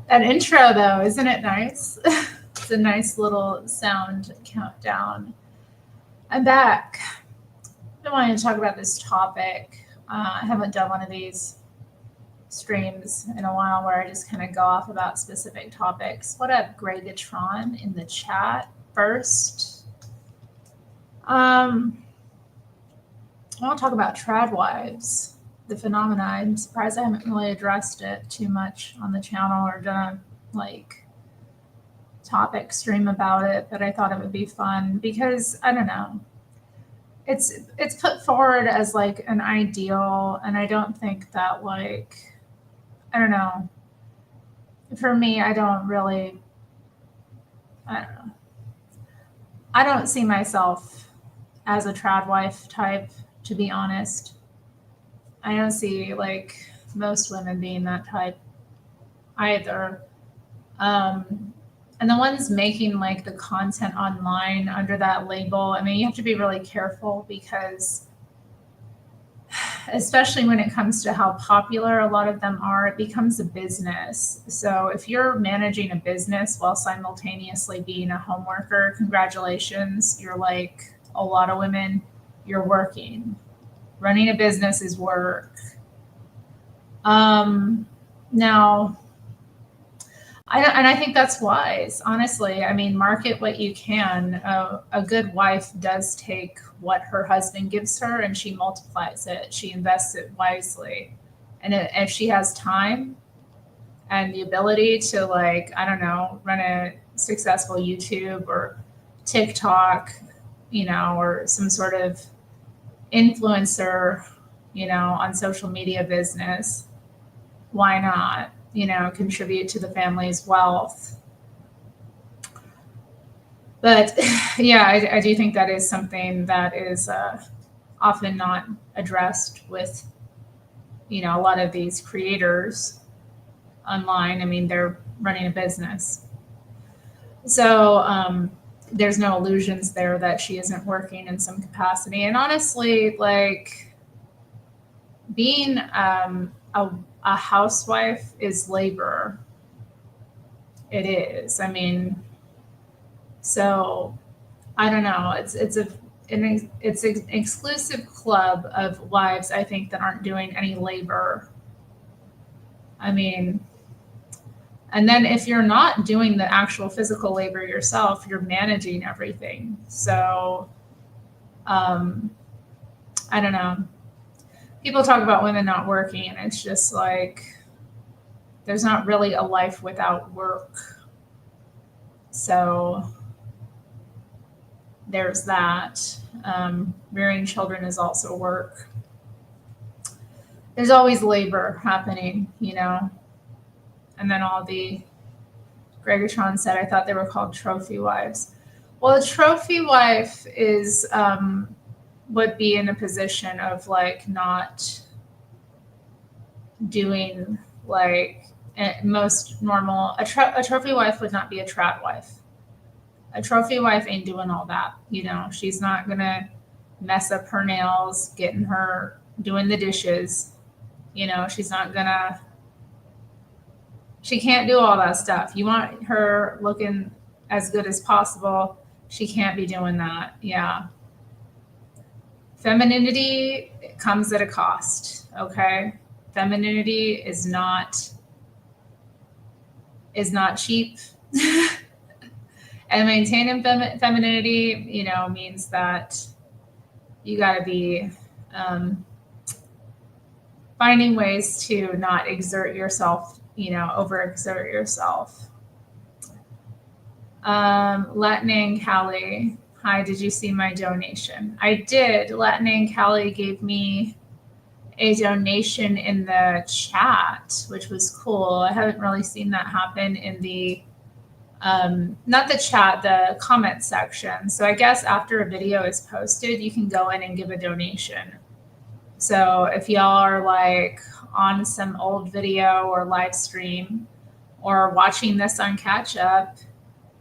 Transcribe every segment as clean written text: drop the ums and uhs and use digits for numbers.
That intro, though, isn't it nice? It's a nice little sound countdown. I'm back. I wanted to talk about this topic. I haven't done one of these streams in a while where I just kind of go off about specific topics. What up, Gregatron in the chat first? I want to talk about tradwives, the phenomena. I'm surprised I haven't really addressed it too much on the channel or done a topic stream about it, but I thought it would be fun because I don't know. It's put forward as like an ideal, and I don't think that I don't know. For me, I don't really I don't know. I don't see myself as a tradwife type, to be honest. I don't see most women being that type either. And the ones making the content online under that label, I mean, you have to be really careful because especially when it comes to how popular a lot of them are, it becomes a business. So if you're managing a business while simultaneously being a home worker, congratulations. You're like a lot of women, you're working. Running a business is work. Now, I think that's wise, honestly. I mean, market what you can. A good wife does take what her husband gives her and she multiplies it. She invests it wisely. And if she has time and the ability to, I don't know, run a successful YouTube or TikTok, or some sort of influencer, on social media business, why not? Contribute to the family's wealth. But yeah, I do think that is something that is often not addressed with, a lot of these creators online. I mean, they're running a business. So there's no illusions there that she isn't working in some capacity. And honestly, being a housewife is labor. It is. I mean, so I don't know. It's an exclusive club of wives, I think, that aren't doing any labor. I mean, and then if you're not doing the actual physical labor yourself, you're managing everything. So I don't know. People talk about women not working, and it's just there's not really a life without work. So there's that. Rearing children is also work. There's always labor happening, And then all the Gregatron said, I thought they were called trophy wives. Well, a trophy wife is would be in a position of not doing most normal. A trophy wife would not be a trad wife. A trophy wife ain't doing all that. She's not gonna mess up her nails, getting her doing the dishes. She's not gonna. She can't do all that stuff. You want her looking as good as possible. She can't be doing that. Yeah. Femininity comes at a cost. Okay. Femininity is not cheap. And maintaining femininity, means that you got to be finding ways to not exert yourself, overexert yourself. Latinang Callie, hi, did you see my donation? I did. Latinang Callie gave me a donation in the chat, which was cool. I haven't really seen that happen in the not the chat, the comment section. So I guess after a video is posted, you can go in and give a donation. So if y'all are on some old video or live stream or watching this on catch up,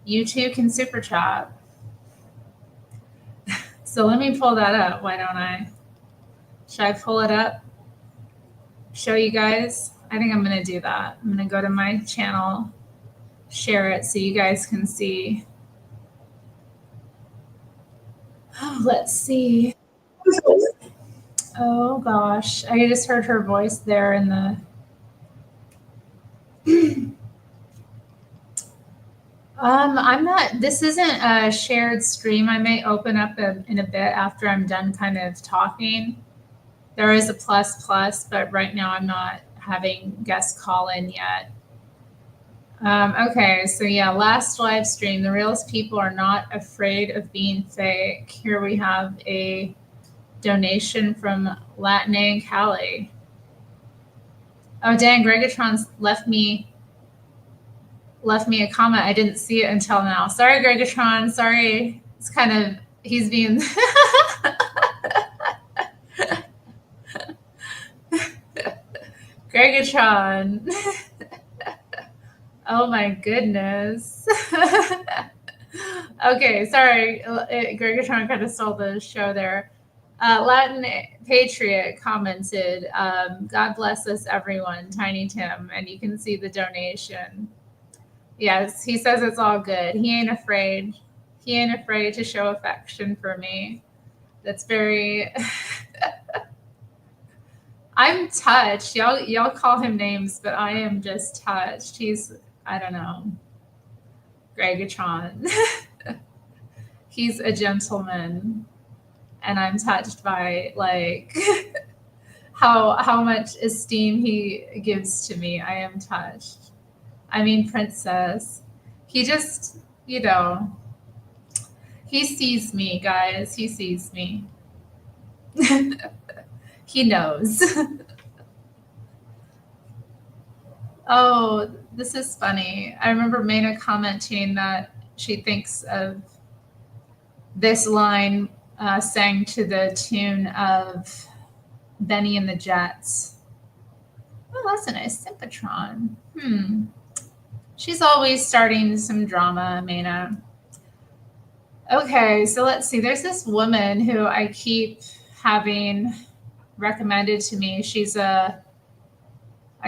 you too can super chat. So let me pull that up. Why don't I? Should I pull it up? Show you guys? I think I'm going to do that. I'm going to go to my channel, share it so you guys can see. Oh, let's see. Oh gosh, I just heard her voice there in the. I'm not. This isn't a shared stream. I may open up in a bit after I'm done kind of talking. There is a plus, but right now I'm not having guests call in yet. Okay, so yeah, last live stream. The realest people are not afraid of being fake. Here we have a donation from Latin Cali. Oh dang, Gregatron's left me a comment. I didn't see it until now. Sorry, Gregatron. Sorry. It's kind of he's being Gregatron. Oh my goodness. Okay, sorry. Gregatron kind of stole the show there. Latin Patriot commented, God bless us, everyone, Tiny Tim. And you can see the donation. Yes, he says it's all good. He ain't afraid. He ain't afraid to show affection for me. That's very... I'm touched. Y'all call him names, but I am just touched. He's, I don't know, Gregatron. He's a gentleman, and I'm touched by like how much esteem he gives to me. I am touched. I mean, princess. He just, he sees me, guys. He sees me. He knows. Oh, this is funny. I remember Maina commenting that she thinks of this line sang to the tune of Benny and the Jets. Oh, that's a nice sympatron. She's always starting some drama, Maina. Okay, so let's see. There's this woman who I keep having recommended to me. She's I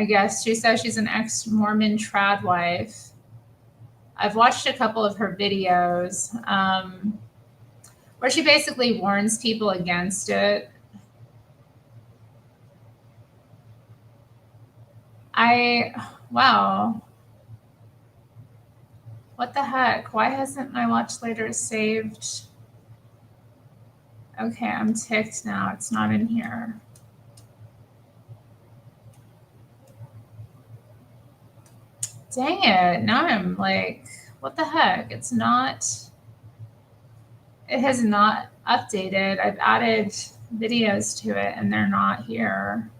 guess she says she's an ex-Mormon tradwife. I've watched a couple of her videos where she basically warns people against it. Wow. What the heck? Why hasn't my watch later saved? Okay, I'm ticked now. It's not in here. Dang it. Now I'm like, what the heck? It has not updated. I've added videos to it and they're not here.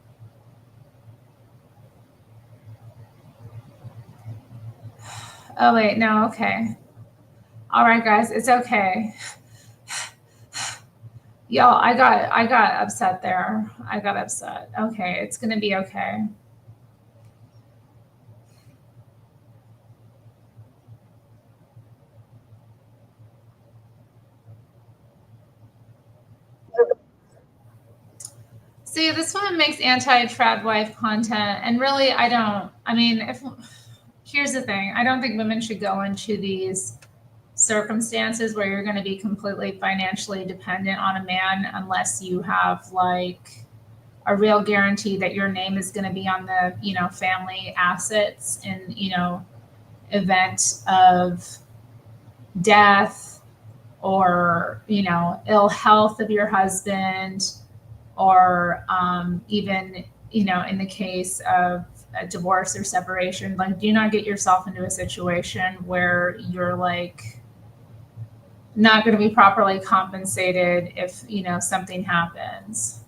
Oh wait, no, okay. All right, guys, it's okay. Y'all, I got upset there. I got upset. Okay, it's gonna be okay. See, this woman makes anti-tradwife content, and really, here's the thing, I don't think women should go into these circumstances where you're going to be completely financially dependent on a man unless you have like a real guarantee that your name is going to be on the, family assets in, event of death or, ill health of your husband, or even, in the case of a divorce or separation, like do not get yourself into a situation where you're like not going to be properly compensated if, something happens.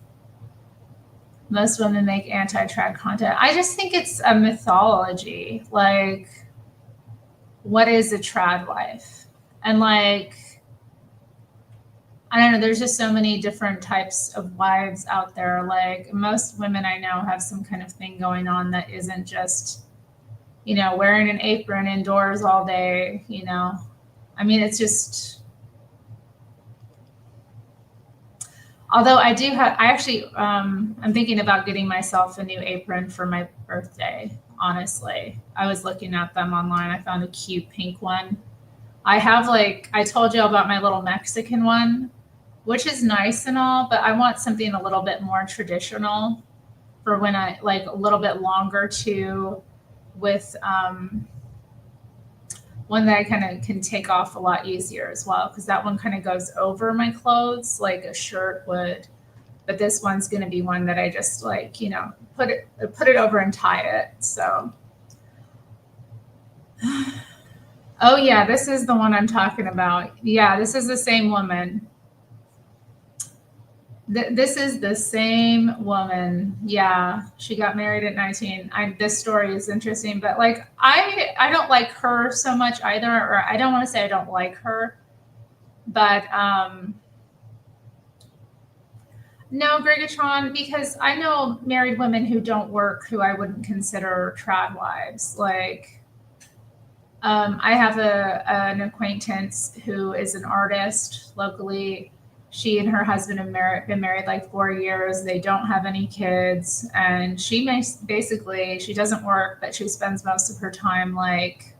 Most women make anti-trad content. I just think it's a mythology. Like, what is a trad wife? And like, I don't know, there's just so many different types of wives out there. Like most women I know have some kind of thing going on that isn't just, wearing an apron indoors all day, it's just, Although I actually, I'm thinking about getting myself a new apron for my birthday. Honestly, I was looking at them online. I found a cute pink one. I have like, I told you about my little Mexican one, which is nice and all, but I want something a little bit more traditional for when I like a little bit longer too, with one that I kind of can take off a lot easier as well, because that one kind of goes over my clothes like a shirt would. But this one's going to be one that I just like, put it over and tie it. So, oh yeah, this is the one I'm talking about. Yeah, this is the same woman. This is the same woman. Yeah, she got married at 19. This story is interesting, but like I don't like her so much either, or I don't want to say I don't like her, but no, Gregatron, because I know married women who don't work who I wouldn't consider tradwives. Like, I have an acquaintance who is an artist locally. She and her husband have been married like 4 years. They don't have any kids, and basically she doesn't work, but she spends most of her time like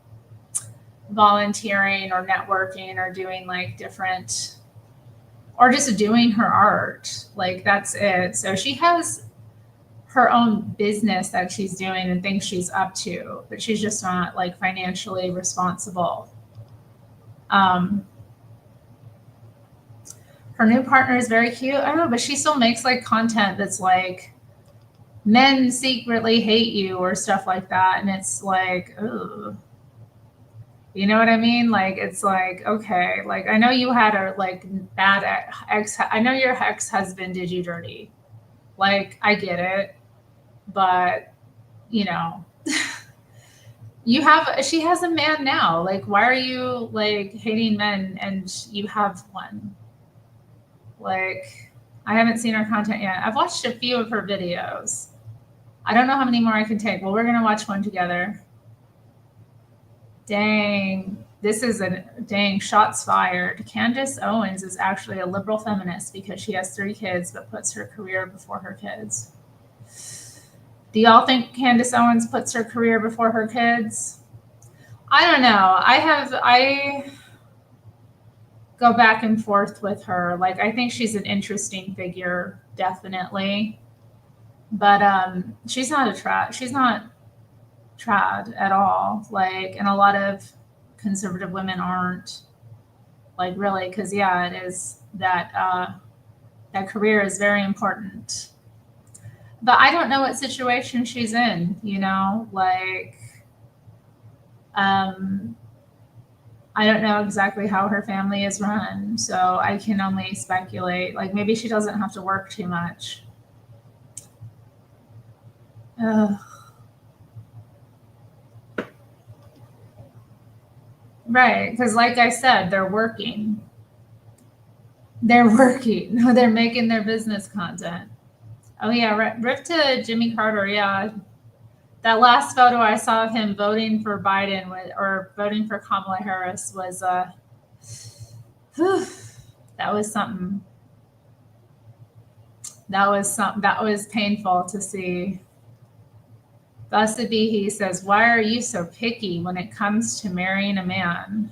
volunteering or networking or doing like different, or just doing her art. Like that's it. So she has her own business that she's doing and things she's up to, but she's just not like financially responsible. Um, her new partner is very cute. I don't know, but she still makes like content that's like men secretly hate you or stuff like that. And it's like, ugh. You know what I mean? Like, it's like, okay, like I know you had a like bad I know your ex-husband did you dirty. Like, I get it, but you know, she has a man now. Like, why are you like hating men and you have one? Like, I haven't seen her content yet. I've watched a few of her videos. I don't know how many more I can take. Well, we're gonna watch one together. Dang. This is dang shots fired. Candace Owens is actually a liberal feminist because she has 3 kids but puts her career before her kids. Do y'all think Candace Owens puts her career before her kids? I don't know. I go back and forth with her. Like, I think she's an interesting figure, definitely. But she's not trad at all. Like, and a lot of conservative women aren't, like, really, because yeah, it is that that career is very important. But I don't know what situation she's in, like I don't know exactly how her family is run, so I can only speculate. Like, maybe she doesn't have to work too much. Ugh. Right, because like I said, they're working. They're working. They're making their business content. Oh yeah, rip to Jimmy Carter. Yeah, that last photo I saw of him voting for Biden or voting for Kamala Harris was that was something. That was painful to see. Blessed be he says, why are you so picky when it comes to marrying a man?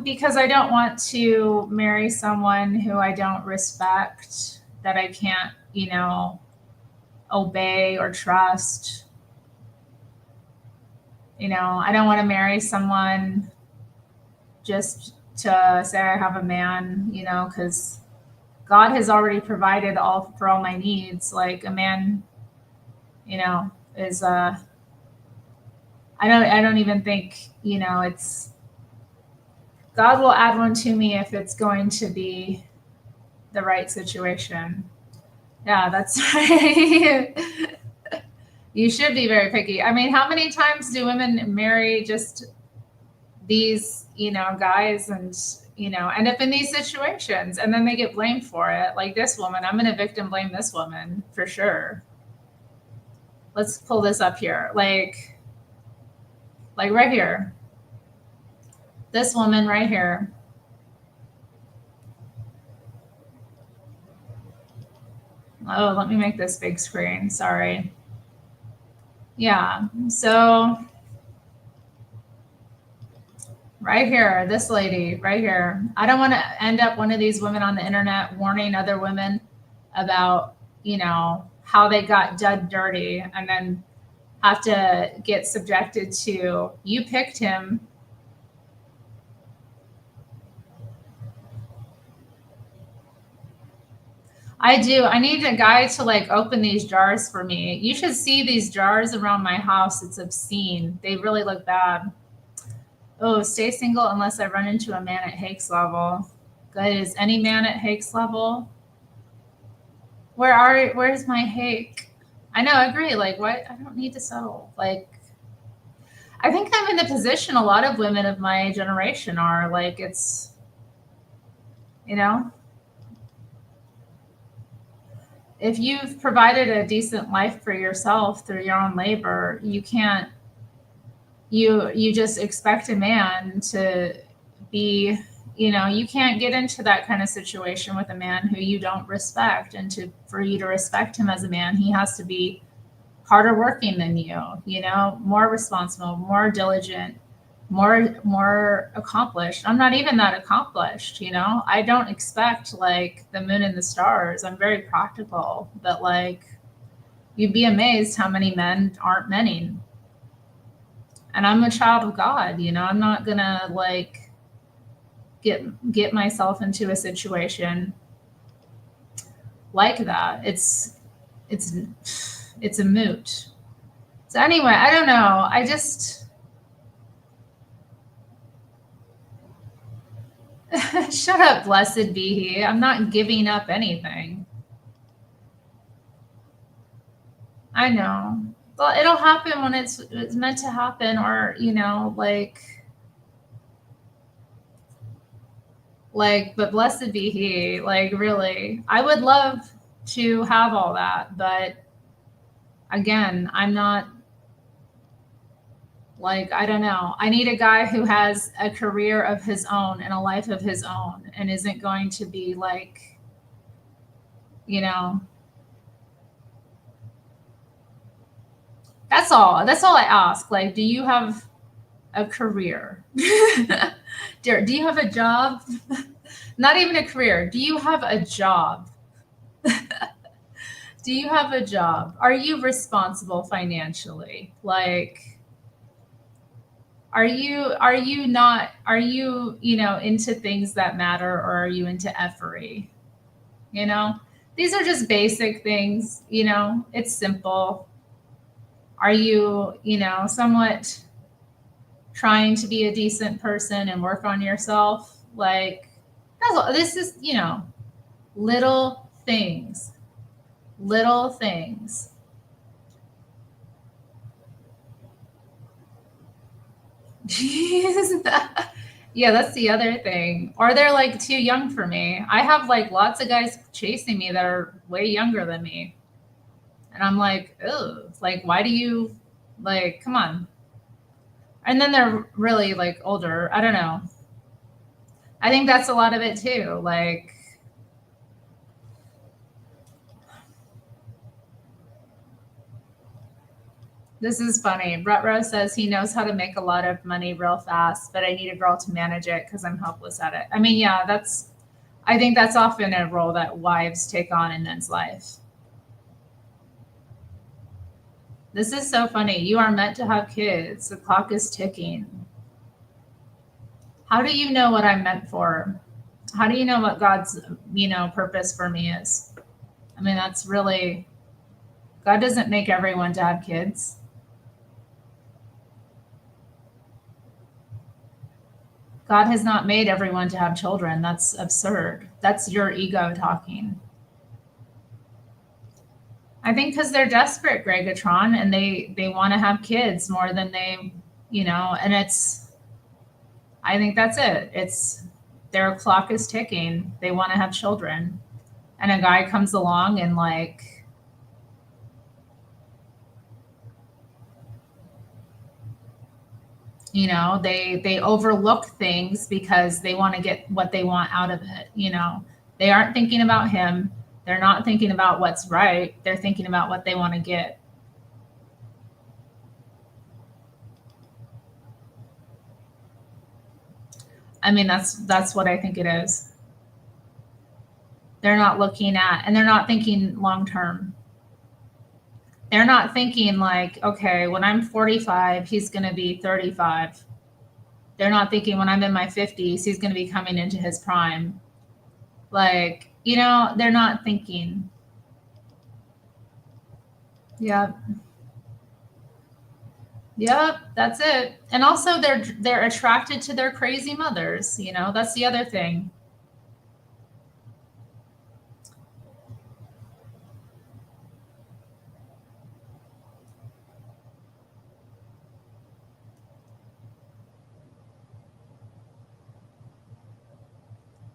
Because I don't want to marry someone who I don't respect, that I can't, obey or trust. I don't want to marry someone just to say I have a man, because God has already provided for all my needs. Like, a man, is I don't even think, it's God will add one to me if it's going to be the right situation. Yeah, that's right. You should be very picky. I mean, how many times do women marry just these, guys and, end up in these situations and then they get blamed for it? Like this woman, I'm going to victim blame this woman for sure. Let's pull this up here. Like right here. This woman right here. Oh, let me make this big screen. Sorry. Yeah. So right here, this lady right here. I don't want to end up one of these women on the internet warning other women about, how they got done dirty and then have to get subjected to, you picked him. I do. I need a guy to like open these jars for me. You should see these jars around my house. It's obscene. They really look bad. Oh, stay single unless I run into a man at Hake's level. Good. Is any man at Hake's level? Where's my Hake? I know, I agree. Like, what? I don't need to settle. Like, I think I'm in the position a lot of women of my generation are. Like, it's, you know, if you've provided a decent life for yourself through your own labor, you can't, you just expect a man to be, you can't get into that kind of situation with a man who you don't respect. And for you to respect him as a man, he has to be harder working than you, more responsible, more diligent, more accomplished. I'm not even that accomplished, I don't expect like the moon and the stars. I'm very practical, but like you'd be amazed how many men aren't menning. And I'm a child of God, I'm not gonna like get myself into a situation like that. It's a moot. So anyway, I don't know. I just shut up, blessed be he. I'm not giving up anything. I know. Well, it'll happen when it's meant to happen, or but blessed be he. Like really, I would love to have all that, but again, I'm not. Like, I don't know. I need a guy who has a career of his own and a life of his own and isn't going to be like, that's all. That's all I ask. Like, do you have a career? Do you have a job? Not even a career. Do you have a job? Do you have a job? Are you responsible financially? Like, are you not, into things that matter, or are you into effery? These are just basic things, it's simple. Are you, somewhat trying to be a decent person and work on yourself? Like, that's all. This is, little things. Little things. Yeah, that's the other thing. Or they're like too young for me. I have like lots of guys chasing me that are way younger than me. And I'm like, oh, like, why do you, like, come on. And then they're really like older. I don't know. I think that's a lot of it too. Like, this is funny. Rutro says he knows how to make a lot of money real fast, but I need a girl to manage it because I'm helpless at it. I mean, yeah, I think that's often a role that wives take on in men's life. This is so funny. You are meant to have kids. The clock is ticking. How do you know what I'm meant for? How do you know what God's, purpose for me is? I mean, that's really, God doesn't make everyone to have kids. God has not made everyone to have children. That's absurd. That's your ego talking. I think because they're desperate, Gregatron, and they want to have kids more than they, and I think that's it. It's their clock is ticking. They want to have children. And a guy comes along and like, they overlook things because they want to get what they want out of it. They aren't thinking about him. They're not thinking about what's right. They're thinking about what they want to get. I mean, that's what I think it is. They're not looking at, and they're not thinking long term. They're not thinking like, okay, when I'm 45, he's going to be 35. They're not thinking when I'm in my 50s, he's going to be coming into his prime. Like, they're not thinking. Yep. Yep, that's it. And also they're attracted to their crazy mothers, That's the other thing.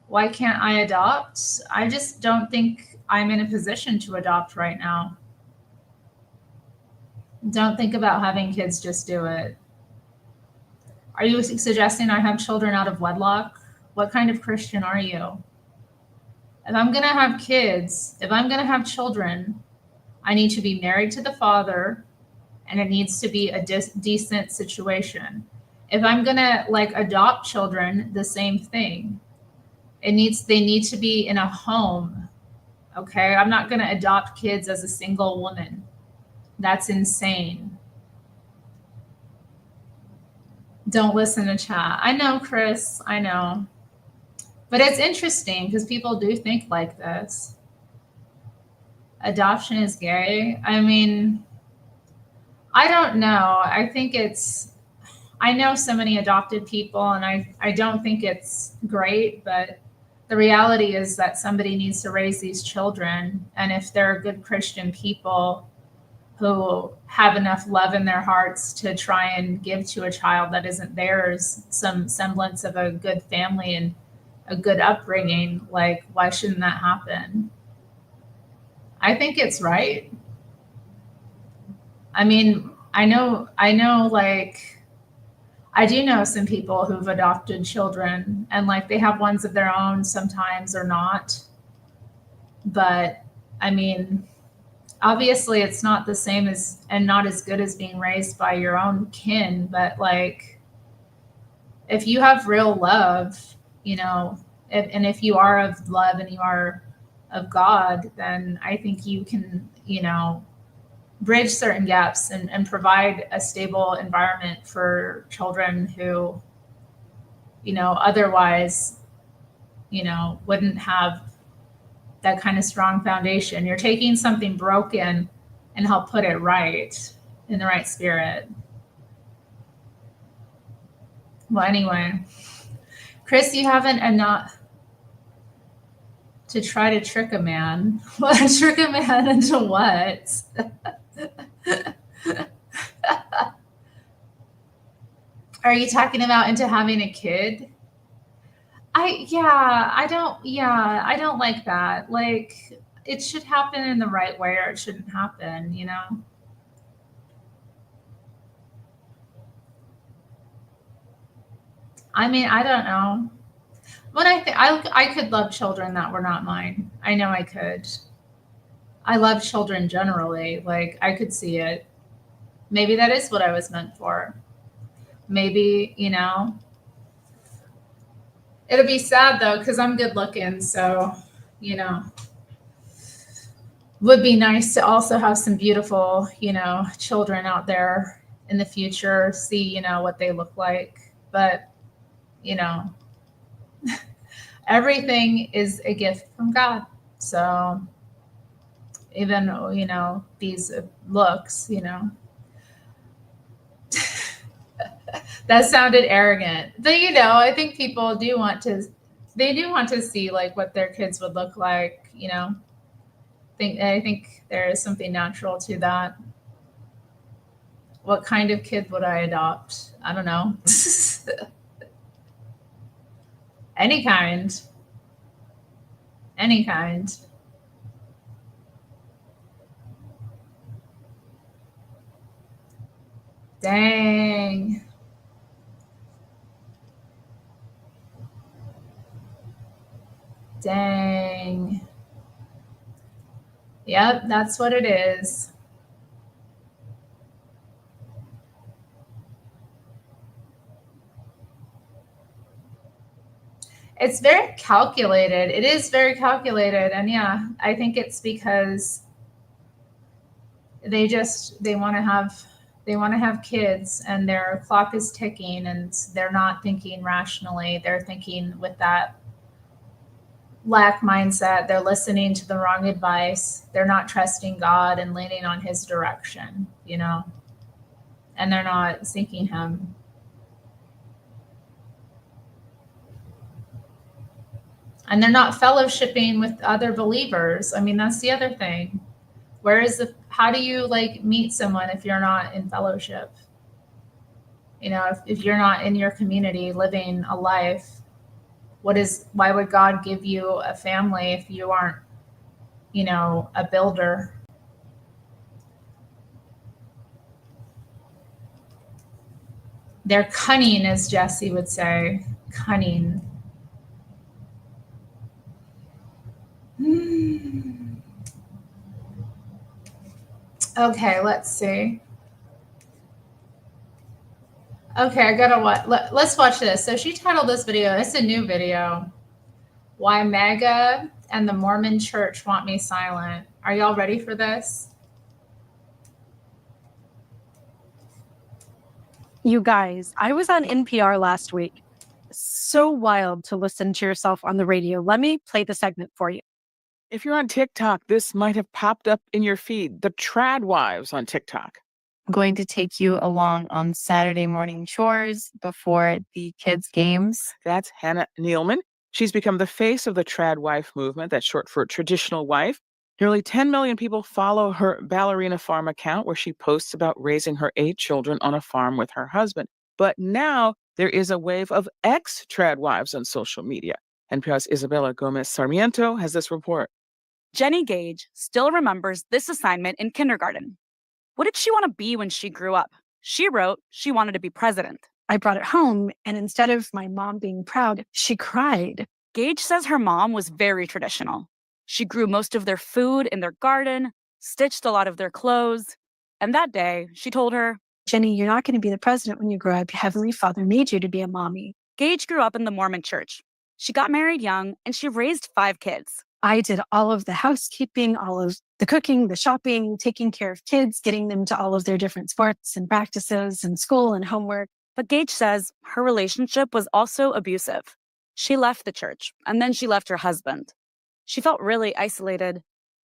Why can't I adopt? I just don't think I'm in a position to adopt right now. Don't think about having kids, just do it. Are you suggesting I have children out of wedlock? What kind of Christian are you? If I'm going to have kids, if I'm going to have children, I need to be married to the father, and it needs to be a decent situation. If I'm going to adopt children, the same thing. They need to be in a home. Okay? I'm not going to adopt kids as a single woman. That's insane. Don't listen to chat. I know, Chris. I know. But it's interesting because people do think like this. Adoption is gay. I mean, I don't know. I know so many adopted people, and I don't think it's great, but the reality is that somebody needs to raise these children. And if they're good Christian people who have enough love in their hearts to try and give to a child that isn't theirs some semblance of a good family and a good upbringing, why shouldn't that happen? I think it's right. I mean, I know, I do know some people who've adopted children, and they have ones of their own sometimes or not. But I mean, obviously it's not the same as, and not as good as being raised by your own kin, but if you have real love, and if you are of love and you are of God, then I think you can, bridge certain gaps and provide a stable environment for children who, otherwise, wouldn't have that kind of strong foundation. You're taking something broken and help put it right in the right spirit. Well, anyway, Chris, you haven't enough to try to trick a man. What? Trick a man into what? Are you talking about into having a kid? I don't like that. It should happen in the right way or it shouldn't happen. I mean, I don't know. But I could love children that were not mine. I know I could. I love children generally. I could see it. Maybe that is what I was meant for. Maybe, it'll be sad though, because I'm good looking. So, you know, would be nice to also have some beautiful, children out there in the future, see, what they look like. But, you know, everything is a gift from God. So even, these looks, that sounded arrogant. But, I think people they do want to see what their kids would look like, I think there is something natural to that. What kind of kid would I adopt? I don't know. Any kind. Any kind. Dang. Dang. Yep, that's what it is. It's very calculated. It is very calculated. And yeah, I think it's because they want to have kids, and their clock is ticking, and they're not thinking rationally. They're thinking with that lack mindset. They're listening to the wrong advice. They're not trusting God and leaning on his direction, and they're not seeking him. And they're not fellowshipping with other believers. I mean, that's the other thing. How do you meet someone if you're not in fellowship? If you're not in your community living a life, why would God give you a family if you aren't, a builder? They're cunning, as Jesse would say. Cunning. Okay, let's see. Okay, I gotta watch. Let's watch this. So she titled this video, it's a new video, Why MAGA and the Mormon Church Want Me Silent. Are y'all ready for this? You guys, I was on NPR last week. So wild to listen to yourself on the radio. Let me play the segment for you. If you're on TikTok, this might have popped up in your feed. The tradwives on TikTok. I'm going to take you along on Saturday morning chores before the kids' games. That's Hannah Nealman. She's become the face of the tradwife movement. That's short for traditional wife. Nearly 10 million people follow her Ballerina Farm account, where she posts about raising her 8 children on a farm with her husband. But now there is a wave of ex-tradwives on social media. NPR's Isabella Gomez Sarmiento has this report. Jenny Gage still remembers this assignment in kindergarten. What did she want to be when she grew up? She wrote she wanted to be president. I brought it home, and instead of my mom being proud, she cried. Gage says her mom was very traditional. She grew most of their food in their garden, stitched a lot of their clothes. And that day, she told her, Jenny, you're not going to be the president when you grow up. Heavenly Father made you to be a mommy. Gage grew up in the Mormon church. She got married young, and she raised 5 kids. I did all of the housekeeping, all of the cooking, the shopping, taking care of kids, getting them to all of their different sports and practices and school and homework. But Gage says her relationship was also abusive. She left the church, and then she left her husband. She felt really isolated.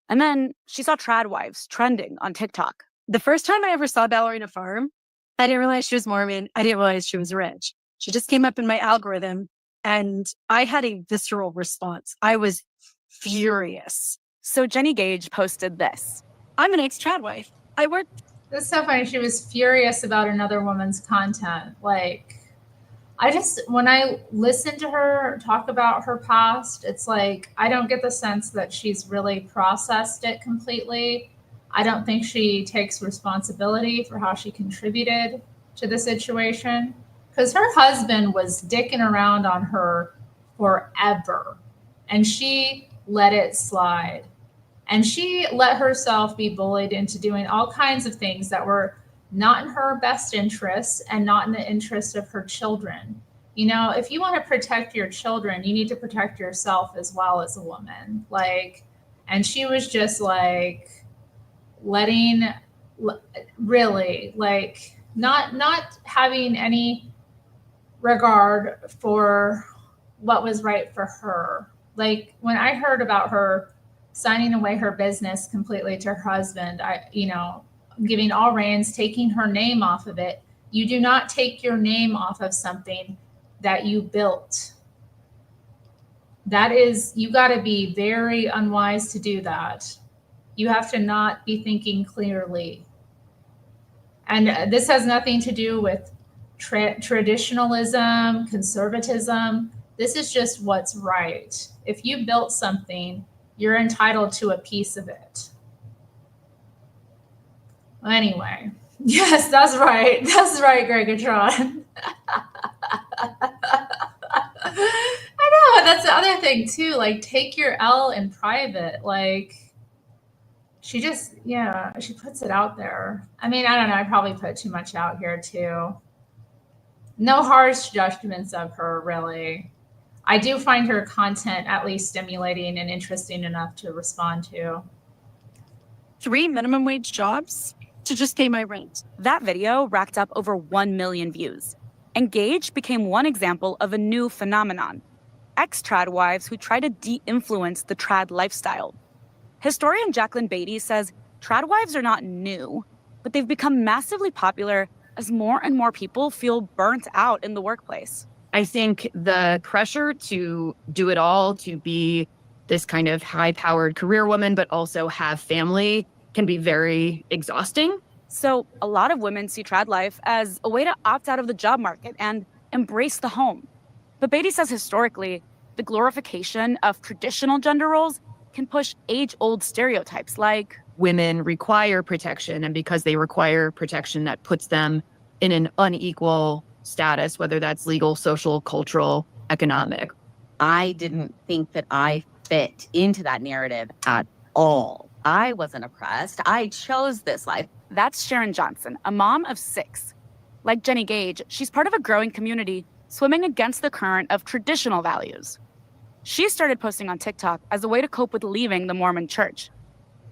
And then she saw tradwives trending on TikTok. The first time I ever saw Ballerina Farm, I didn't realize she was Mormon. I didn't realize she was rich. She just came up in my algorithm, and I had a visceral response. I was furious. So Jenny Gage posted this. I'm an ex-tradwife. I worked. That's so funny. She was furious about another woman's content. When I listen to her talk about her past, it's like, I don't get the sense that she's really processed it completely. I don't think she takes responsibility for how she contributed to the situation, because her husband was dicking around on her forever, and she let it slide. And she let herself be bullied into doing all kinds of things that were not in her best interests and not in the interest of her children. If you want to protect your children, you need to protect yourself as well as a woman. And she was just not having any regard for what was right for her. When I heard about her signing away her business completely to her husband, giving all reins, taking her name off of it. You do not take your name off of something that you built. You got to be very unwise to do that. You have to not be thinking clearly. And this has nothing to do with traditionalism, conservatism. This is just what's right. If you built something, you're entitled to a piece of it. Anyway, yes, that's right. That's right, Gregatron. I know, that's the other thing too. Take your L in private. she just, yeah, she puts it out there. I mean, I don't know. I probably put too much out here too. No harsh judgments of her, really. I do find her content at least stimulating and interesting enough to respond to. 3 minimum wage jobs to just pay my rent. That video racked up over 1 million views. Engage became one example of a new phenomenon: ex-tradwives who try to de-influence the trad lifestyle. Historian Jacqueline Beatty says tradwives are not new, but they've become massively popular as more and more people feel burnt out in the workplace. I think the pressure to do it all, to be this kind of high-powered career woman, but also have family, can be very exhausting. So a lot of women see trad life as a way to opt out of the job market and embrace the home. But Beatty says historically, the glorification of traditional gender roles can push age-old stereotypes like Women require protection, and because they require protection, that puts them in an unequal status, whether that's legal, social, cultural, economic. I didn't think that I fit into that narrative at all. I wasn't oppressed. I chose this life. That's Sharon Johnson, a mom of 6. Like Jenny Gage, she's part of a growing community swimming against the current of traditional values. She started posting on TikTok as a way to cope with leaving the Mormon church.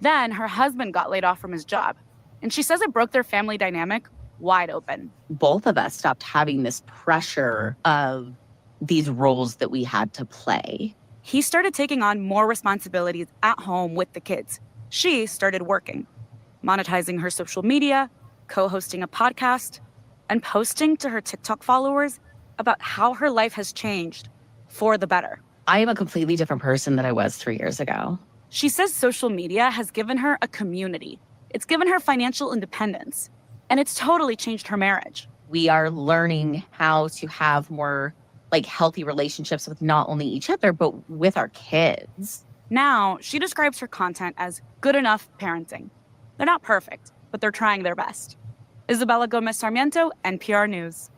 Then her husband got laid off from his job, and she says it broke their family dynamic wide open. Both of us stopped having this pressure of these roles that we had to play. He started taking on more responsibilities at home with the kids. She started working, monetizing her social media, co-hosting a podcast, and posting to her TikTok followers about how her life has changed for the better. I am a completely different person than I was 3 years ago. She says social media has given her a community. It's given her financial independence, and it's totally changed her marriage. We are learning how to have more healthy relationships with not only each other, but with our kids. Now, she describes her content as good enough parenting. They're not perfect, but they're trying their best. Isabella Gomez Sarmiento, NPR News.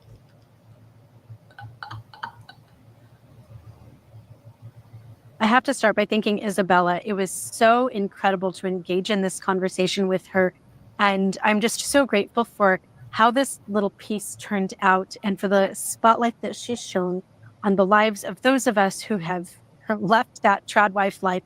I have to start by thanking Isabella. It was so incredible to engage in this conversation with her. And I'm just so grateful for how this little piece turned out and for the spotlight that she's shown on the lives of those of us who have left that tradwife life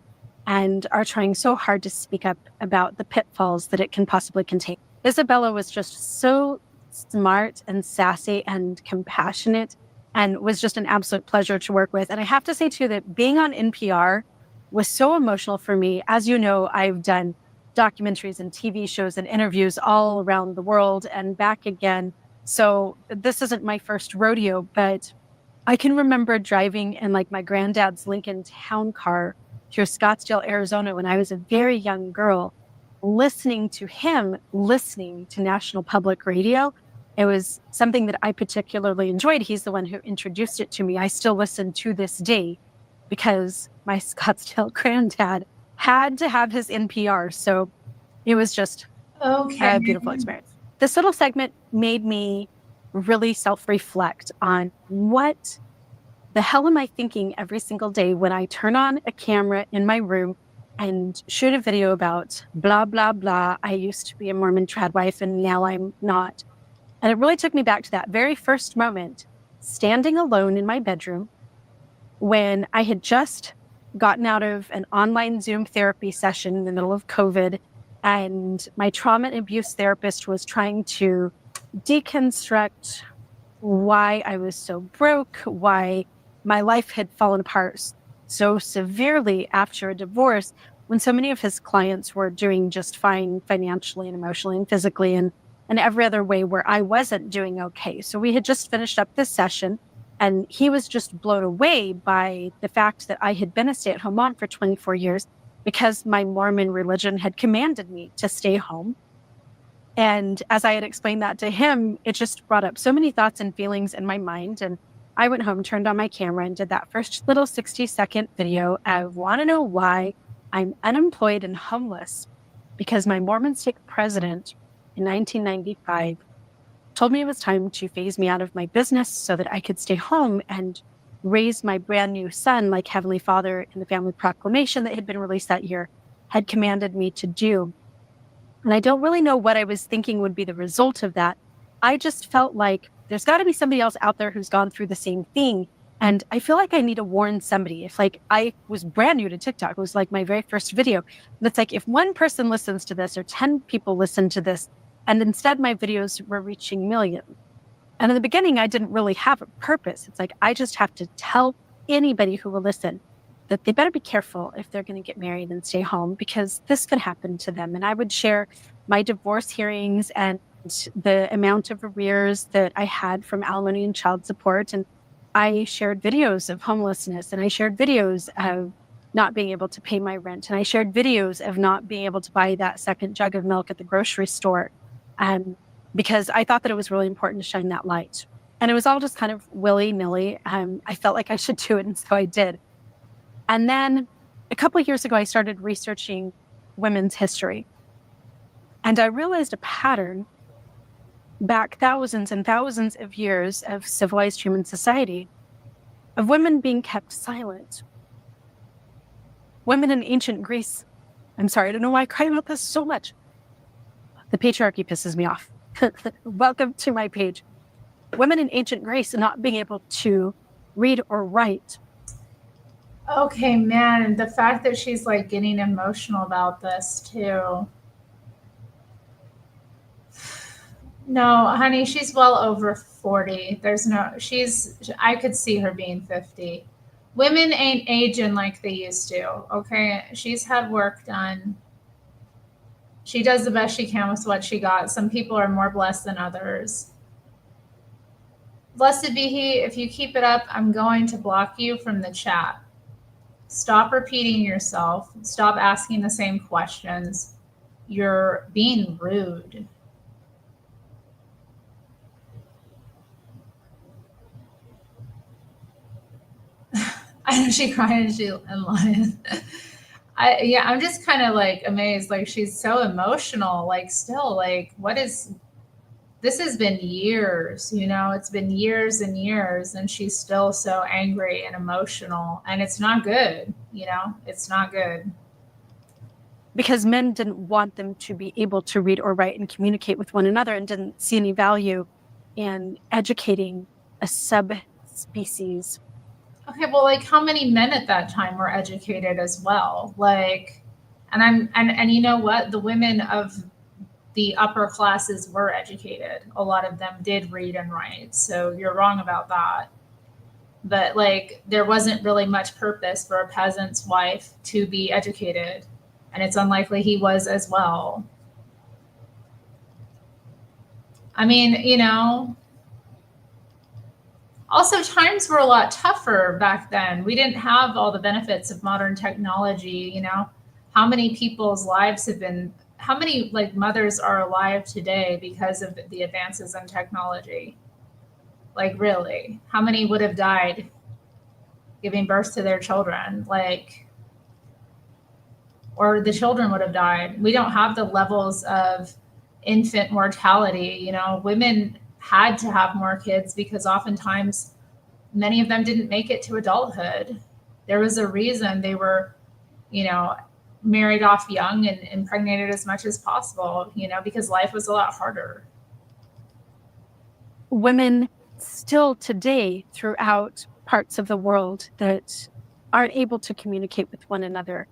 and are trying so hard to speak up about the pitfalls that it can possibly contain. Isabella was just so smart and sassy and compassionate and was just an absolute pleasure to work with. And I have to say, too, that being on NPR was so emotional for me. As you know, I've done documentaries and TV shows and interviews all around the world and back again. So this isn't my first rodeo, but I can remember driving in my granddad's Lincoln Town car through Scottsdale, Arizona, when I was a very young girl, listening to him, listening to National Public Radio. It was something that I particularly enjoyed. He's the one who introduced it to me. I still listen to this day because my Scottsdale granddad had to have his NPR. So it was just a beautiful experience. This little segment made me really self-reflect on what the hell am I thinking every single day when I turn on a camera in my room and shoot a video about blah, blah, blah. I used to be a Mormon tradwife and now I'm not. And it really took me back to that very first moment, standing alone in my bedroom when I had just gotten out of an online Zoom therapy session in the middle of COVID. And my trauma and abuse therapist was trying to deconstruct why I was so broke, why my life had fallen apart so severely after a divorce, when so many of his clients were doing just fine financially and emotionally and physically and every other way where I wasn't doing okay. So we had just finished up this session and he was just blown away by the fact that I had been a stay-at-home mom for 24 years because my Mormon religion had commanded me to stay home. And as I had explained that to him, it just brought up so many thoughts and feelings in my mind. And I went home, turned on my camera and did that first little 60-second video. I want to know why I'm unemployed and homeless because my Mormon stake president in 1995 told me it was time to phase me out of my business so that I could stay home and raise my brand new son like Heavenly Father in the family proclamation that had been released that year had commanded me to do. And I don't really know what I was thinking would be the result of that. I just felt like there's got to be somebody else out there who's gone through the same thing. And I feel like I need to warn somebody. If like I was brand new to TikTok, it was like my very first video. And it's like if one person listens to this or 10 people listen to this, and instead my videos were reaching millions. And in the beginning, I didn't really have a purpose. It's like I just have to tell anybody who will listen that they better be careful if they're going to get married and stay home, because this could happen to them. And I would share my divorce hearings and the amount of arrears that I had from alimony and child support. And I shared videos of homelessness, and I shared videos of not being able to pay my rent. And I shared videos of not being able to buy that second jug of milk at the grocery store. Because I thought that it was really important to shine that light. And it was all just kind of willy-nilly. I felt like I should do it, and so I did. And then a couple of years ago, I started researching women's history. And I realized a pattern back thousands and thousands of years of civilized human society of women being kept silent. Women in ancient Greece, I'm sorry, I don't know why I cry about this so much. The patriarchy pisses me off. Welcome to my page. Women in ancient Greece not being able to read or write. Okay, man, the fact that she's like getting emotional about this too. No, honey, she's well over 40. I could see her being 50. Women ain't aging like they used to, okay? She's had work done. She does the best she can with what she got. Some people are more blessed than others. Blessed be he, if you keep it up, I'm going to block you from the chat. Stop repeating yourself. Stop asking the same questions. You're being rude. I know she cried and lying. I'm just kind of like amazed. Like she's so emotional. Like still, like this has been years, it's been years and years, and she's still so angry and emotional, and it's not good, it's not good. Because men didn't want them to be able to read or write and communicate with one another, and didn't see any value in educating a subspecies. Okay, well, like how many men at that time were educated as well? Like, and you know what? The women of the upper classes were educated. A lot of them did read and write. So you're wrong about that. But like, there wasn't really much purpose for a peasant's wife to be educated. And it's unlikely he was as well. I mean, also times were a lot tougher back then. We didn't have all the benefits of modern technology. How many people's lives have been, how many like mothers are alive today because of the advances in technology? Like really, how many would have died giving birth to their children? Like, or the children would have died. We don't have the levels of infant mortality. Women had to have more kids because oftentimes many of them didn't make it to adulthood. There was a reason they were, married off young and impregnated as much as possible, because life was a lot harder. Women still today throughout parts of the world that aren't able to communicate with one another,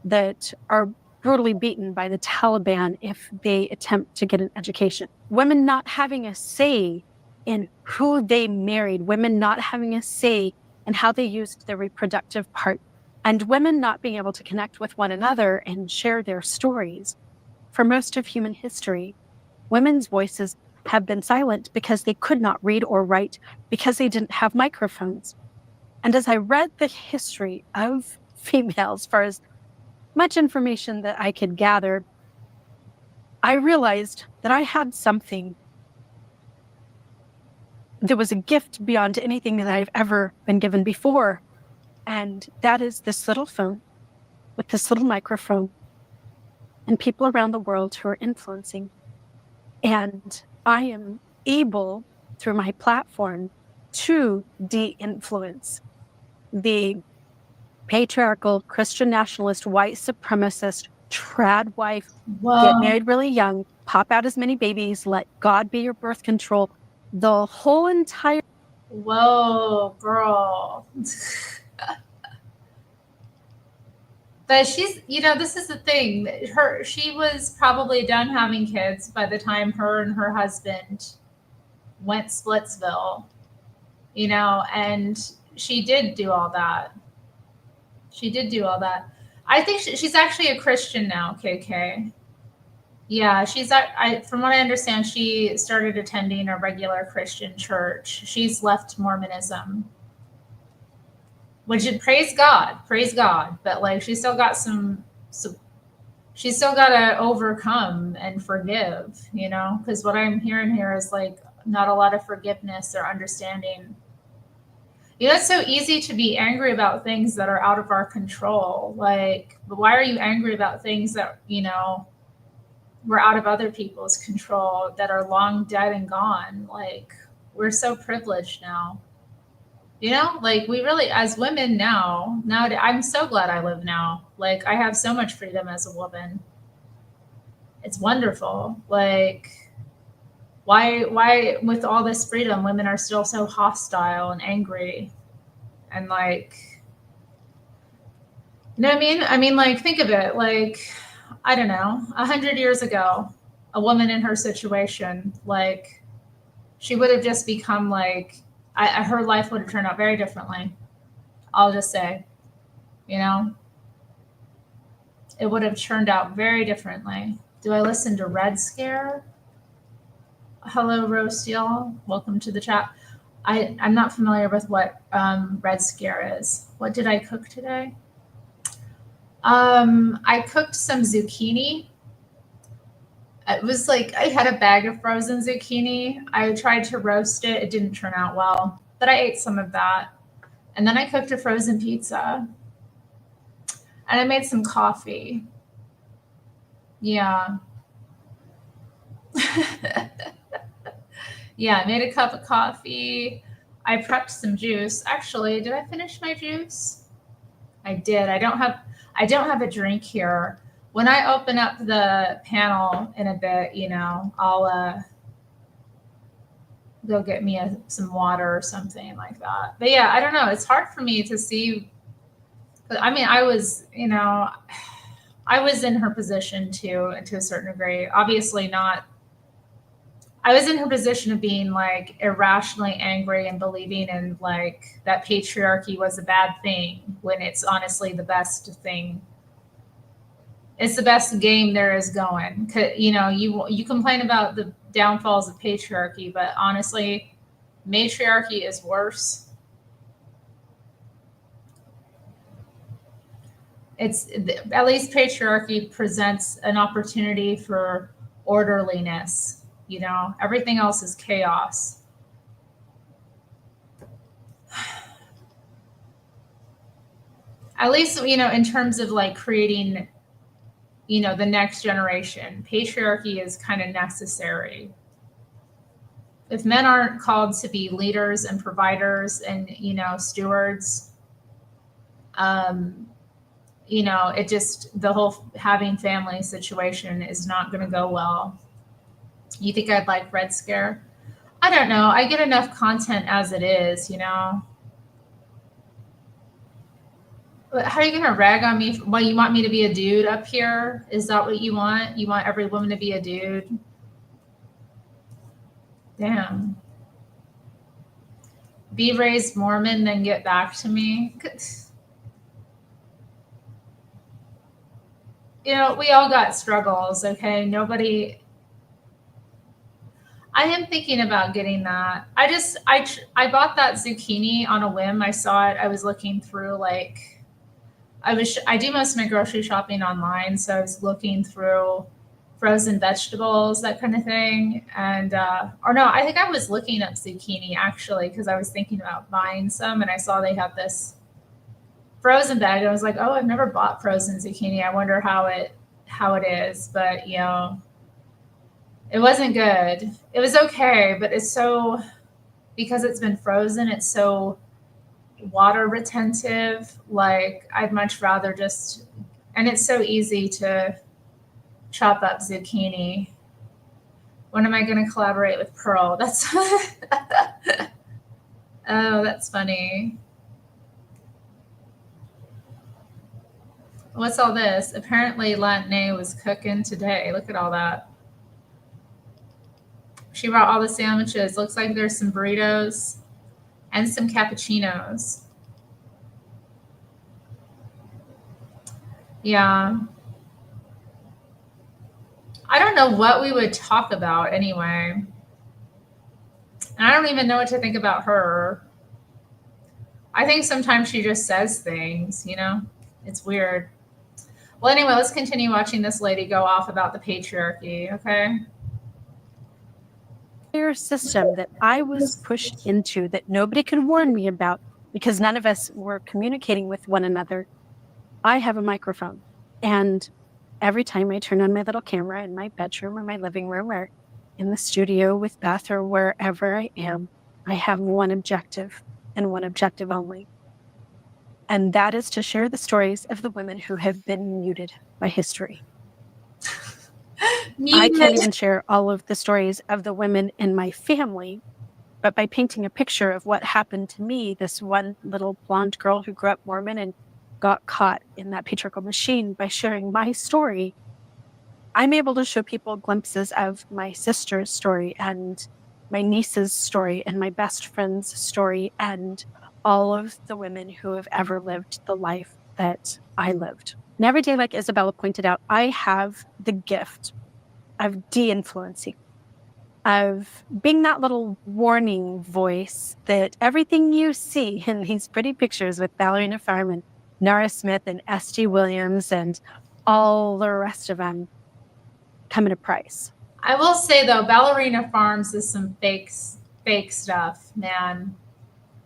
that are brutally beaten by the Taliban if they attempt to get an education. Women not having a say in who they married, women not having a say in how they used their reproductive part, and women not being able to connect with one another and share their stories. For most of human history, women's voices have been silent because they could not read or write, because they didn't have microphones. And as I read the history of females, for as much information that I could gather, I realized that I had something that was a gift beyond anything that I've ever been given before. And that is this little phone with this little microphone and people around the world who are influencing. And I am able, through my platform, to de-influence the patriarchal, Christian nationalist, white supremacist, tradwife, Whoa. get married really young, pop out as many babies, let God be your birth control. The whole entire Whoa, girl. But she's, this is the thing. She was probably done having kids by the time her and her husband went Splitsville, and she did do all that. She did do all that. I think she's actually a Christian now, KK. Yeah, from what I understand, she started attending a regular Christian church. She's left Mormonism. Which is praise God. But like she's still got she's still got to overcome and forgive, because what I'm hearing here is like not a lot of forgiveness or understanding. It's so easy to be angry about things that are out of our control. Like, but why are you angry about things that, were out of other people's control, that are long dead and gone? Like, we're so privileged now. Like we really, as women now, I'm so glad I live now. Like I have so much freedom as a woman. It's wonderful. Like why with all this freedom, women are still so hostile and angry and like, what I mean? I mean, like, think of it. Like, I don't know, 100 years ago, a woman in her situation, like she would have just become like, her life would have turned out very differently. I'll just say, it would have turned out very differently. Do I listen to Red Scare? Hello, Rose Steel. Welcome to the chat. I'm not familiar with what Red Scare is. What did I cook today? I cooked some zucchini. It was like I had a bag of frozen zucchini. I tried to roast it. It didn't turn out well, but I ate some of that. And then I cooked a frozen pizza. And I made some coffee. Yeah. Yeah, I made a cup of coffee. I prepped some juice. Actually, did I finish my juice? I did. I don't have a drink here. When I open up the panel in a bit, I'll go get me some water or something like that. But yeah, I don't know. It's hard for me to see. I mean, I was in her position too, to a certain degree. Obviously not. I was in her position of being like irrationally angry and believing in like that patriarchy was a bad thing when it's honestly the best thing. It's the best game there is going. You complain about the downfalls of patriarchy, but honestly, matriarchy is worse. It's at least patriarchy presents an opportunity for orderliness. Everything else is chaos. At least, in terms of like creating, the next generation, patriarchy is kind of necessary. If men aren't called to be leaders and providers and, stewards, it just, the whole having family situation is not going to go well. You think I'd like Red Scare? I don't know. I get enough content as it is, But how are you going to rag on me? Well, you want me to be a dude up here? Is that what you want? You want every woman to be a dude? Damn. Be raised Mormon, then get back to me. We all got struggles, okay? I am thinking about getting that. I bought that zucchini on a whim. I saw it. I was looking through I do most of my grocery shopping online, so I was looking through frozen vegetables, that kind of thing. And I think I was looking up zucchini actually because I was thinking about buying some, and I saw they have this frozen bag. And I was like, oh, I've never bought frozen zucchini. I wonder how it is, but it wasn't good. It was okay, but because it's been frozen, it's so water retentive. Like I'd much rather just And it's so easy to chop up zucchini. When am I going to collaborate with Pearl? That's oh, that's funny. What's all this? Apparently Latine was cooking today. Look at all that. She brought all the sandwiches. Looks like there's some burritos and some cappuccinos. Yeah. I don't know what we would talk about anyway. And I don't even know what to think about her. I think sometimes she just says things, you know? It's weird. Well, anyway, let's continue watching this lady go off about the patriarchy, okay? System that I was pushed into that nobody could warn me about because none of us were communicating with one another. I have a microphone, and every time I turn on my little camera in my bedroom or my living room or in the studio with Beth or wherever I am, I have one objective and one objective only. And that is to share the stories of the women who have been muted by history. I can't even share all of the stories of the women in my family, but by painting a picture of what happened to me, this one little blonde girl who grew up Mormon and got caught in that patriarchal machine, by sharing my story, I'm able to show people glimpses of my sister's story and my niece's story and my best friend's story and all of the women who have ever lived the life that I lived. And every day, like Isabella pointed out, I have the gift of de-influencing, of being that little warning voice that everything you see in these pretty pictures with Ballerina Farm and Nara Smith and S.G. Williams and all the rest of them come at a price. I will say though, Ballerina Farms is some fake stuff, man.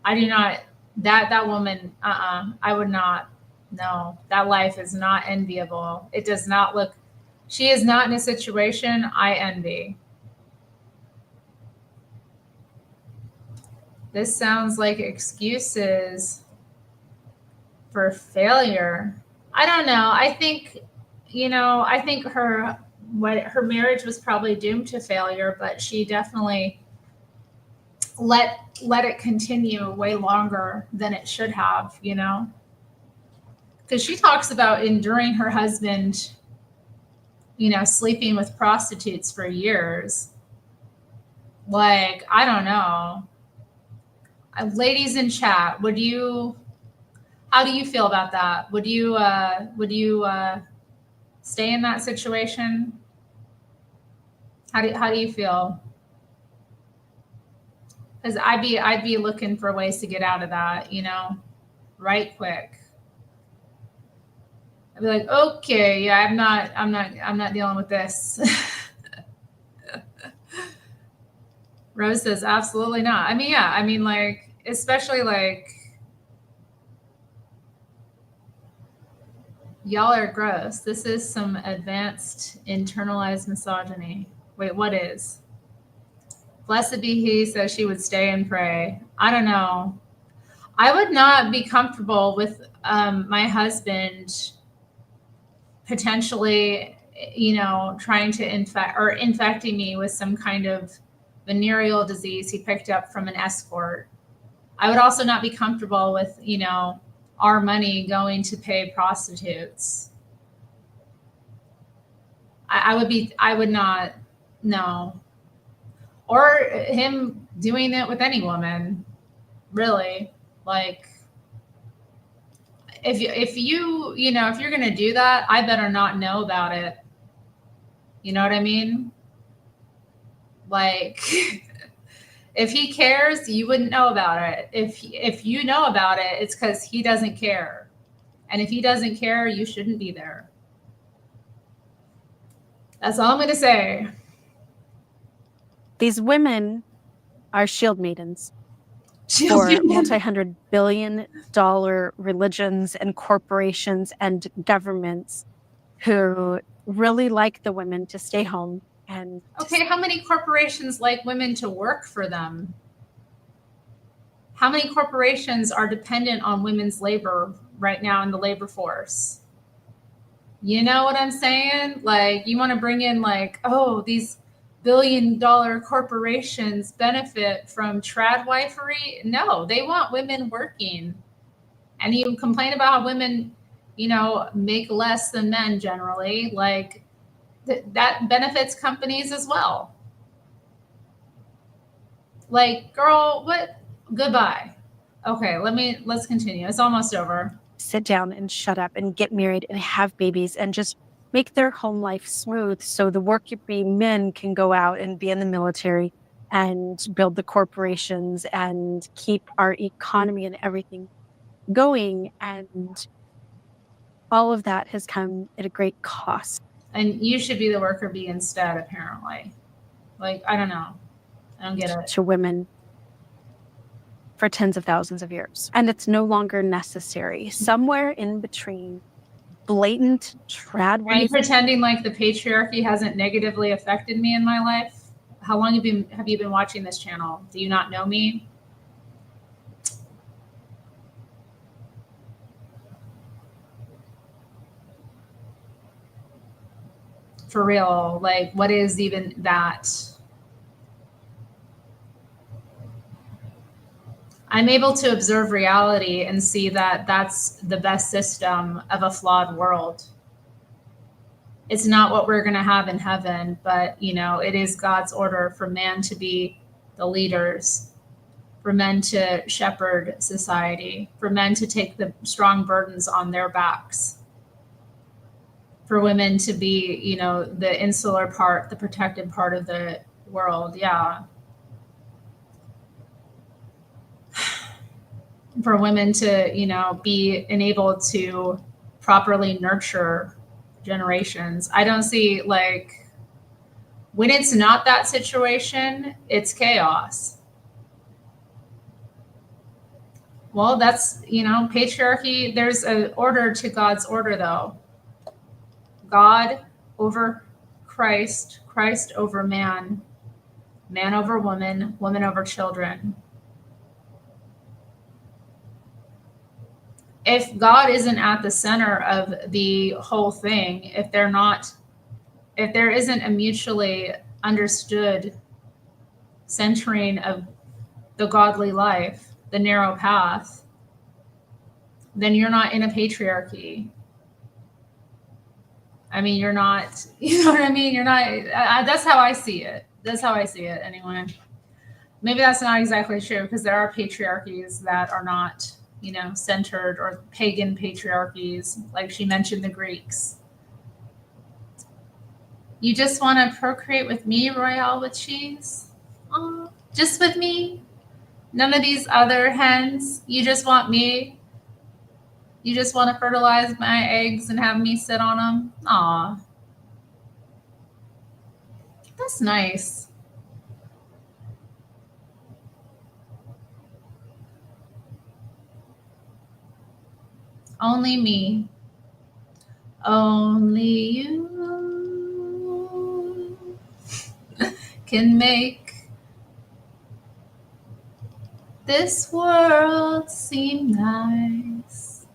I do not, that woman, I would not, no, that life is not enviable. It does not look, she is not in a situation I envy. This sounds like excuses for failure. I don't know. I think, I think her marriage was probably doomed to failure, but she definitely let it continue way longer than it should have, because she talks about enduring her husband, sleeping with prostitutes for years. Like, I don't know. Ladies in chat, how do you feel about that? Would you stay in that situation? How do you feel? Because I'd be looking for ways to get out of that, right quick. I'd be like, okay, yeah, I'm not dealing with this. Rose says, absolutely not. I mean, yeah, like, especially like, y'all are gross. This is some advanced internalized misogyny. Wait, what is? Blessed be he, says she would stay and pray. I don't know. I would not be comfortable with my husband potentially, trying to infecting me with some kind of venereal disease he picked up from an escort. I would also not be comfortable with, our money going to pay prostitutes. I would not, no. Or him doing it with any woman, really. Like, if you're going to do that, I better not know about it. You know what I mean? Like, if he cares, you wouldn't know about it. If you know about it, it's because he doesn't care. And if he doesn't care, you shouldn't be there. That's all I'm going to say. These women are shield maidens for multi-$100 billion religions and corporations and governments who really like the women to stay home. And okay, how many corporations like women to work for them? How many corporations are dependent on women's labor right now in the labor force? You know what I'm saying? Like, you want to bring in, like, oh, these billion-dollar corporations benefit from tradwifery? No, they want women working. And you complain about how women, make less than men generally. Like, that benefits companies as well. Like, girl, what? Goodbye. Okay, let's continue. It's almost over. Sit down and shut up and get married and have babies and just make their home life smooth so the working men can go out and be in the military and build the corporations and keep our economy and everything going. And all of that has come at a great cost. And you should be the worker bee instead, apparently. Like, I don't know. I don't get it. To women for tens of thousands of years. And it's no longer necessary. Somewhere in between blatant Are you tradwife. pretending like the patriarchy hasn't negatively affected me in my life? How long have you been watching this channel? Do you not know me? For real, like, what is even that? I'm able to observe reality and see that that's the best system of a flawed world. It's not what we're going to have in heaven, but, it is God's order for man to be the leaders, for men to shepherd society, for men to take the strong burdens on their backs, for women to be, the insular part, the protected part of the world. Yeah. For women to, be enabled to properly nurture generations. I don't see, like, when it's not that situation, it's chaos. Well, that's, patriarchy. There's an order to God's order, though. God over Christ, Christ over man, man over woman, woman over children. If God isn't at the center of the whole thing, if there isn't a mutually understood centering of the godly life, the narrow path, then you're not in a patriarchy. I mean, you're not, you know what I mean? You're not, that's how I see it. That's how I see it anyway. Maybe that's not exactly true, because there are patriarchies that are not, centered, or pagan patriarchies, like she mentioned the Greeks. You just want to procreate with me, Royale with cheese? Oh, just with me? None of these other hens? You just want me? You just want to fertilize my eggs and have me sit on them? Aw. That's nice. Only me. Only you can make this world seem nice.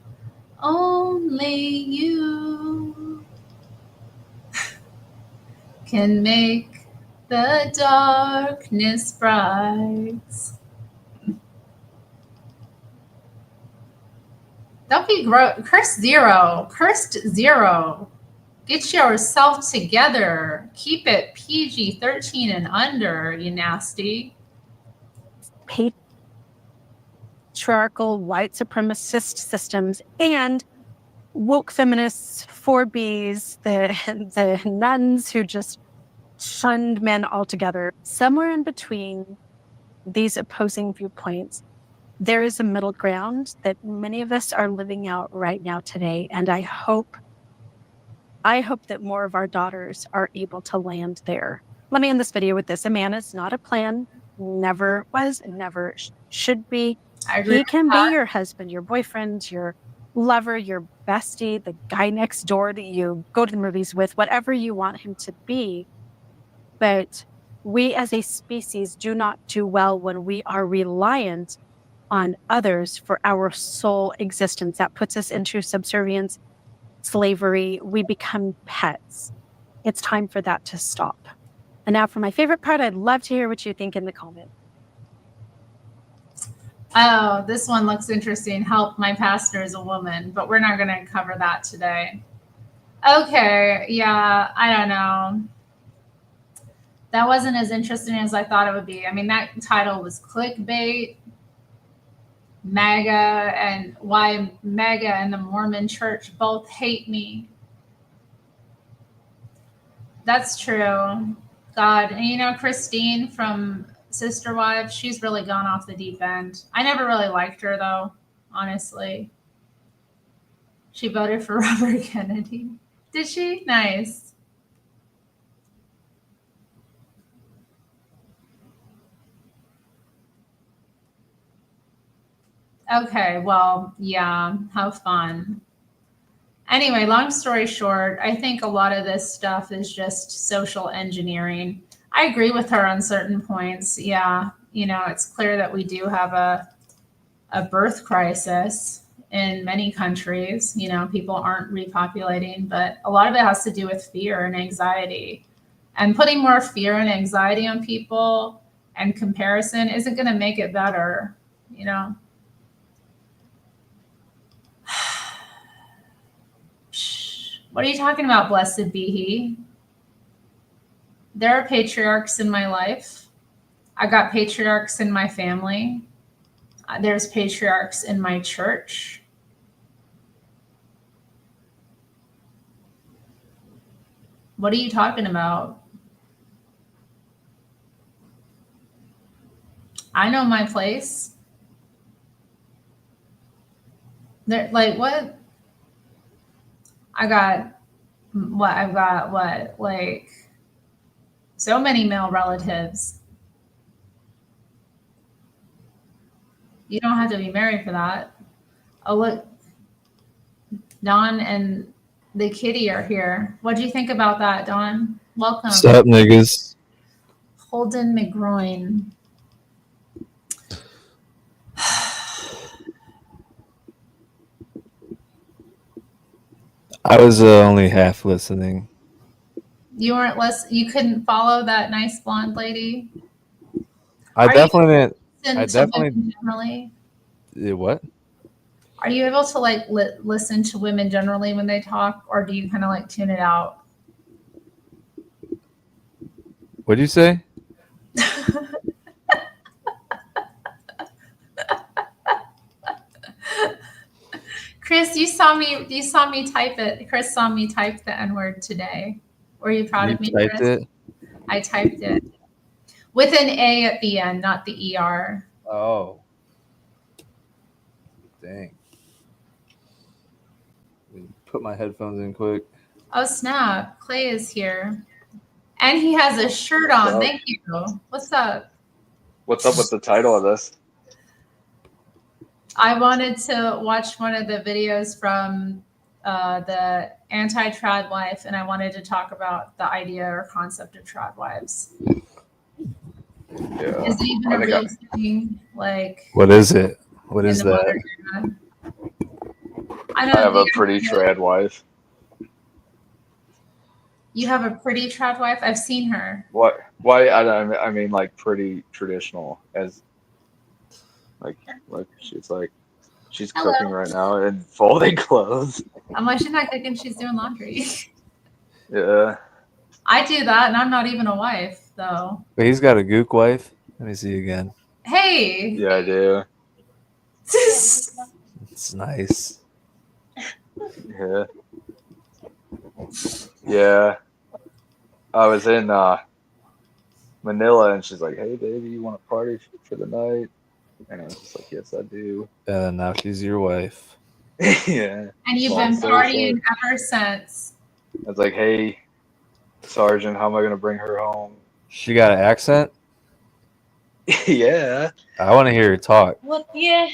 Only you can make the darkness bright. Don't be cursed zero. Cursed zero. Get yourself together. Keep it PG-13 and under, you nasty. Patriarchal white supremacist systems and woke feminists, 4Bs, the nuns who just shunned men altogether. Somewhere in between these opposing viewpoints, there is a middle ground that many of us are living out right now today. And I hope that more of our daughters are able to land there. Let me end this video with this. A man is not a plan, never was, never should be. He can be your husband, your boyfriend, your lover, your bestie, the guy next door that you go to the movies with, whatever you want him to be. But we as a species do not do well when we are reliant on others for our sole existence. That puts us into subservience slavery, we become pets. It's time for that to stop. And now for my favorite part, I'd love to hear what you think in the comments. Oh, this one looks interesting. Help, my pastor is a woman, but we're not going to cover that today. Okay, yeah, I don't know. That wasn't as interesting as I thought it would be. I mean, that title was clickbait. MAGA and why MAGA and the Mormon church both hate me. That's true. God. And you know, Christine from Sister Wives, she's really gone off the deep end. I never really liked her, though, honestly. She voted for Robert Kennedy. Did she? Nice. Okay, well, yeah, have fun. Anyway, long story short, I think a lot of this stuff is just social engineering. I agree with her on certain points. Yeah, you know, it's clear that we do have a birth crisis in many countries. You know, people aren't repopulating, but a lot of it has to do with fear and anxiety. And putting more fear and anxiety on people and comparison isn't going to make it better, you know. What are you talking about, blessed be he? There are patriarchs in my life. I got patriarchs in my family. There's patriarchs in my church. What are you talking about? I know my place. There, like, what? I've got what? Like, so many male relatives. You don't have to be married for that. Oh, look, Don and the kitty are here. What do you think about that, Don? Welcome. What's up, niggas? Holden McGroin. I was only half listening. You weren't you couldn't follow that nice blonde lady? I definitely didn't. I definitely generally. What? Are you able to like listen to women generally when they talk, or do you kind of like tune it out? What'd you say? Chris, you saw me type it. Chris saw me type the N-word today. Were you proud of me, Typed Chris? it? I typed it. With an A at the end, not the ER. Oh. Dang. Put my headphones in quick. Oh, snap. Clay is here. And he has a shirt on. Thank you. What's up? What's up with the title of this? I wanted to watch one of the videos from the anti-tradwife, and I wanted to talk about the idea or concept of tradwives. Yeah. Is it even a real thing? Like, what is it? What is that? I have a pretty trad wife. You have a pretty tradwife? I've seen her. What? Why? I mean, like pretty traditional, as like she's cooking right now in folding clothes. I'm like, she's not cooking, she's doing laundry. Yeah. I do that, and I'm not even a wife, though. But he's got a gook wife. Let me see again. Hey. Yeah, I do. It's nice. Yeah. Yeah. I was in Manila, and she's like, "Hey, baby, you want to party for the night?" And I was just like, "Yes, I do." And now she's your wife. Yeah. And you've been partying ever since. I was like, "Hey, Sergeant, how am I gonna bring her home?" She got an accent? Yeah. I want to hear her talk. What? Yeah.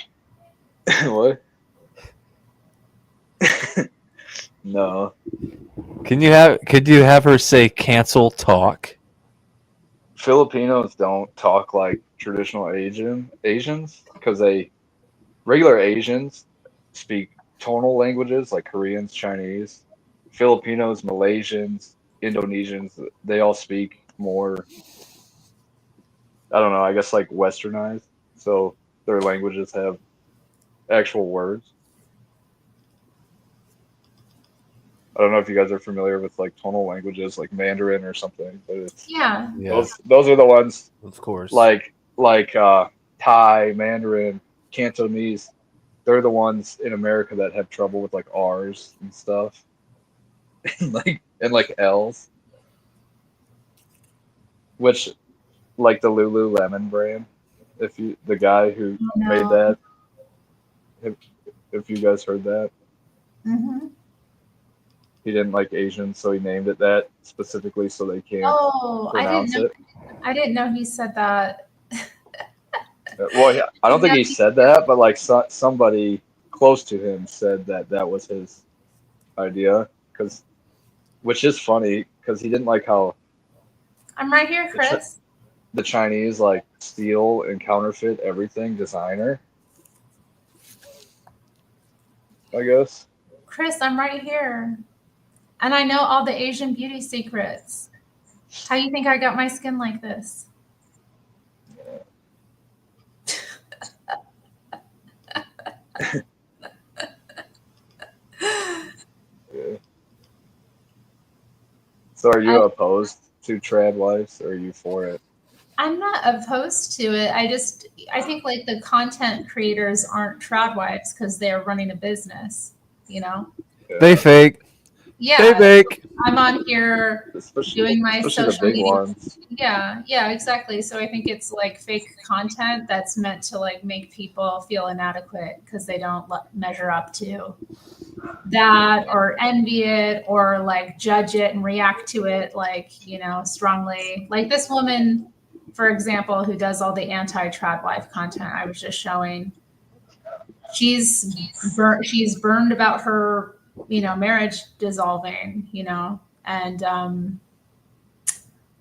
What? No. Could you have her say cancel talk? Filipinos don't talk like traditional Asians because regular Asians speak tonal languages like Koreans, Chinese, Filipinos, Malaysians, Indonesians. They all speak more, I don't know, I guess like westernized. So their languages have actual words. I don't know if you guys are familiar with like tonal languages like Mandarin or something, but it's Yeah. Yeah, those are the ones of course. like Thai, Mandarin, Cantonese. They're the ones in America that have trouble with like R's and stuff, and like L's, which like the Lululemon brand. If you the guy who made No. that, if if you guys heard that, Mm-hmm. he didn't like Asians, so he named it that specifically so they can't Oh, pronounce it. I didn't know he said that. Well, yeah, I don't think he said that, but like somebody close to him said that that was his idea, because which is funny because he didn't like how I'm right here, Chris. the Chinese like steal and counterfeit everything designer, I guess. Chris, I'm right here. And I know all the Asian beauty secrets. How do you think I got my skin like this? Yeah. So are you opposed to trad wives, or are you for it? I'm not opposed to it. I think like the content creators aren't tradwives because they're running a business, you know? They fake. They Yeah, fake. I'm on here doing my Especially the social big media. ones. Yeah, exactly. So I think it's like fake content that's meant to like make people feel inadequate because they don't measure up to that or envy it or like judge it and react to it like, you know, strongly. Like this woman, for example, who does all the anti-trad wife content I was just showing, she's burned about her, you know, marriage dissolving, you know, and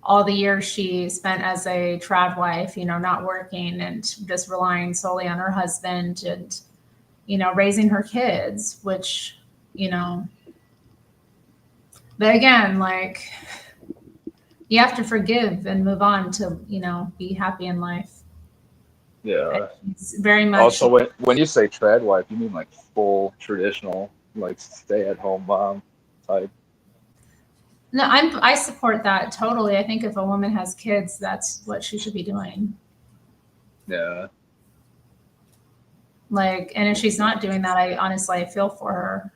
all the years she spent as a trad wife, you know, not working and just relying solely on her husband and, you know, raising her kids, which, you know, but again, like you have to forgive and move on to, you know, be happy in life. Yeah. It's very much. Also, when you say trad wife, you mean like full traditional, like stay at home mom type. No, I support that totally. I think if a woman has kids, that's what she should be doing. Yeah. Like, and if she's not doing that, I feel for her.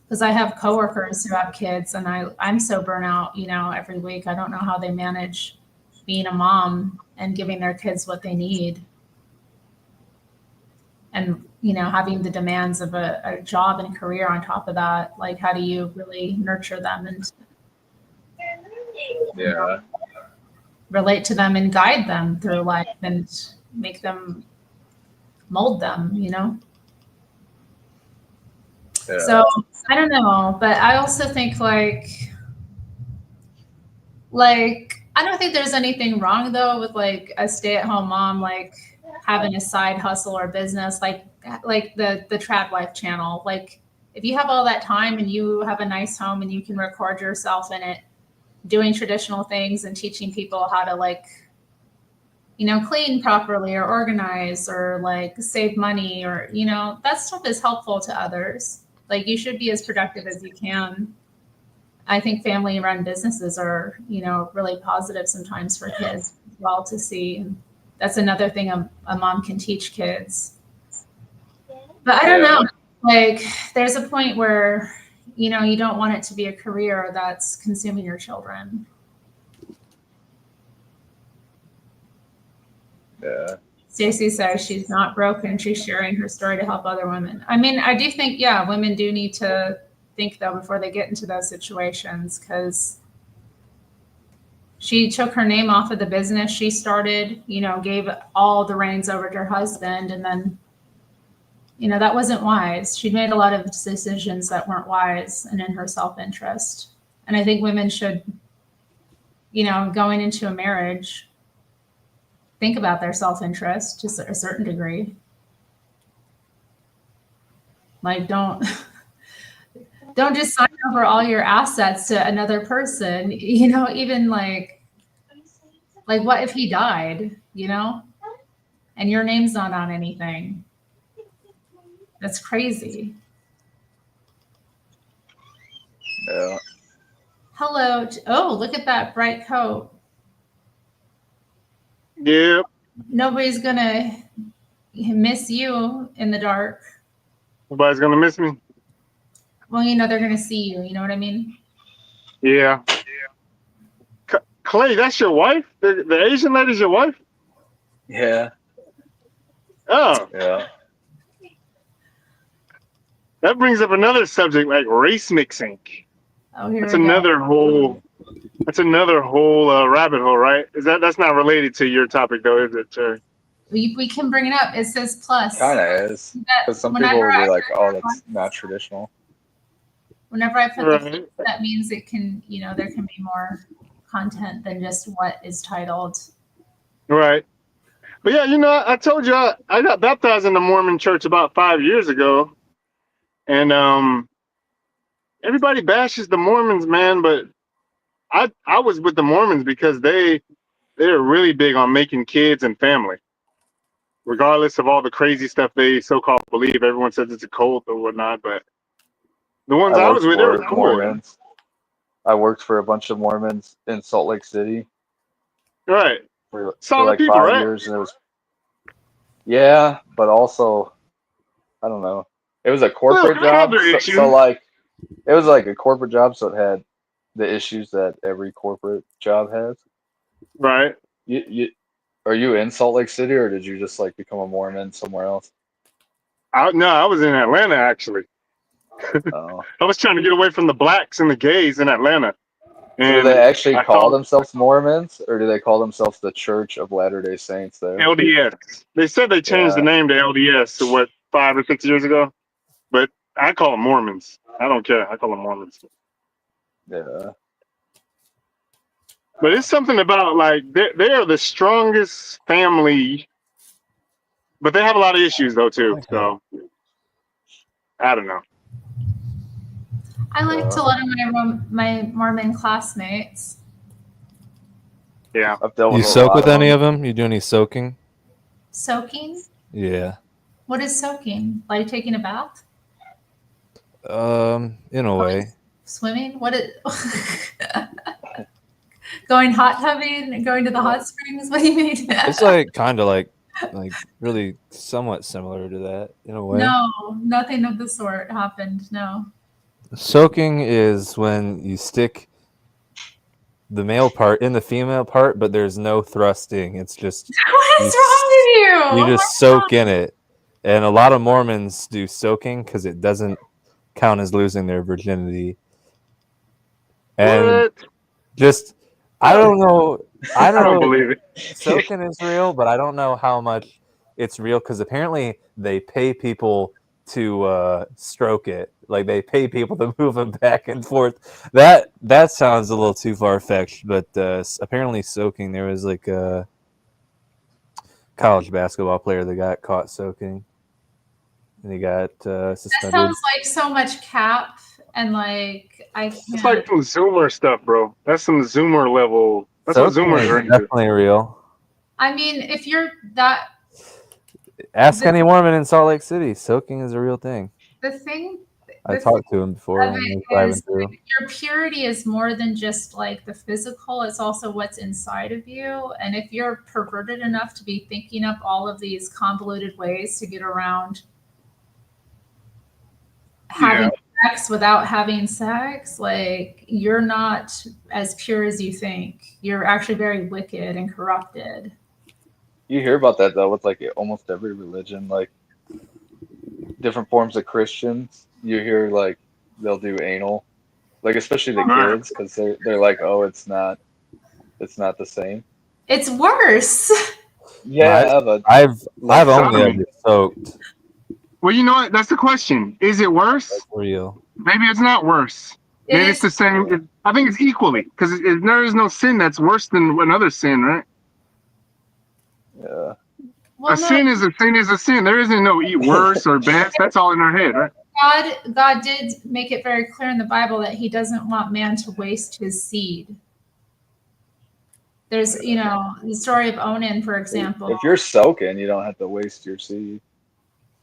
Because I have coworkers who have kids and I'm so burnt out, you know, every week. I don't know how they manage being a mom and giving their kids what they need. And, you know, having the demands of a job and career on top of that. Like, how do you really nurture them and Yeah. relate to them and guide them through life and make them mold them, you know? Yeah. So I don't know, but I also think like I don't think there's anything wrong though with like a stay-at-home mom like having a side hustle or business like the Trad Wife channel. Like if you have all that time and you have a nice home and you can record yourself in it doing traditional things and teaching people how to like, you know, clean properly or organize or like save money or, you know, that stuff is helpful to others. Like you should be as productive as you can. I think family run businesses are, you know, really positive sometimes for kids as well to see. And that's another thing a mom can teach kids. But I don't know, like there's a point where, you know, you don't want it to be a career that's consuming your children. Yeah. Stacey says she's not broken. She's sharing her story to help other women. I mean, I do think, yeah, women do need to think though before they get into those situations because she took her name off of the business she started, you know, gave all the reins over to her husband. And then, you know, that wasn't wise. She made a lot of decisions that weren't wise and in her self-interest. And I think women should, you know, going into a marriage, think about their self-interest to a certain degree. Like, don't just sign over all your assets to another person. You know, even like what if he died? You know, and your name's not on anything. That's crazy. Yeah. Hello. Oh, look at that bright coat. Yeah. Nobody's gonna miss you in the dark. Nobody's gonna miss me. Well, you know, they're gonna see you. You know what I mean? Yeah. Clay, that's your wife? The Asian lady's your wife? Yeah. Oh. Yeah. That brings up another subject, like race mixing. Oh, here That's we go. another whole. That's another whole that's hole, right? That's not related to your topic though, is it, Terry? We can bring it up. It says plus. Kind of is. Because some people Whenever will be I like, put oh, the that's not traditional. Whenever I put Right. the plus, that means it can, you know, there can be more content than just what is titled. Right. But yeah, you know, I told you I got baptized in the Mormon church about 5 years ago. And everybody bashes the Mormons, man, but I was with the Mormons because they're really big on making kids and family. Regardless of all the crazy stuff they so-called believe, everyone says it's a cult or whatnot, but the ones I I worked was with, they were for cool. Mormons. I worked for a bunch of Mormons in Salt Lake City Right. for Solid like people, 5 right? years, and it was but also I don't know. It was a Well, corporate they have job, their so issues. like it was like a corporate job, so it had the issues that every corporate job has. Right. You are you in Salt Lake City, or did you just like become a Mormon somewhere else? No, I was in Atlanta, actually. Oh. I was trying to get away from the blacks and the gays in Atlanta. So do And they actually I call thought themselves Mormons, or do they call themselves the Church of Latter-day Saints there? LDS. They said they changed the Yeah. name to LDS to what, 5 or 6 years ago? But I call them Mormons. I don't care. I call them Mormons. Yeah. But it's something about like they are the strongest family, but they have a lot of issues though too. So I don't know. I like to let my Mormon classmates. Yeah. I've dealt You with a soak lot with of any them. of them? You do any soaking? Soaking? Yeah. What is soaking? Like taking a bath? In a way. Swimming? What is going hot tubbing? Going to the hot springs? What do you mean? It's like kind of like really somewhat similar to that in a way. No, nothing of the sort happened. No. Soaking is when you stick the male part in the female part, but there's no thrusting. It's just What is wrong with you? you Oh my just soak in it. And a lot of Mormons do soaking because it doesn't count as losing their virginity. And What? just I don't know. I I don't don't know. believe it. Soaking is real, but I don't know how much it's real because apparently they pay people to stroke it. Like they pay people to move them back and forth. That sounds a little too far fetched, but apparently soaking. There was like a college basketball player that got caught soaking, and he got That suspended. sounds like so much cap and like I It's can't. like some Zoomer stuff, bro. That's some Zoomer level. That's what Soaking Zoomers is are into. definitely real. I mean, if you're that Ask any Mormon in Salt Lake City. Soaking is a real thing. the thing I the talked to him before of when he it was driving is through. your purity is more than just like the physical, it's also what's inside of you. And if you're perverted enough to be thinking up all of these convoluted ways to get around having sex without having sex, like you're not as pure as you think. You're actually very wicked and corrupted. You hear about that though with like almost every religion, like different forms of Christians. You hear like they'll do anal, like especially the kids, because they're like, oh, it's not the same. It's worse. Yeah, but I've only sodomy. ever soaked. Well, you know what? That's the question. Is it worse? That's real. Maybe it's not worse. Maybe it's the same. I think it's equally because there is no sin that's worse than another sin, right? Yeah. Well, A sin is a sin is a sin. There isn't no eat worse or best. That's all in our head, right? God did make it very clear in the Bible that He doesn't want man to waste his seed. There's, the story of Onan, for example. If you're soaking, you don't have to waste your seed.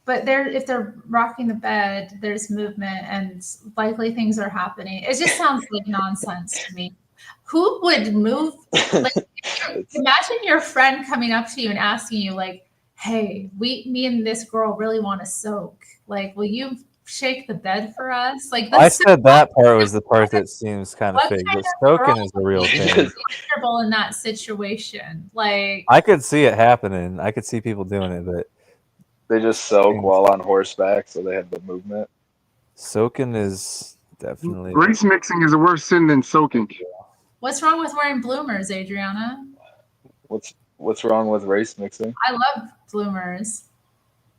But if they're rocking the bed, there's movement and likely things are happening. It just sounds like nonsense to me. Who would move? Like, imagine your friend coming up to you and asking you, like, "Hey, me and this girl really want to soak. Like, will you shake the bed for us?" Like, I said that part was the part that seems kind of What fake, kind but of soaking girl is a real would be thing. comfortable in that situation? Like, I could see it happening. I could see people doing it, but They just soak while on horseback, so they have the movement. soaking is definitely Race mixing is a worse sin than soaking. what's wrong with wearing bloomers, Adriana? What's wrong with race mixing? I love bloomers.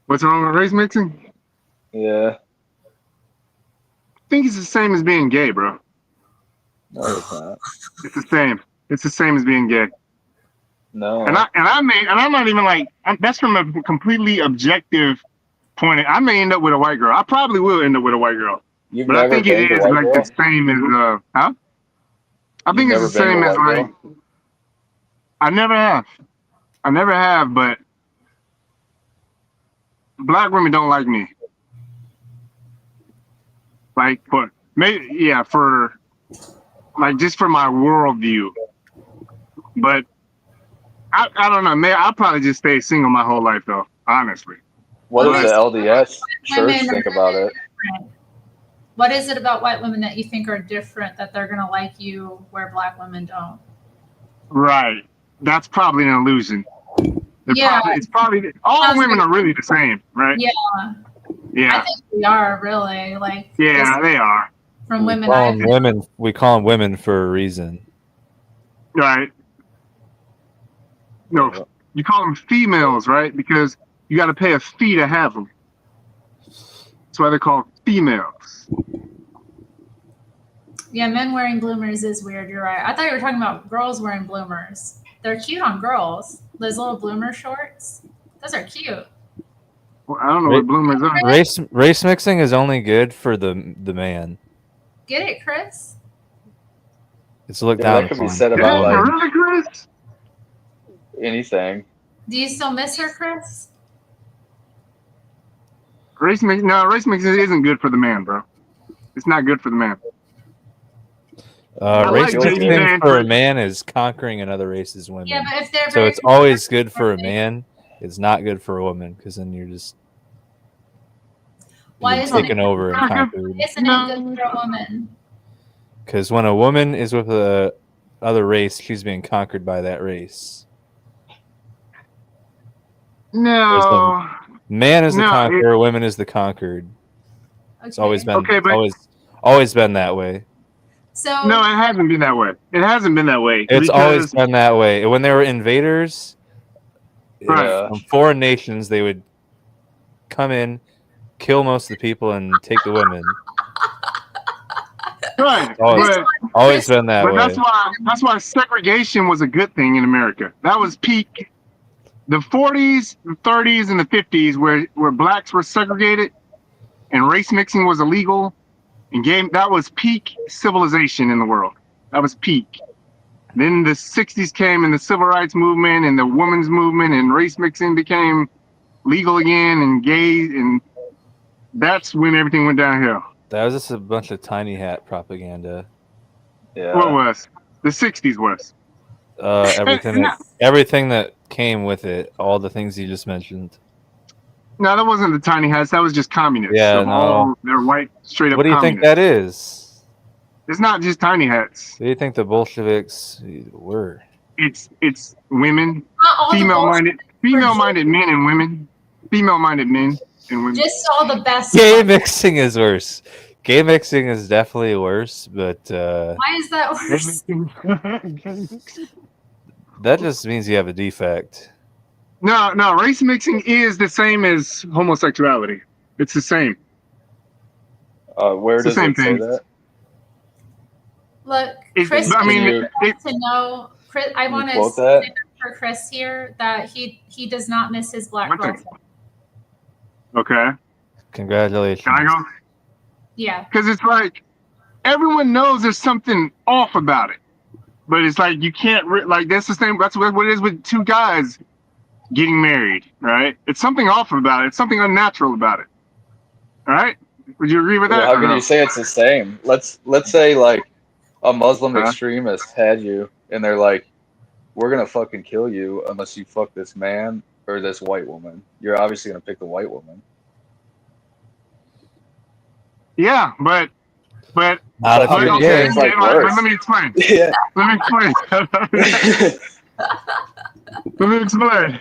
What's wrong with race mixing? Yeah, I think it's the same as being gay, bro. no, it's not. It's the same. It's the same as being gay. No, And I'm not even like, that's from a completely objective point. I may end up with a white girl. I probably will end up with a white girl. you've But I never think been it to is white like girl? the same as huh? I think You've it's the never been same to as white like I never have, but black women don't like me. Like for maybe for like just for my worldview. But I don't know, man. I'll probably just stay single my whole life though, honestly. What does the What LDS church women think are about it? different? What is it about white women that you think are different that they're gonna like you where black women don't? Right. That's probably an illusion. Yeah. It's probably all women are really the same, right? Yeah. I Yeah. think we are really like Yeah, just they are. from we women. call 'em women. We call them women for a reason. Right. No, you call them females, right? Because you got to pay a fee to have them. That's why they're called females. Yeah, men wearing bloomers is weird. You're right. I thought you were talking about girls wearing bloomers. They're cute on girls. Those little bloomer shorts. Those are cute. Well, I don't know what bloomers are. Race mixing is only good for the man. Get it, Chris? It's looked Yeah, down that could be upon. said about like Really, Chris? anything. Do you still miss her, Chris? Race mixing isn't good for the man, bro. It's not good for the man. Race like mixing JD for a Vance. man is conquering another race's women. Yeah, but if they're So very it's always good for a man. It's not good for a woman because then you're just Why isn't taken it? over and conquered. Isn't it good for a woman? Because when a woman is with a other race, she's being conquered by that race. No. Man is the No, conqueror, women is the conquered. It's always been always been that way. So no, it hasn't been that way. It hasn't been that way. It's always been that way. When they were invaders from foreign nations, they would come in, kill most of the people, and take the women. Right. Always been that but way. That's why segregation was a good thing in America. That was peak. The 40s, the 30s, and the 50s, where blacks were segregated and race mixing was illegal, that was peak civilization in the world. That was peak. Then the 60s came and the civil rights movement and the women's movement and race mixing became legal again and gay, and that's when everything went downhill. That was just a bunch of tiny hat propaganda. Yeah. What was? The 60s was. Everything that came with it, all the things you just mentioned. No, that wasn't the tiny hats. That was just communists. Yeah, so they're white, straight up. What do you think that is? It's not just tiny hats. What do you think the Bolsheviks were? It's women, Not all the female-minded men and women, female-minded men and women. Just all the best. Gay mixing is worse. Gay mixing is definitely worse, but Why is that worse? that just means you have a defect. No, race mixing is the same as homosexuality. It's the same. Where does it say that? Look, Chris, to know, Chris, I want to say for Chris here that he does not miss his black girlfriend. Okay. Congratulations. Can I go? Yeah. Because it's like everyone knows there's something off about it, but it's like you can't like that's the same. That's what it is with two guys getting married, right? It's something off about it. It's something unnatural about it. All right? Would you agree with Well, that? how Or can you no? say it's the same? Let's say like a Muslim Huh? extremist had you, and they're like, "We're gonna fucking kill you unless you fuck this man or this white woman." You're obviously gonna pick the white woman. Yeah, but Not if How you're can you say gay. it's okay, like let worse? me explain. Yeah. Let me explain. Let me explain.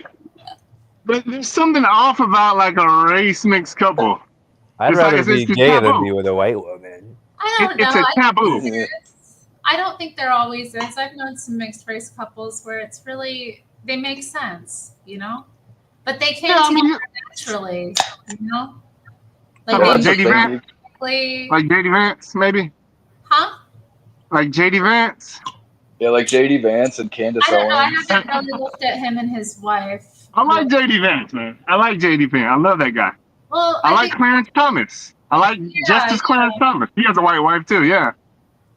But there's something off about like a race mixed couple. I'd It's like rather be it's gay than taboo. be with a white woman. I don't know. It's a taboo. I don't think there always is. I've known some mixed race couples where it's really they make sense, you know, but they came Yeah, I mean, together naturally, you know, like talking Well, about that's the they JD thing. Vance, musically, like JD Vance, maybe huh? like JD Vance. Yeah, like JD Vance and Candace I don't know. I Owens. haven't really looked at him and his wife. I like JD Vance, man. I like JD Vance. I love that guy. Well, I I like think Clarence Thomas. I like Justice Clarence Thomas. He has a white wife too, yeah.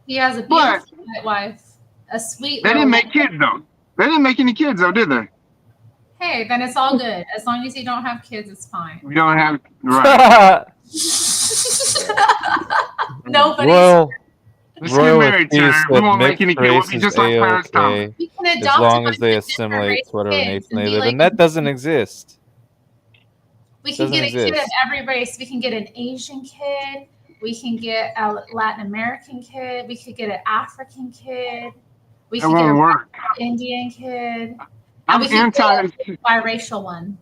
he has a But beautiful white wife, a sweet they little. didn't make kids though. They didn't make any kids though, did they? Hey, then it's all good. As long as you don't have kids, it's fine. We don't have right. Nobody's. Royal, Let's get Royal married, Cheese Terry. We said won't make mixed any kids. We'll race be is just like Clarence Thomas. A-okay We can as adopt a long bunch as they of different assimilate race to whatever kids nation and they be live like, in. That doesn't exist. we can Doesn't get a kid of exist. every race. We can get an Asian kid. We can get a Latin American kid. We could get an African kid. We It could get won't a work. Indian kid. And I'm we could get anti. a biracial one.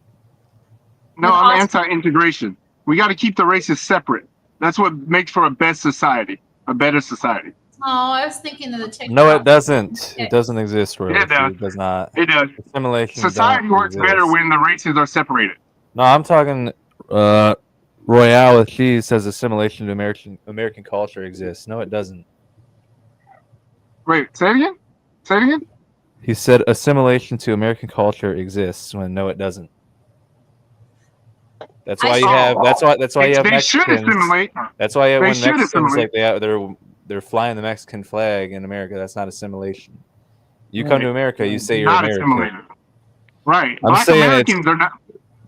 No, with I'm autism. anti-integration. We got to keep the races separate. That's what makes for a best society, a better society. Oh, I was thinking of the TikTok. No, it doesn't. It doesn't exist, Royal Yeah, it does. Cheese. It does not. It does. Assimilation Society don't works better exist. when the races are separated. No, I'm talking Royale with Cheese says assimilation to American culture exists. No, it doesn't. Wait, say it again? Say it again? He said assimilation to American culture exists when no, it doesn't. That's why you have. That's why you have They should Mexicans. assimilate. That's why They when should Mexicans assimilate. like they're flying the Mexican flag in America. That's not assimilation. You come to Right. America, you say you're Not American. assimilated. Right. I'm Black saying Americans are not.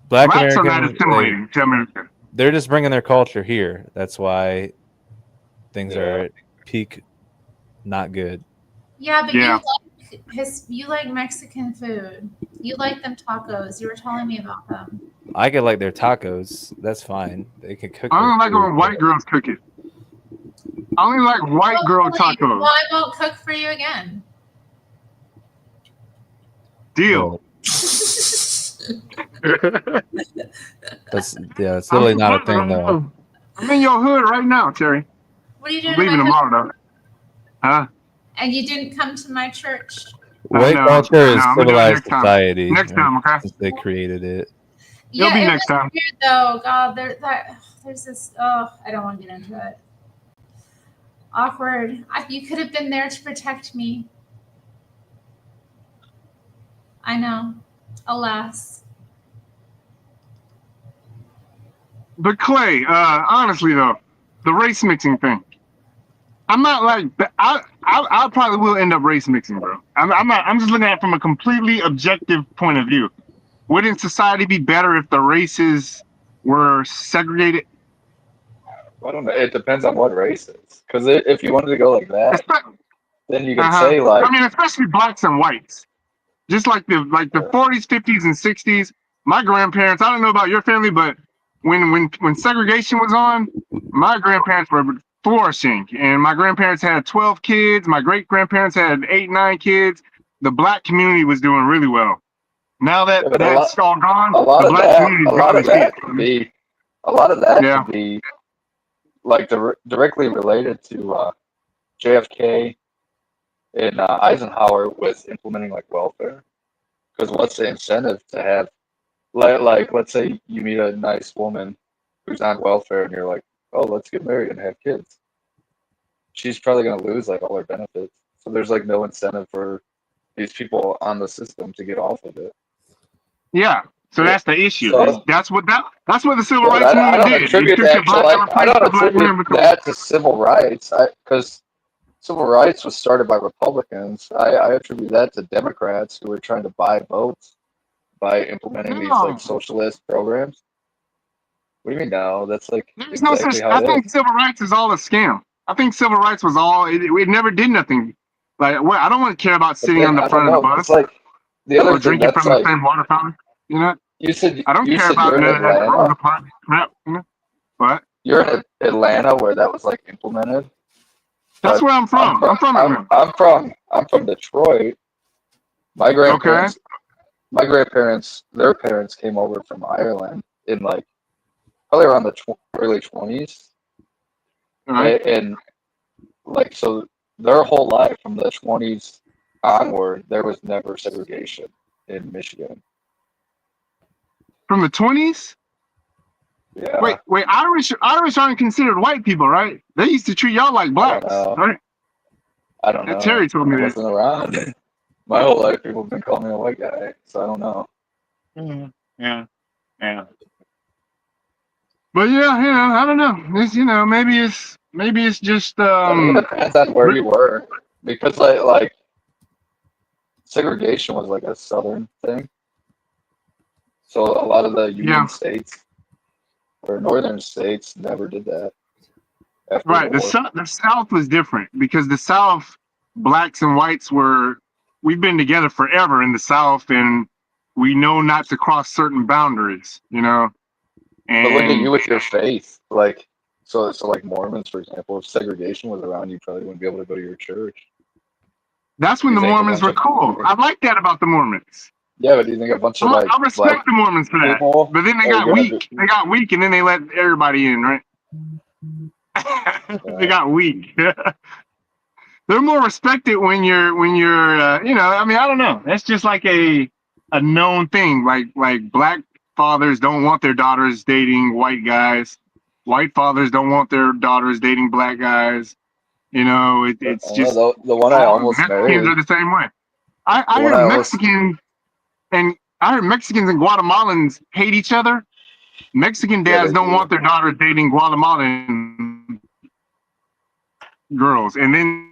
Black Blacks are not Americans. assimilating to America. They're just bringing their culture here. That's why things are at peak, not good. Yeah, but Yeah. you like Mexican food. You like them tacos. You were telling me about them. I could like their tacos. That's fine. They can cook. I their don't like food, when white girls cook it. I only like white girl Well, tacos. I won't cook for you again. Deal. That's literally not a thing though. I'm in your hood right now, Terry. What are you I'm doing? leaving in my house? tomorrow though. Huh? And you didn't come to my church. White No, culture is no, I'm gonna do it civilized next time. society. Next time, okay? Since they created it. It'll be it next was time. weird though. God, there's this. Oh, I don't want to get into it. Awkward. You could have been there to protect me. I know. Alas. But Clay, honestly though, the race mixing thing. I'm not like I probably will end up race mixing, bro. I'm just looking at it from a completely objective point of view. Wouldn't society be better if the races were segregated? I don't know. It depends on what race it's. Because if you wanted to go like that, then you could say like, I mean, especially blacks and whites. Just like the 40s, 50s, and 60s. My grandparents. I don't know about your family, but when segregation was on, my grandparents were flourishing, and my grandparents had 12 kids. My great grandparents had 8, 9 kids. The black community was doing really well. Now that but that's all gone, a lot the of black that, community a is lot gone of as that shit. could be, a lot of that Yeah. could be like directly related to JFK and Eisenhower was implementing like welfare. Because what's the incentive to have like let's say you meet a nice woman who's on welfare and you're like, oh, let's get married and have kids. She's probably gonna lose like all her benefits. So there's like no incentive for these people on the system to get off of it. Yeah. So that's the issue. So, That's what the civil yeah, but rights I movement don't did. It attribute took the that to black and I replaced don't the black attribute man with the that to civil rights. Because civil rights was started by Republicans. I attribute that to Democrats who were trying to buy votes by implementing these no. like socialist programs. What do you mean now? That's like There's no exactly such. how I it think is. civil rights is all a scam. I think civil rights was all. It never did nothing. Like, well, I don't want to care about But sitting then on the I don't front of the know, because bus like the other or thing drinking that's from the like same water fountain. You know, I don't you care said about you're in none of that Atlanta. Rosa Parks crap. You know what? You're in Atlanta where that was like implemented. That's But where I'm from. I'm from Atlanta. I'm from Detroit. My Okay. grandparents my grandparents, their parents came over from Ireland in like probably around the early 20s, All right. and like so their whole life from the 20s onward, there was never segregation in Michigan. From the 20s. Yeah, Wait. Irish aren't considered white people, right? They used to treat y'all like I don't blacks, know. right? I don't know. Terry told I me that. wasn't around. My whole life, people have been calling me a white guy, so I don't know. Yeah. But yeah, I don't know. It's maybe it's just I think it depends on where you were, because like segregation was like a southern thing. So a lot of the yeah. Union states or northern states never did that after the Right. war. The South was different because the South, blacks and whites we've been together forever in the South, and we know not to cross certain boundaries, But look at And you with your faith. Like so like Mormons, for example, if segregation was around, you probably wouldn't be able to go to your church. that's when Do the you think a Mormons bunch were of cool. I like that about the Mormons. yeah, but do you think a bunch of like I black respect the Mormons for that. people But then they are got gonna be weak. They got weak, and then they let everybody in, right? They got weak. They're more respected when you're I mean, I don't know. That's just like a known thing. Like black fathers don't want their daughters dating white guys. White fathers don't want their daughters dating black guys. I It's don't know, just the one I all almost Mexicans married. are the same way. The I one heard I almost Mexicans and Guatemalans hate each other. Mexican yeah, dads they don't do. want their daughters dating Guatemalan girls, and then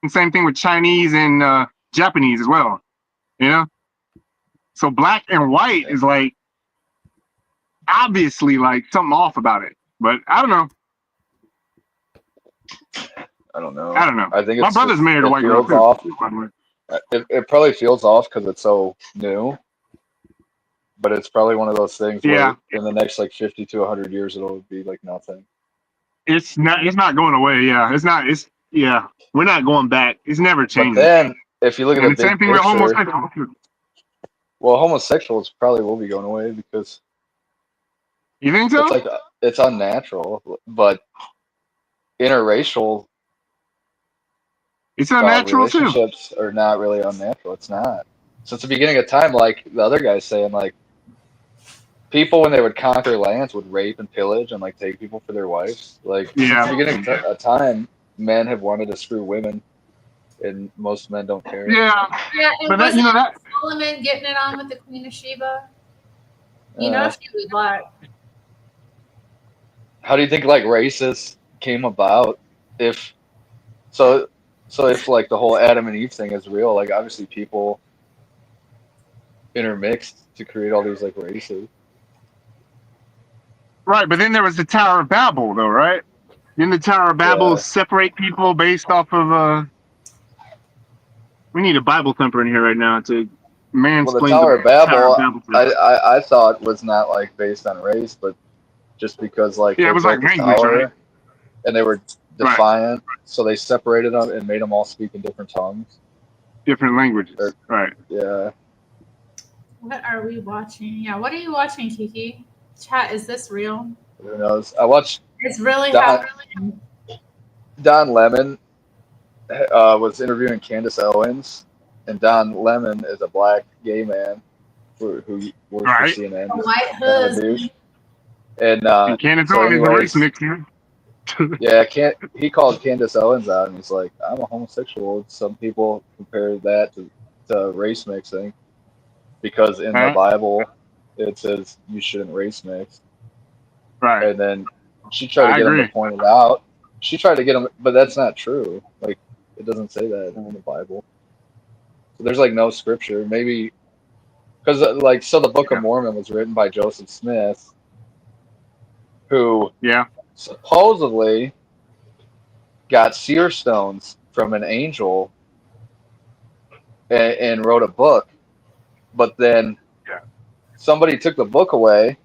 same thing with Chinese and Japanese as well. You know, so black and white is like obviously like something off about it. But I don't know. I don't know. I don't know. I think My it's brother's just married a it white girl feels too. off. By the way. It probably feels off because it's so new, but it's probably one of those things Yeah, where in the next like 50 to 100 years it'll be like nothing. it's not going away. Yeah, it's not. It's yeah. We're not going back. It's never But changing. then if you look at And the the same big thing with picture, homosexuals. well, homosexuals probably will be going away because You think it's so? like it's unnatural. But interracial It's unnatural too. relationships are not really unnatural. It's not. Since the beginning of time, like the other guy's saying, like people when they would conquer lands would rape and pillage and like take people for their wives. Like since the Yeah, beginning of time, men have wanted to screw women, and most men don't care. yeah. Yeah, and But that wasn't that Solomon getting it on with the Queen of Sheba? Uh, She was like, how do you think like races came about? If so, if like the whole Adam and Eve thing is real, like obviously people intermixed to create all these like races. right. But then there was the Tower of Babel, though, right? Didn't the Tower of Babel Yeah. separate people based off of we need a Bible thumper in here right now to Well, the mansplain Tower the of Tower of Babel, Babel. I thought was not like based on race, but just because like Yeah, they it was like built the language, right? tower and they were Right. defiant, so they separated them and made them all speak in different tongues. Different languages. Right. Yeah. what are we watching? Yeah, what are you watching, Kiki? Chat, is this real? Who knows? I watched It's really Don, happening. Don Lemon was interviewing Candace Owens, and Don Lemon is a black gay man who works Right. for CNN. A He's white kind of a husband. douche. And Candace so Owens is the race anyways, mixer. yeah, he called Candace Owens out, and he's like, "I'm a homosexual." Some people compare that to race mixing because in the Huh? Bible, it says you shouldn't race mix. Right. And then she tried to I get him to agree. point it out. She tried to get him, but that's not true. Like, it doesn't say that in the Bible. So there's like no scripture. Maybe because like so the Book of Yeah. Mormon was written by Joseph Smith, who Yeah. supposedly got seer stones from an angel and wrote a book, but then Yeah. somebody took the book away.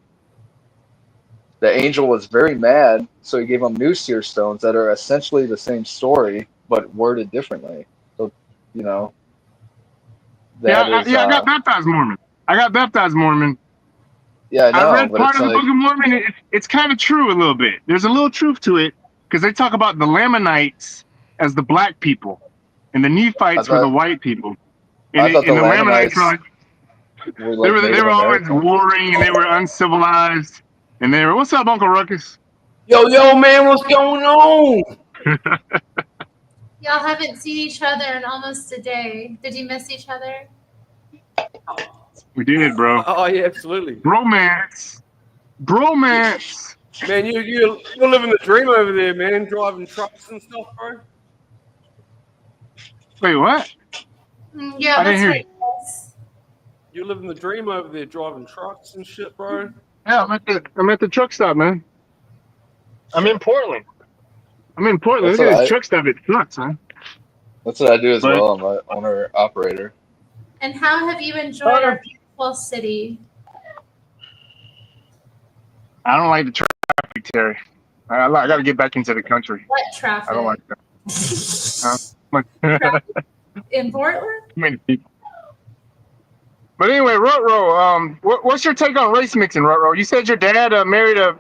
The angel was very mad, so he gave him new seer stones that are essentially the same story but worded differently. So, you know, Yeah. that is, I got baptized Mormon. yeah, I I know, read but part it's of the Book like, of Mormon. It's kind of true a little bit. There's a little truth to it because they talk about the Lamanites as the black people, and the I Nephites were the thought, white people. I thought the And the Lamanites were Lamanites like, were like they Native were always American. warring and they were uncivilized. And they were, what's up, Uncle Ruckus? Yo, man, what's going on? Y'all haven't seen each other in almost a day. Did you miss each other? We did, bro. Oh, yeah, absolutely. Bromance. Man, you're living the dream over there, man, driving trucks and stuff, bro. Wait, what? Yeah, I didn't that's hear right. you. Yes. You're living the dream over there, driving trucks and shit, bro. Yeah, I'm at the truck stop, man. I'm in Portland. Look That's at what this I, truck stop. It sucks, man. that's what I do as But well. I'm an owner operator. And how have you enjoyed our beautiful city? I don't like the traffic, Terry. I got to get back into the country. What I don't like traffic? that. In Portland? Too many people. But anyway, Rutro, what's your take on race mixing, Rutro? You said your dad married a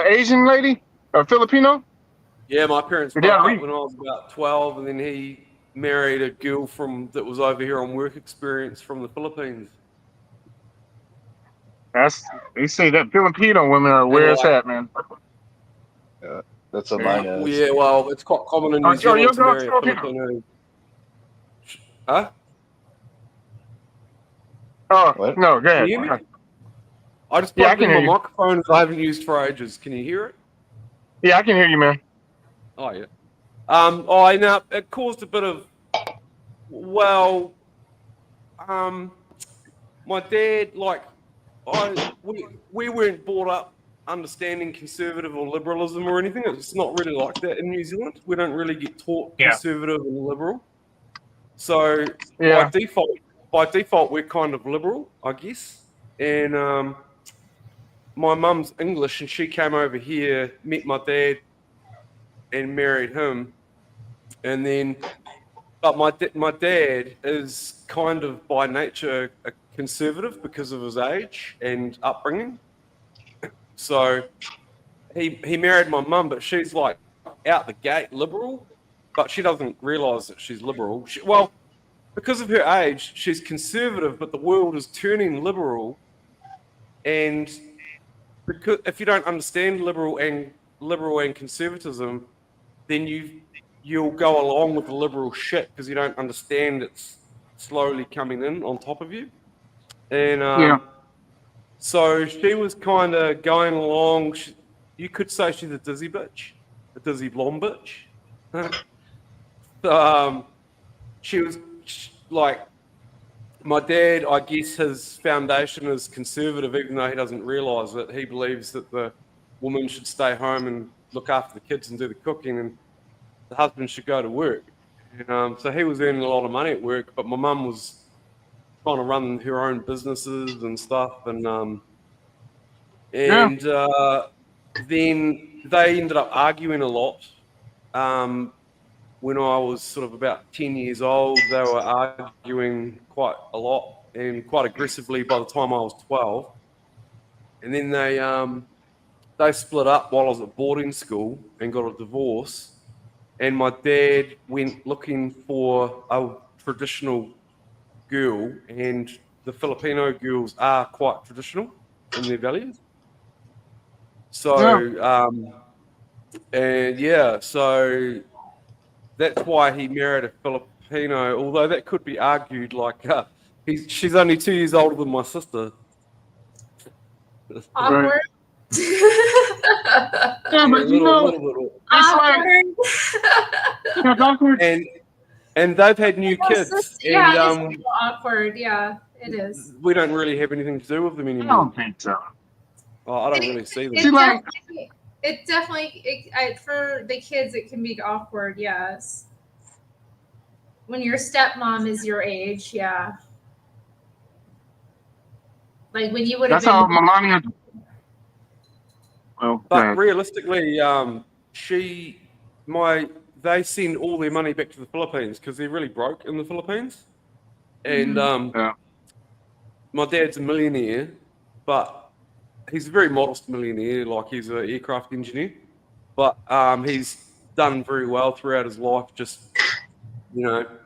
Asian lady, a Filipino. Yeah, my parents Your broke dad up when I was about 12, and then he married a girl that was over here on work experience from the Philippines. They say that Filipino women are where it's at, man. Yeah, that's what mine is. Yeah, well, it's quite common in New Zealand to marry a Filipino. Huh? Oh, What? no, go ahead. Can you hear me? I just plugged in my microphone that I haven't used for ages. Can you hear it? Yeah, I can hear you, man. Oh, yeah. Oh, now it caused a bit of, well, my dad, like, we weren't brought up understanding conservative or liberalism or anything. It's not really like that in New Zealand. We don't really get taught conservative and liberal. So by default, we're kind of liberal, I guess. And my mum's English, and she came over here, met my dad, and married him. And then, but my dad is kind of by nature a conservative because of his age and upbringing. So he married my mum, but she's like out the gate liberal, but she doesn't realise that she's liberal. Well, because of her age, she's conservative, but the world is turning liberal. And because if you don't understand liberal and conservatism, then you'll go along with the liberal shit because you don't understand it's slowly coming in on top of you. And so she was kind of going along. You could say she's a dizzy bitch, a dizzy blonde bitch. She was like, my dad, I guess his foundation is conservative, even though he doesn't realise it. He believes that the woman should stay home and look after the kids and do the cooking, and the husband should go to work. And, so he was earning a lot of money at work, but my mum was trying to run her own businesses and stuff. And then they ended up arguing a lot. When I was sort of about 10 years old, they were arguing quite a lot and quite aggressively by the time I was 12. And then they split up while I was at boarding school and got a divorce. And my dad went looking for a traditional girl, and the Filipino girls are quite traditional in their values. So, so that's why he married a Filipino, although that could be argued like she's only 2 years older than my sister. Awkward. Yeah, but you know, little. it's like Awkward. it's awkward. And they've had new kids, Yeah, and it's a little awkward. Yeah, it is. we don't really have anything to do with them I anymore. don't think so. Oh, I don't really see them. See, like- It definitely for the kids it can be awkward. Yes. When your stepmom is your age, yeah. Like when you would have That's how been. Melania. Well, But realistically, they send all their money back to the Philippines because they're really broke in the Philippines. And Yeah. my dad's a millionaire, but he's a very modest millionaire. Like he's an aircraft engineer, but he's done very well throughout his life, just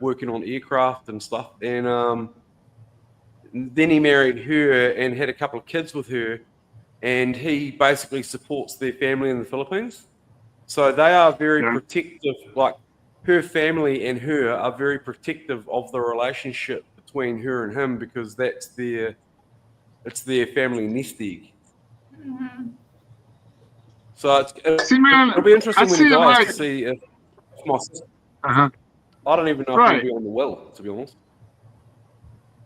working on aircraft and stuff. And then he married her and had a couple of kids with her. And he basically supports their family in the Philippines. So they are very protective, like her family and her are very protective of the relationship between her and him because it's their family nest egg. Mhm. So See, man, it'll be interesting I when see he it dies like- to see if my sister, Uh-huh. I don't even know if Right. he'll be on the will, to be honest.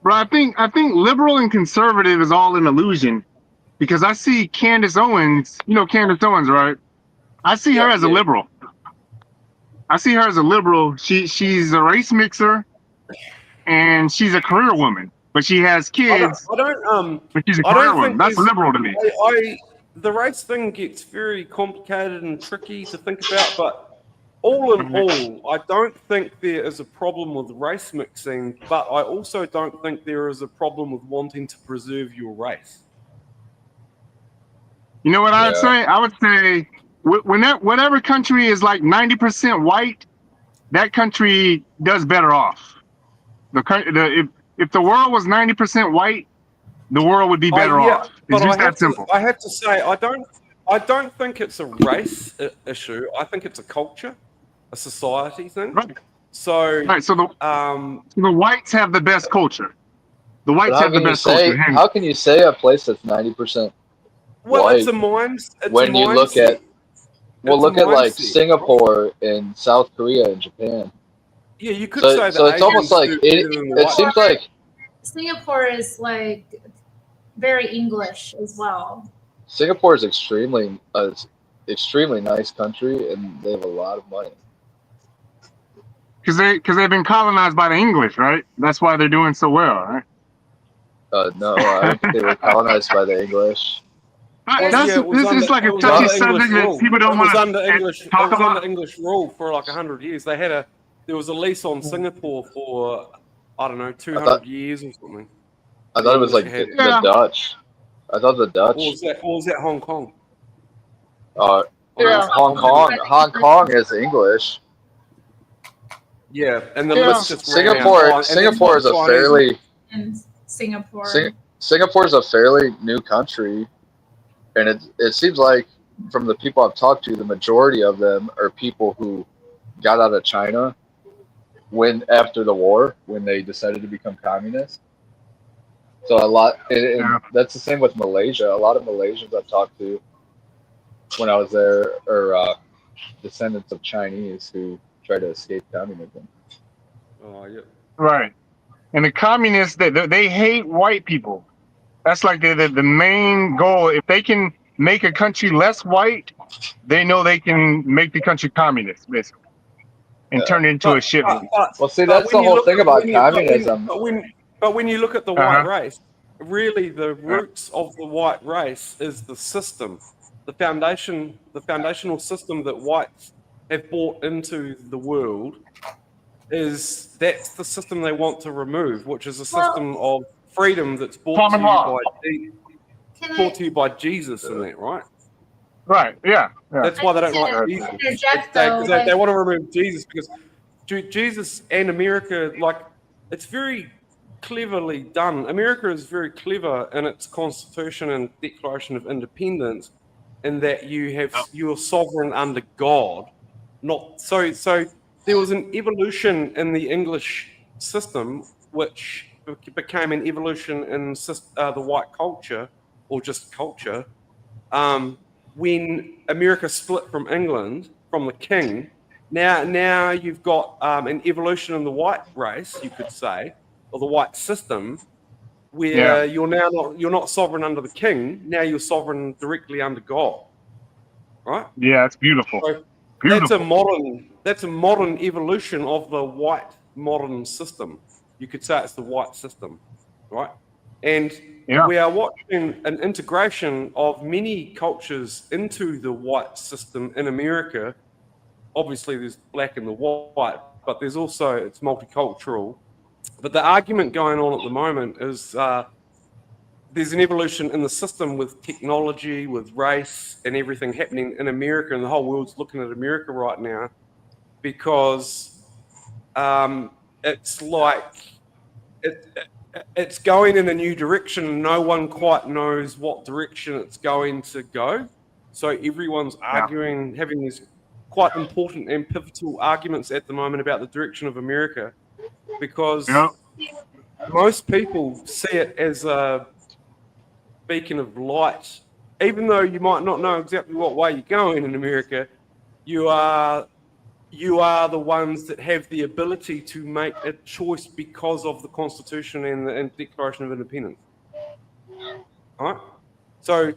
Bro, I think liberal and conservative is all an illusion because I see Candace Owens. You know Candace Owens, right? I see her as a liberal. I see her as a liberal. She's a race mixer, and she's a career woman, but she has kids. I don't But she's a I career don't woman. think That's there's- liberal to me. The race thing gets very complicated and tricky to think about, but all in all, I don't think there is a problem with race mixing, but I also don't think there is a problem with wanting to preserve your race. You know what I'd say? I would say whatever country is like 90% white, that country does better off. If the world was 90% white, the world would be better off. It's but just that simple. I have to say, I don't think it's a race issue. I think it's a culture, a society thing. Right. So, So the whites have the best culture. The whites have the best culture. How can you say a place that's 90% well, white it's a mind. when you look at look at like Singapore and South Korea and Japan? Yeah, you could So, say so that. it's almost like it seems like Singapore is like very English as well. Singapore is extremely nice country and they have a lot of money. Because they've been colonized by the English, right? That's why they're doing so well, right? No, I don't think they were colonized by the English. This is like a touchy subject that people don't want to talk about. Under English rule for like 100 years. There was a lease on Singapore for, I don't know, 200 years or something. I thought it was like the Dutch. I thought the Dutch. Or was that Hong Kong? Hong Kong is English. Yeah, and the list just Singapore is a fairly in Singapore. Singapore is a fairly new country, and it seems like from the people I've talked to, the majority of them are people who got out of China after the war when they decided to become communist. So a lot, and that's the same with Malaysia. A lot of Malaysians I've talked to when I was there are descendants of Chinese who try to escape communism. Oh, yeah. Right. And the communists, they hate white people. That's like the main goal. If they can make a country less white, they know they can make the country communist, basically, and turn it into a shit. Well, see, that's the whole thing about communism. But when you look at the white race, really the roots of the white race is the system, the foundational system that whites have brought into the world. That's the system they want to remove, which is a system of freedom that's brought to you by Jesus and that, right? Right, yeah. That's why they don't like Jesus. Because they want to remove Jesus because Jesus and America, like, it's very cleverly done. America is very clever in its Constitution and Declaration of Independence in that you're sovereign under God. So there was an evolution in the English system, which became an evolution in the white culture or just culture. When America split from England, from the king, now you've got an evolution in the white race, you could say, or the white system, where you're not sovereign under the king. Now you're sovereign directly under God, right? Yeah, it's beautiful. So Beautiful. that's a modern evolution of the white modern system. You could say it's the white system, right? And Yeah. we are watching an integration of many cultures into the white system in America. Obviously, there's black and the white, but there's also, it's multicultural. But the argument going on at the moment is there's an evolution in the system with technology, with race, and everything happening in America, and the whole world's looking at America right now because it's like it's going in a new direction, and no one quite knows what direction it's going to go. So everyone's arguing, having these quite important and pivotal arguments at the moment about the direction of America, because most people see it as a beacon of light. Even though you might not know exactly what way you're going in America, you are the ones that have the ability to make a choice because of the Constitution and the Declaration of Independence. All right? So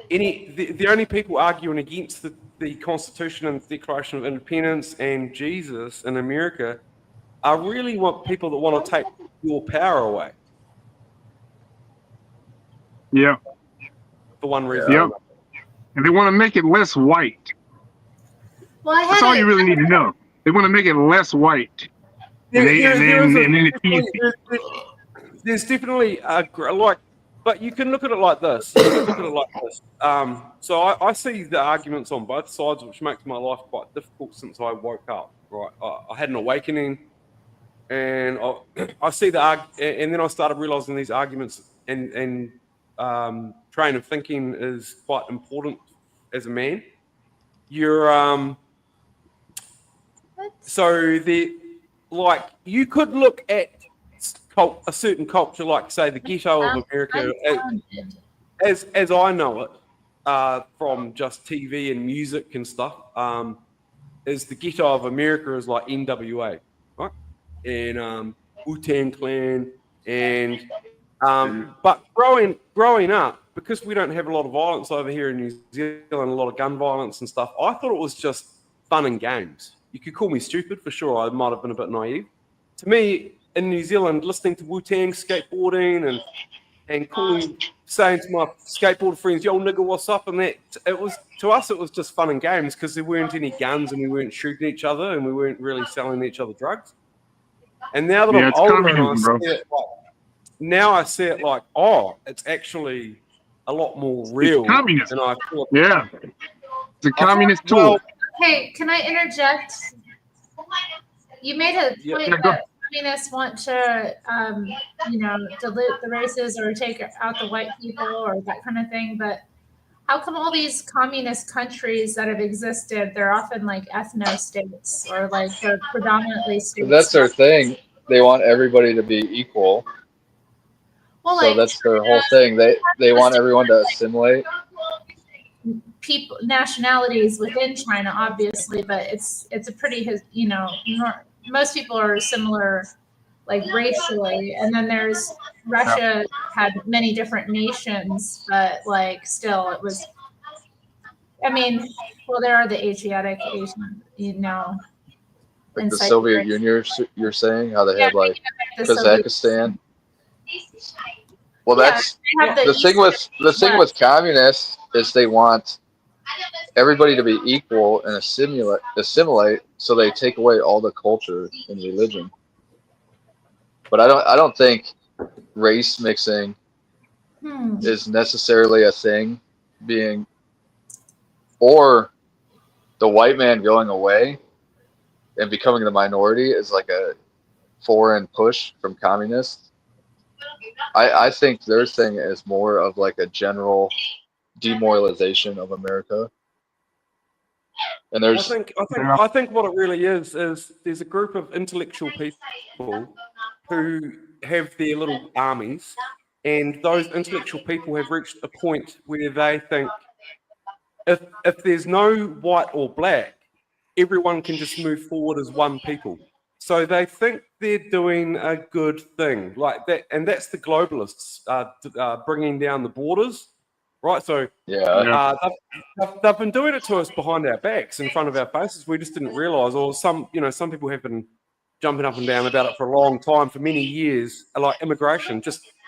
the only people arguing against the Constitution and the Declaration of Independence and Jesus in America are really people that want to take your power away. Yeah. For one reason. Yeah. And they want to make it less white. Well, That's all you really need to know. They want to make it less white. There's definitely but you can look at it like this. So I see the arguments on both sides, which makes my life quite difficult since I woke up. Right, I had an awakening, and I see and then I started realizing these arguments and train of thinking is quite important as a man. So you could look at a certain culture, like say the ghetto of America, as I know it, from just TV and music and stuff, is the ghetto of America is like NWA, right? And Wu-Tang Clan, and but growing up, because we don't have a lot of violence over here in New Zealand, a lot of gun violence and stuff, I thought it was just fun and games. You could call me stupid for sure. I might have been a bit naive. To me, in New Zealand, listening to Wu-Tang, skateboarding, and saying to my skateboard friends, "Yo, nigga, what's up?" And that to us, it was just fun and games because there weren't any guns and we weren't shooting each other and we weren't really selling each other drugs. And now that I'm older, and I see it like, oh, it's actually a lot more real. It's communism. And I feel it's a communist tool. Hey, can I interject? You made a point that communists want to, dilute the races or take out the white people or that kind of thing. But how come all these communist countries that have existed, they're often like ethno-states or like they're predominantly states? That's their thing. They want everybody to be equal. Well, so that's their whole thing. They want everyone to assimilate. People, nationalities within China, obviously, but it's a pretty, most people are similar, like racially, and then there's Russia had many different nations, but like still it was. I mean, well, there are the Asian, Like the Soviet Union, you're saying how they had like Kazakhstan. Well, that's the thing with communists is they want everybody to be equal and assimilate, so they take away all the culture and religion. But I don't think race mixing is necessarily a thing, or the white man going away and becoming the minority is like a foreign push from communists. I think their thing is more of like a general demoralization of America. And I think what it really is there's a group of intellectual people who have their little armies, And those intellectual people have reached a point where they think if there's no white or black, everyone can just move forward as one people. So they think they're doing a good thing like that. And that's the globalists bringing down the borders, right? So they've been doing it to us behind our backs, in front of our faces. We just didn't realize, or some people have been jumping up and down about it for a long time, for many years, like immigration,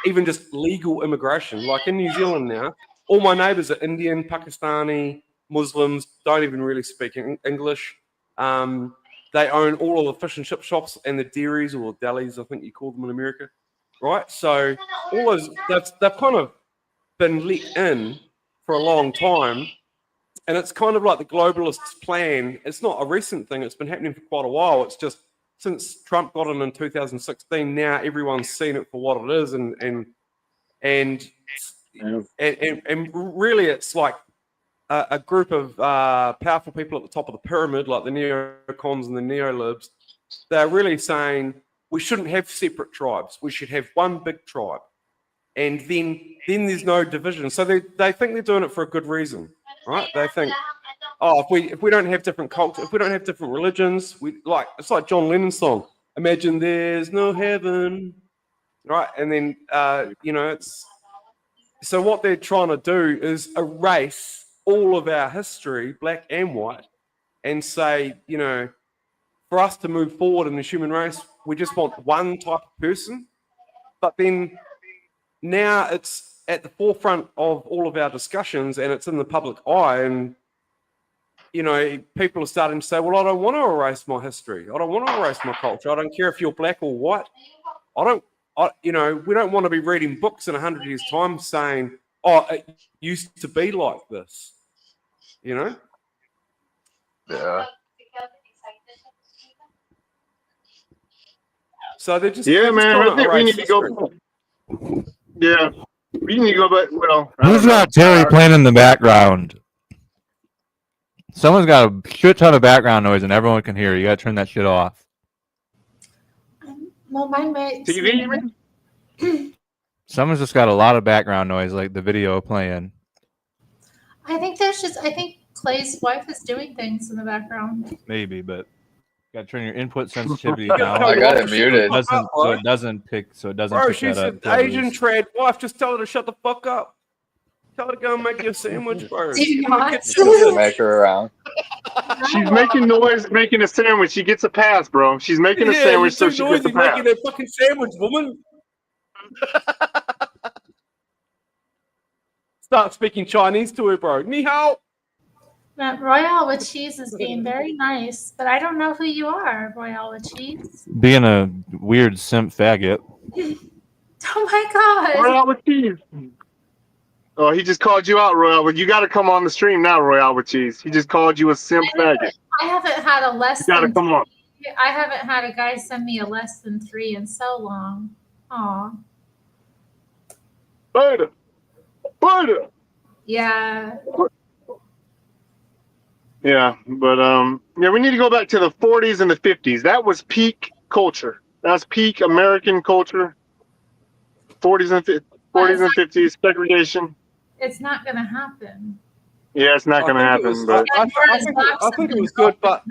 even just legal immigration. Like in New Zealand now, all my neighbours are Indian, Pakistani, Muslims, don't even really speak English. They own all of the fish and chip shops and the dairies, or delis, I think you call them in America, right? So all those, they've kind of been let in for a long time. And it's kind of like the globalists' plan. It's not a recent thing. It's been happening for quite a while. It's just since Trump got in 2016, now everyone's seen it for what it is, and really, it's like a group of powerful people at the top of the pyramid, like the neocons and the neolibs. They're really saying we shouldn't have separate tribes. We should have one big tribe, and then there's no division. So they think they're doing it for a good reason, right? They think, if we don't have different cultures, if we don't have different religions, it's like John Lennon's song, "Imagine there's no heaven," right? And then it's so what they're trying to do is erase all of our history, black and white, and say, for us to move forward in the human race, we just want one type of person. But then now it's at the forefront of all of our discussions, and it's in the public eye, and people are starting to say, well, I don't want to erase my history. I don't want to erase my culture. I don't care if you're black or white. We don't want to be reading books in 100 years' time saying, it used to be like this, Yeah. So they're just man. I think we need to go. Yeah, we need to go back. Well, who's got Terry playing in the background? Someone's got a shit ton of background noise, and everyone can hear. You got to turn that shit off. Well, mine makes TV. Someone's just got a lot of background noise, like the video playing. I think Clay's wife is doing things in the background. Maybe, but you got to turn your input sensitivity You down. I got it muted. So it doesn't pick Bro, pick she's that an up. Asian trad wife. Just tell her to shut the fuck up. Tell her to go and make you a sandwich, bro. Do you not? Smack her around. She's making noise, making a sandwich. She gets a pass, bro. She's making a sandwich, so she gets a pass. Making a fucking sandwich, woman. Start speaking Chinese to her, bro. Ni hao. That Royale with cheese is being very nice, but I don't know who you are, Royale with cheese. Being a weird simp faggot. Oh my god. Royale with cheese. Oh, he just called you out, Royale. But you got to come on the stream now, Royale with cheese. He just called you a simp faggot. I haven't had a less You got to than come on. I haven't had a guy send me a less than 3 in so long. Aw. Butter. Yeah. Yeah, but we need to go back to the 40s and the 50s. That was peak culture. That's peak American culture. 40s and 50s segregation. It's not going to happen. Yeah, it's not going to happen. But I think it was good, but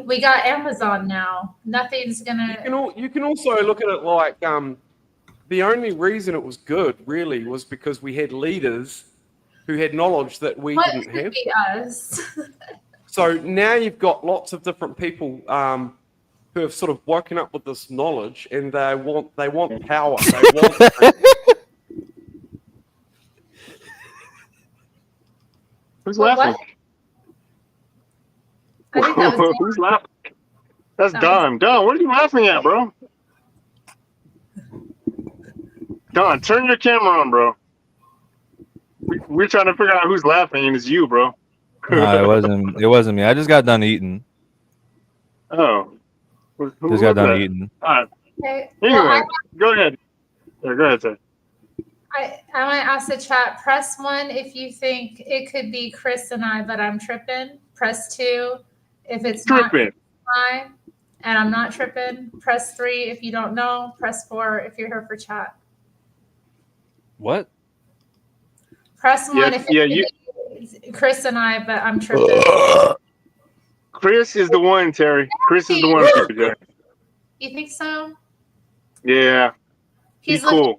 we got Amazon now. Nothing's going to. You can also look at it like the only reason it was good, really, was because we had leaders who had knowledge that we didn't have. Be us. So now you've got lots of different people who have sort of woken up with this knowledge, and they want power. They want. Who's laughing? I think that was Who's laughing? That's Don. Don, what are you laughing at, bro? Don, turn your camera on, bro. We're trying to figure out who's laughing, and it's you, bro. No, it wasn't me. I just got done eating. Oh. Just got done eating. All right. Okay. Anyway, go ahead. Yeah, go ahead, sir. I might ask the chat, press 1 if you think it could be Chris and I, but I'm tripping. Press 2 if it's tripping. Not I and I'm not tripping. Press 3 if you don't know. Press 4 if you're here for chat. What? Press one if Yeah, Chris and I, but I'm tripping. Chris is the one, Terry. Chris is the one for you. You think so? Yeah, He's cool. looking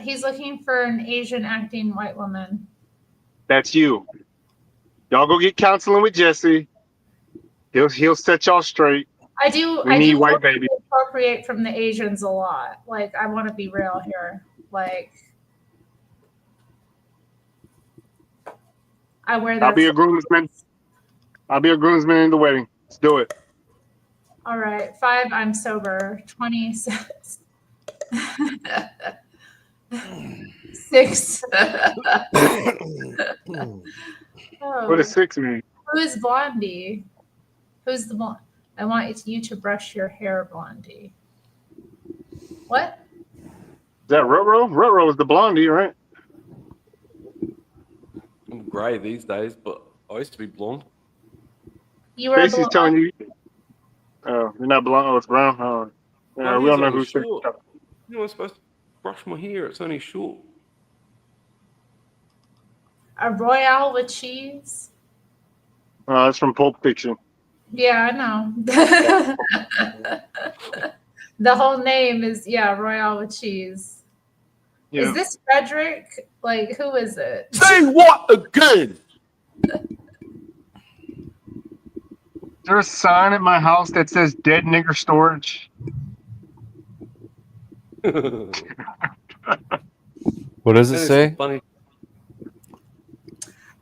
he's looking for an Asian acting white woman. That's you. Y'all go get counseling with Jesse. He'll set y'all straight. I do white baby. appropriate from the Asians a lot. Like, I want to be real here. Like, I wear that. I'll be a groomsman. I'll be a groomsman in the wedding. Let's do it. All right. 5, I'm sober. 26. 6. What does 6 mean? Who is Blondie? Who's the blonde? I want you to brush your hair, Blondie. What? Is that Roro? Roro is the blondie, right? I'm grey these days, but I used to be blonde. You were Casey's telling you. Oh, you're not blonde. Oh, it's brown. Oh, yeah, we don't know who's short. You know, I'm supposed to brush my hair. It's only short. a Royale with cheese. Oh, that's from Pulp Fiction. Yeah, I know. The whole name is Royale with cheese. Yeah. Is this Frederick? Like, who is it? Say what again? Is there a sign at my house that says "Dead Nigger Storage"? What does it say? Funny.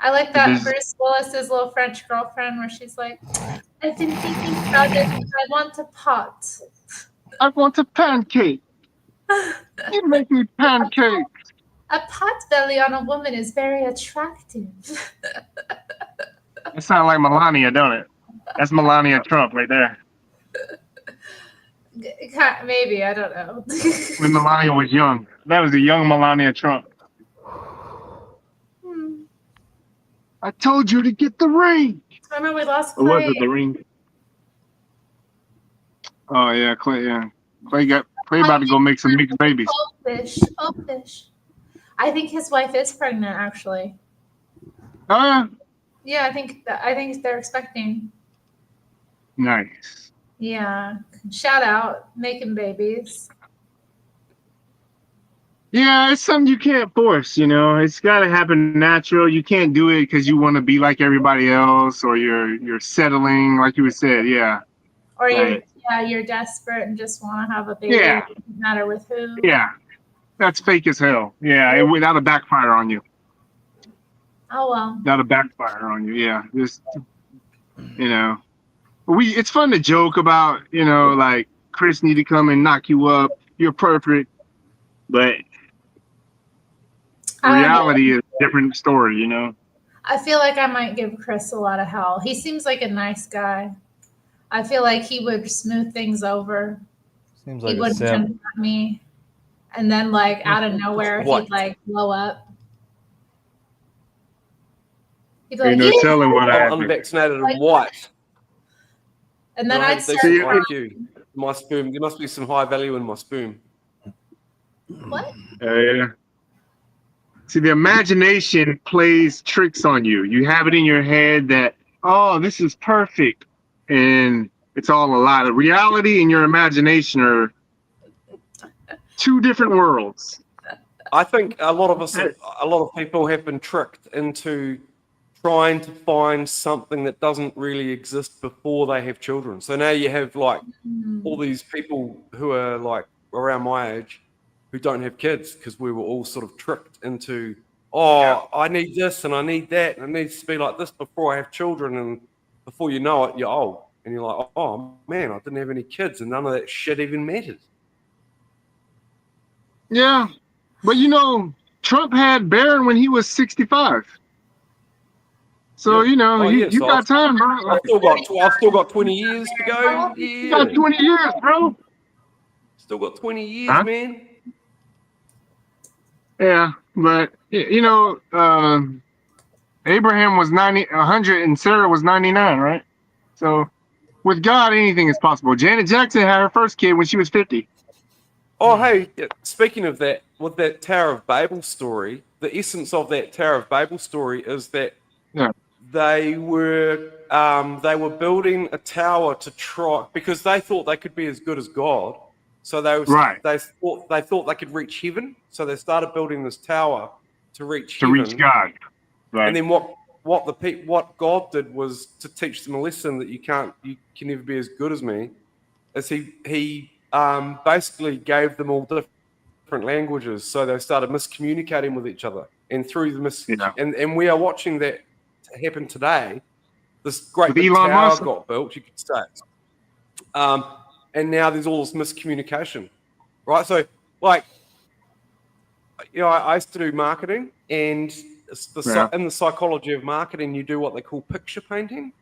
I like that Bruce Willis's little French girlfriend where she's like, I've been thinking about it. I want a pot. I want a pancake. You make me pancakes. A pot belly on a woman is very attractive. It sounds like Melania, don't it? That's Melania Trump right there. Maybe, I don't know. When Melania was young. That was a young Melania Trump. I told you to get the ring. I know we lost Or Clay. was it the ring? Oh yeah, Clay. Yeah, Clay about to go make some mixed babies. Fish. I think his wife is pregnant, actually. Oh Yeah, I think they're expecting. yeah. Nice. Yeah. Shout out, making babies. Yeah, it's something you can't force. You know, it's got to happen natural. You can't do it because you want to be like everybody else, or you're settling, like you said. Yeah. Or Right. you're desperate and just want to have a baby. Yeah. It doesn't matter with who. Yeah, that's fake as hell. Yeah, without a backfire on you. Oh well. Not a backfire on you. Yeah, just it's fun to joke about. Like Chris need to come and knock you up. You're perfect, but reality is a different story. I feel like I might give Chris a lot of hell. He seems like a nice guy. I feel like he would smooth things over. Seems like He a wouldn't simp. jump at me. And then, like, out of nowhere, What? he'd, like, blow up. He'd be Ain't like, no "Yeah." telling what I'm happened. unvaccinated and white. And then I I'd have start decent crying. IQ. My sperm. There must be some high value in my sperm. What? Yeah. See, the imagination plays tricks on you. You have it in your head that, oh, this is perfect. And it's all a lie. The reality and your imagination are two different worlds. I think a lot of people have been tricked into trying to find something that doesn't really exist before they have children. So now you have like all these people who are like around my age who don't have kids because we were all sort of tricked into, I need this and I need that and it needs to be like this before I have children, and before you know it, you're old and you're like, oh man, I didn't have any kids and none of that shit even matters. Yeah. But Trump had Barron when he was 65. So, you got time, bro. I've still got 20 years to go. You got 20 years, bro. Still got 20 years, man. Yeah, but Abraham was 100 and Sarah was 99, right? So with God, anything is possible. Janet Jackson had her first kid when she was 50. Oh, hey, speaking of that, with that Tower of Babel story, the essence of that Tower of Babel story is that they were building a tower to try, because they thought they could be as good as God. So they thought they could reach heaven. So they started building this tower to reach heaven. Reach God. Right. And then what God did was to teach them a lesson that you can never be as good as me. Is he basically gave them all different languages, so they started miscommunicating with each other, and through the and we are watching that happen today. This great big tower got built, you could say, and now there's all this miscommunication, right? So, like, I used to do marketing, and in the psychology of marketing, you do what they call picture painting.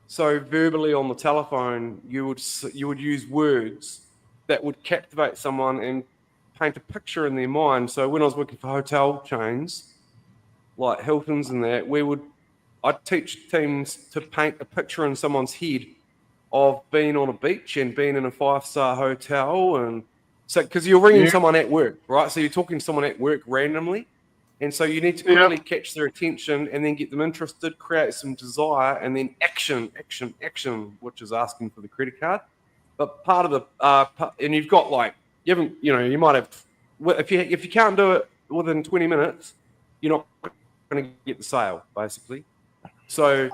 So verbally on the telephone, you would use words that would captivate someone and paint a picture in their mind. So when I was working for hotel chains like Hilton's and that, I'd teach teams to paint a picture in someone's head of being on a beach and being in a 5-star hotel, and so because you're ringing someone at work, right? So you're talking to someone at work randomly. And so you need to quickly catch their attention and then get them interested, create some desire, and then action, which is asking for the credit card. But part of the and you've got you might have, if you can't do it within 20 minutes, you're not going to get the sale, basically. So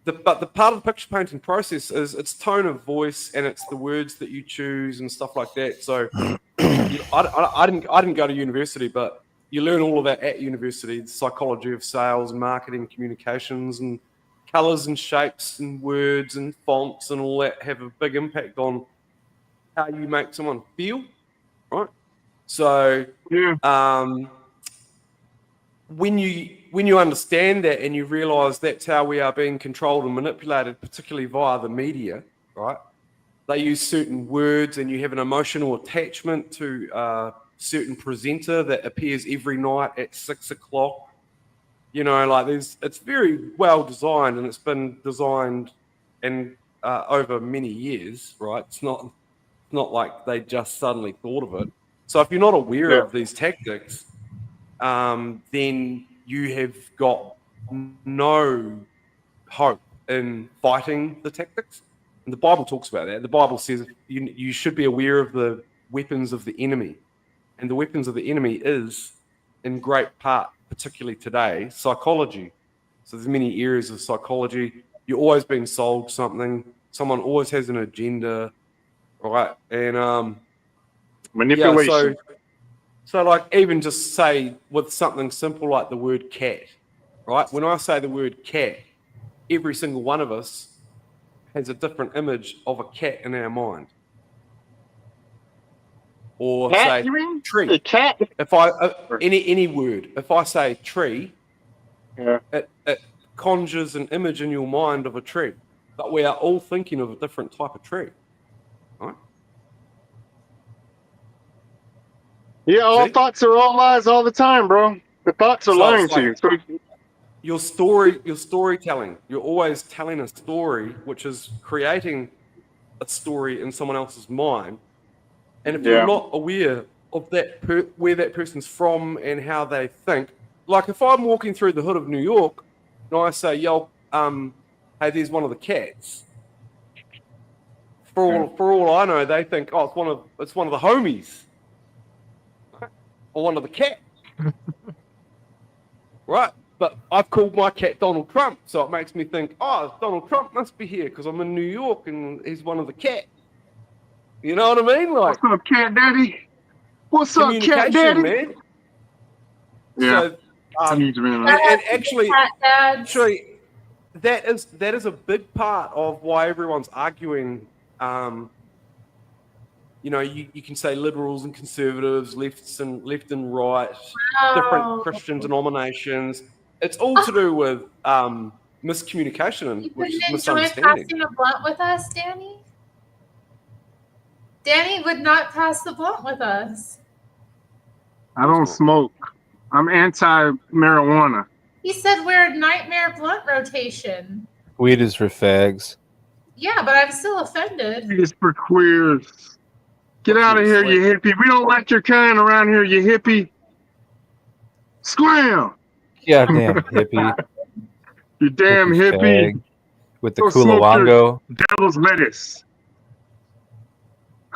the part of the picture painting process is its tone of voice and it's the words that you choose and stuff like that. So I didn't go to university, but you learn all of that at university, the psychology of sales and marketing, communications, and colors and shapes and words and fonts and all that have a big impact on how you make someone feel, right? So when you understand that and you realize that's how we are being controlled and manipulated, particularly via the media, right? They use certain words and you have an emotional attachment to certain presenter that appears every night at 6 o'clock. It's very well designed, and it's been designed and over many years, right? It's not like they just suddenly thought of it. So if you're not aware of these tactics, then you have got no hope in fighting the tactics. And the Bible talks about that. The Bible says you should be aware of the weapons of the enemy. And the weapons of the enemy is, in great part, particularly today, psychology. So there's many areas of psychology. You're always being sold something. Someone always has an agenda, right? And manipulation. So like even just say with something simple like the word cat, right? When I say the word cat, every single one of us has a different image of a cat in our mind. Or cat, say tree. A cat. If I any word, if I say tree, it conjures an image in your mind of a tree. But we are all thinking of a different type of tree, right? Yeah, all thoughts are all lies all the time, bro. The thoughts are lying to you. So your storytelling. You're always telling a story, which is creating a story in someone else's mind. And if you're not aware of that, where that person's from and how they think, like if I'm walking through the hood of New York and I say, "Yo, hey, there's one of the cats." For all I know, they think, "Oh, it's one of the homies, or one of the cat." Right? But I've called my cat Donald Trump, so it makes me think, "Oh, Donald Trump must be here because I'm in New York and he's one of the cat." You know what I mean? Like, what's up, cat daddy? What's up, cat daddy? Man. Yeah. So, and actually, that is a big part of why everyone's arguing. You can say liberals and conservatives, left and right, different Christian denominations. It's all to do with miscommunication, which is misunderstanding. Passing a blunt with us, Danny? Danny would not pass the blunt with us. I don't smoke. I'm anti-marijuana. He said we're a nightmare blunt rotation. Weed is for fags. Yeah, but I'm still offended. Weed is for queers. Get out of here, you hippie. We don't like your kind around here, you hippie. Scram! Yeah, damn hippie. You damn hippie. Fag with the Go smoke your Kulawango. devil's lettuce.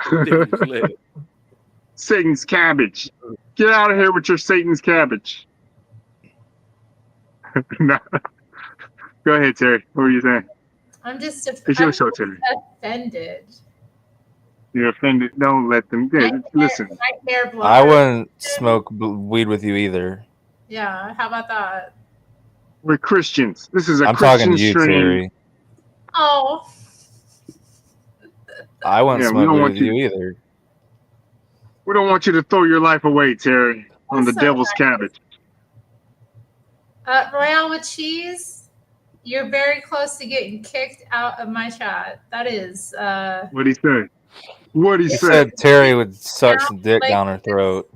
Devil's lettuce. Satan's cabbage. Get out of here with your Satan's cabbage. No. Go ahead, Terry. What were you saying? I'm just It's your show, Terry. offended. You're offended. Don't let them. Listen. Nightmare blood. I wouldn't smoke weed with you either. Yeah, how about that? We're Christians. This is a I'm Christian talking to you, stream. Terry. Oh. I wouldn't Yeah, we smoke don't weed want with you either. We don't want you to throw your life away, Terry, on the That's so devil's nice. cabbage. Royale with cheese, you're very close to getting kicked out of my chat. That is What'd he say? What'd he He say? said Terry would suck some dick like down her throat.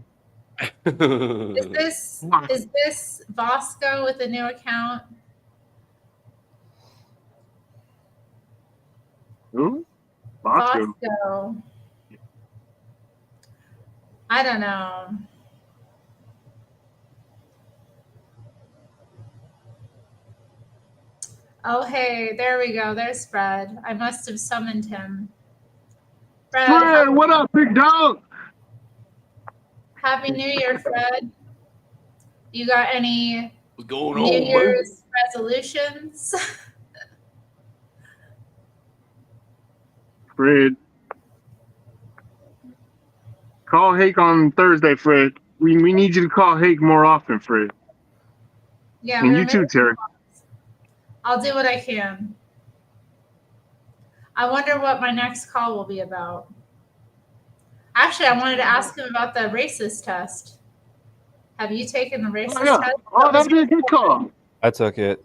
is this Bosco with a new account? Who? Bosco. Bosco. I don't know. Oh, hey, there we go. There's Fred. I must have summoned him. Fred, what up, big dog? Happy New Year, Fred. You got any What's going New on, Year's resolutions? Fred. Call Hake on Thursday, Fred. We need you to call Hake more often, Fred. Yeah, And you too, Terry. I'll do what I can. I wonder what my next call will be about. Actually, I wanted to ask him about the racist test. Have you taken the racist test? Oh, that'd be a good call. I took it.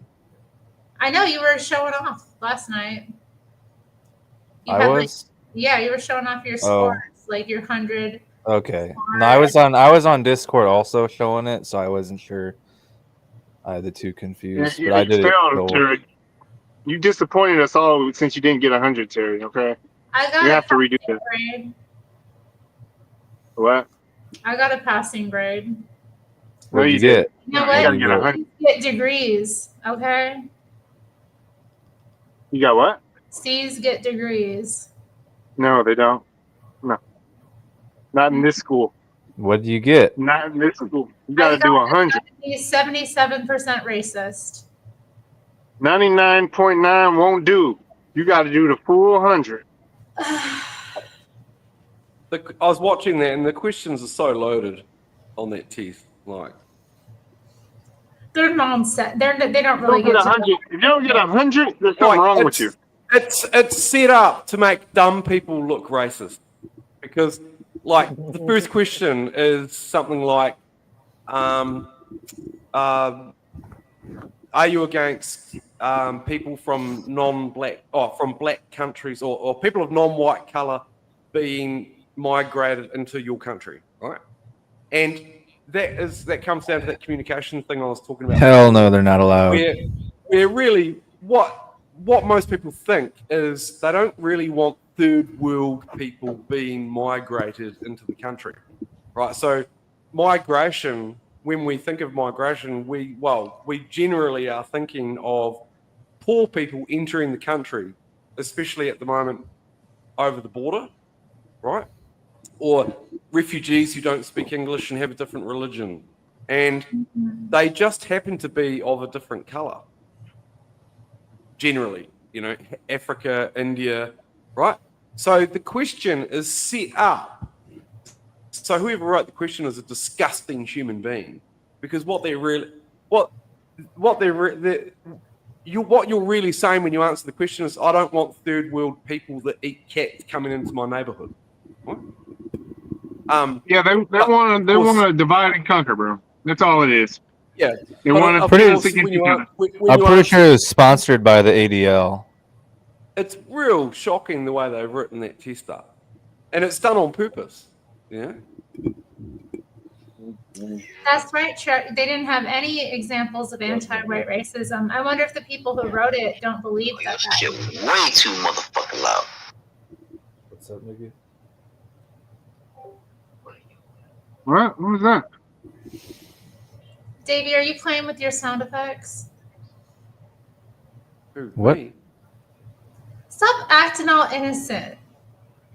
I know you were showing off last night. You I had, was? yeah, you were showing off your Oh. scores, like your 100. Okay. No, I was on Discord also showing it, so I wasn't sure. I had the two confused, but I did it. Failed, Terry. You disappointed us all since you didn't get 100, Terry. Okay. I got You a have to redo passing that. grade. What? I got a passing grade. What did you didn't. get? You know You what? gotta get 100. You get degrees, okay? You got what? C's get degrees. No, they don't. No. Not in this school. What did you get? Not in this school. You got to do 100. He's 77% racist. 99.9 won't do. You got to do the full 100. I was watching that, and the questions are so loaded on that test. Like, They're nonsense. They don't You really don't get get 100. If you don't get 100, there's something wrong with you. It's set up to make dumb people look racist, because like the first question is something like, are you against people from non-black or from black countries or people of non-white color being migrated into your country, right? And that comes down to that communication thing I was talking about. Hell no, they're not allowed. Where really what most people think is they don't really want third world people being migrated into the country, right? So migration, when we think of migration, we generally are thinking of poor people entering the country, especially at the moment over the border, right? Or refugees who don't speak English and have a different religion, and they just happen to be of a different color. Generally, Africa, India, right? So the question is set up. So whoever wrote the question is a disgusting human being, because what you're really saying when you answer the question is, I don't want third world people that eat cats coming into my neighborhood. What? Yeah, they want to divide and conquer, bro. That's all it is. Yeah, they want to I'm pretty sure it was sponsored by the ADL. It's real shocking the way they've written that test up, and it's done on purpose. Yeah. That's right, they didn't have any examples of anti-white racism. I wonder if the people who wrote it don't believe that. Way too motherfucking loud. What's up, nigga? What? What was that? Davey, are you playing with your sound effects? Who, What? me? Stop acting all innocent.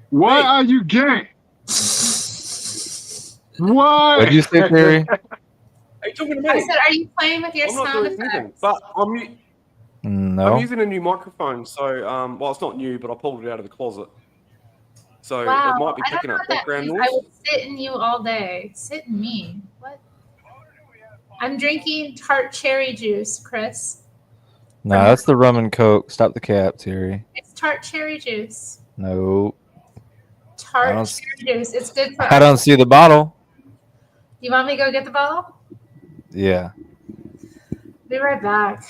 Why Me? are you gay? What? What'd you say, Terry? Are you talking to I me? said, are you playing with your I'm not sound doing anything. effects? But I'm No. using a new microphone, so well, it's not new, but I pulled it out of the closet, so Wow, it might be I don't picking know up what that background means. noise. I would sit in you all day. Sit in me. What? I'm drinking tart cherry juice, Chris. Nah, that's the rum and coke. Stop the cap, Terry. It's tart cherry juice. No. Tart don't- cherry juice. It's good for I don't see the bottle. You want me to go get the bottle? Yeah. Be right back.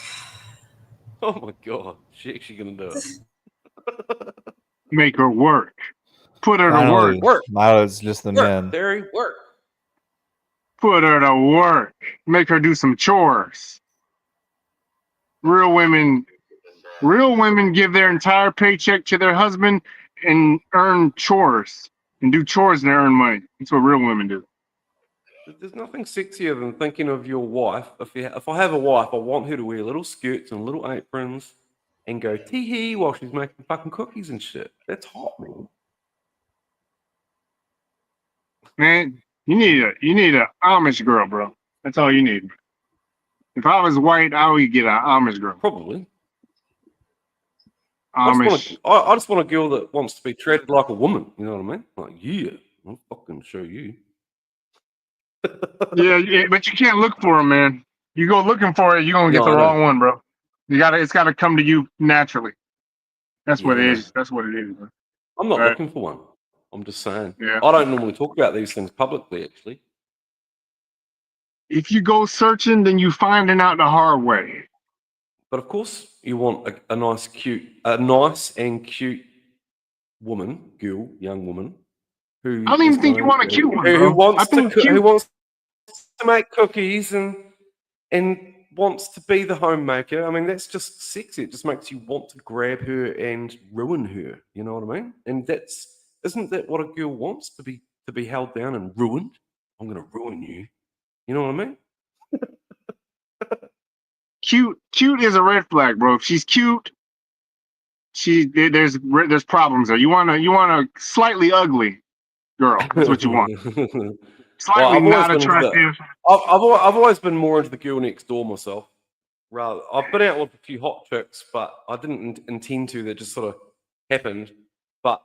Oh my god, she actually gonna do it. Make her work. Put her to Finally. work. Work, Now it's just the work, men. Terry, work. Put her to work. Make her do some chores. Real women give their entire paycheck to their husband and earn chores and do chores and earn money. That's what real women do. There's nothing sexier than thinking of your wife. If I have a wife, I want her to wear little skirts and little aprons and go tee hee while she's making fucking cookies and shit. That's hot, man. Man, you need a Amish girl, bro. That's all you need. If I was white, I would get an Amish girl. Probably. Amish. I just want a girl that wants to be treated like a woman. You know what I mean? Like, yeah, I'll fucking show you. Yeah, but you can't look for them, man. You go looking for it, you're gonna get No, the I know. wrong one, bro. It's gotta come to you naturally. That's what Yeah, I it know. is. That's what it is, bro. I'm not Right. looking for one. I'm just saying. Yeah. I don't normally talk about these things publicly, actually. If you go searching, then you finding out the hard way. But of course, you want a nice and cute woman, young woman, who I don't even is think you going want a to- cute one, who bro. wants I think to cute. who wants to make cookies and wants to be the homemaker. I mean, that's just sexy. It just makes you want to grab her and ruin her. You know what I mean? And isn't that what a girl wants, to be held down and ruined? I'm gonna ruin you. You know what I mean? Cute is a red flag, bro. If she's cute, there's problems there. You want a slightly ugly girl. That's what you want. Slightly Well, I've always not been into attractive. I've always been more into the girl next door myself. Rather, I've been out with a few hot chicks, but I didn't intend to. That just sort of happened. But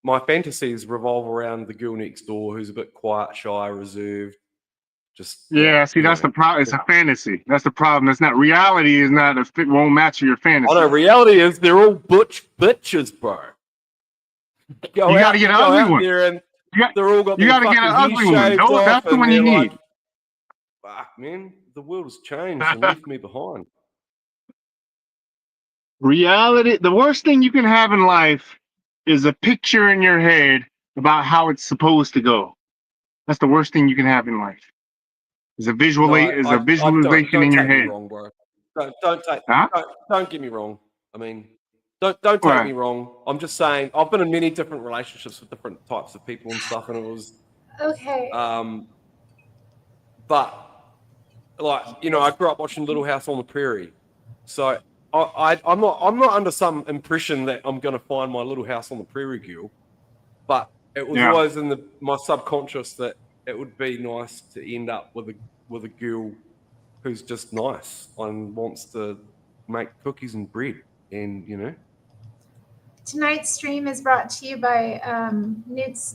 my fantasies revolve around the girl next door, who's a bit quiet, shy, reserved. Just Yeah, see, that's the problem. It's a fantasy. That's the problem. It's not reality. Is not won't match your fantasy. Oh no, reality is they're all butch bitches, bro. You gotta get an ugly one. There and You they're all got you their gotta get an fucking ugly hair one. shaved No, off, that's the and one you they're need. like, fuck, man, the world has changed and left me behind. Reality. The worst thing you can have in life is a picture in your head about how it's supposed to go. That's the worst thing you can have in life. Is a visualization don't in your take me head. wrong, bro. Huh? Don't get me wrong. I mean, don't take Right. me wrong. I'm just saying I've been in many different relationships with different types of people and stuff, and it was Okay. but like, you know, I grew up watching Little House on the Prairie, so I'm not under some impression that I'm going to find my Little House on the Prairie girl, but it was Yeah. always in my subconscious that it would be nice to end up with a girl who's just nice and wants to make cookies and bread, and you know. Tonight's stream is brought to you by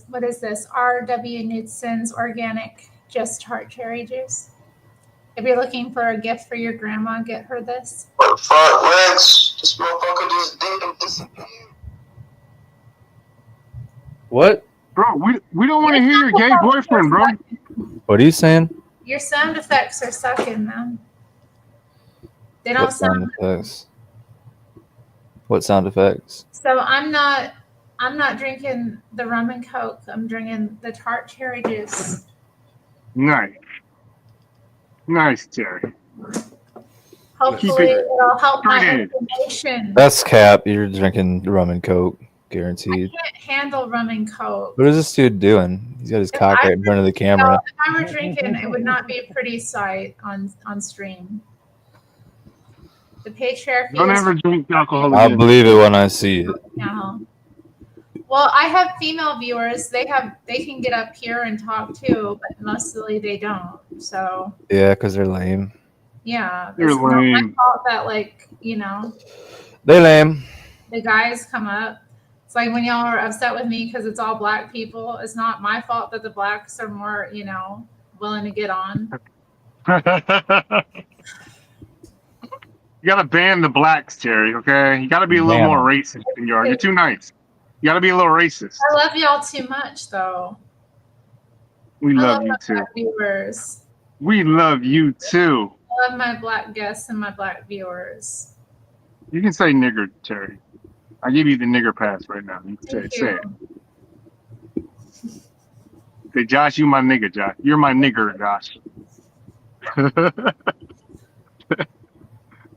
what is this? R.W. Knudsen's Organic Just Tart Cherry Juice. If you're looking for a gift for your grandma, get her this. What the fuck, Rex? This motherfucker just disappeared. What? Bro, we don't want to hear your gay boyfriend, bro. What are you saying? Your sound effects are sucking, man. They don't What sound sound. effects? What sound effects? So I'm not drinking the rum and coke. I'm drinking the tart cherry juice. Nice, Terry. Hopefully, it'll help my inflammation. That's cap. You're drinking rum and coke. Guaranteed. I can't handle rum and coke. What is this dude doing? He's got his cock right in front of the camera. If I were drinking, it would not be a pretty sight on stream. The patriarchy. Don't ever drink alcohol I'll again. believe it when I see it. Yeah. Well, I have female viewers. They can get up here and talk too, but mostly they don't. So Yeah, because they're lame. yeah, You're it's not my lame. fault that They lame. the guys come up. It's like when y'all are upset with me because it's all black people. It's not my fault that the blacks are more, willing to get on. You gotta ban the blacks, Terry. Okay, you gotta be a little more racist than you are. You're too nice. You gotta be a little racist. I love y'all too much, though. We I love love you my too. black viewers. We love you too. I love my black guests and my black viewers. You can say nigger, Terry. I give you the nigger pass right now. You can Thank say you. it. Say, Josh, you my nigger, Josh. You're my nigger, Josh.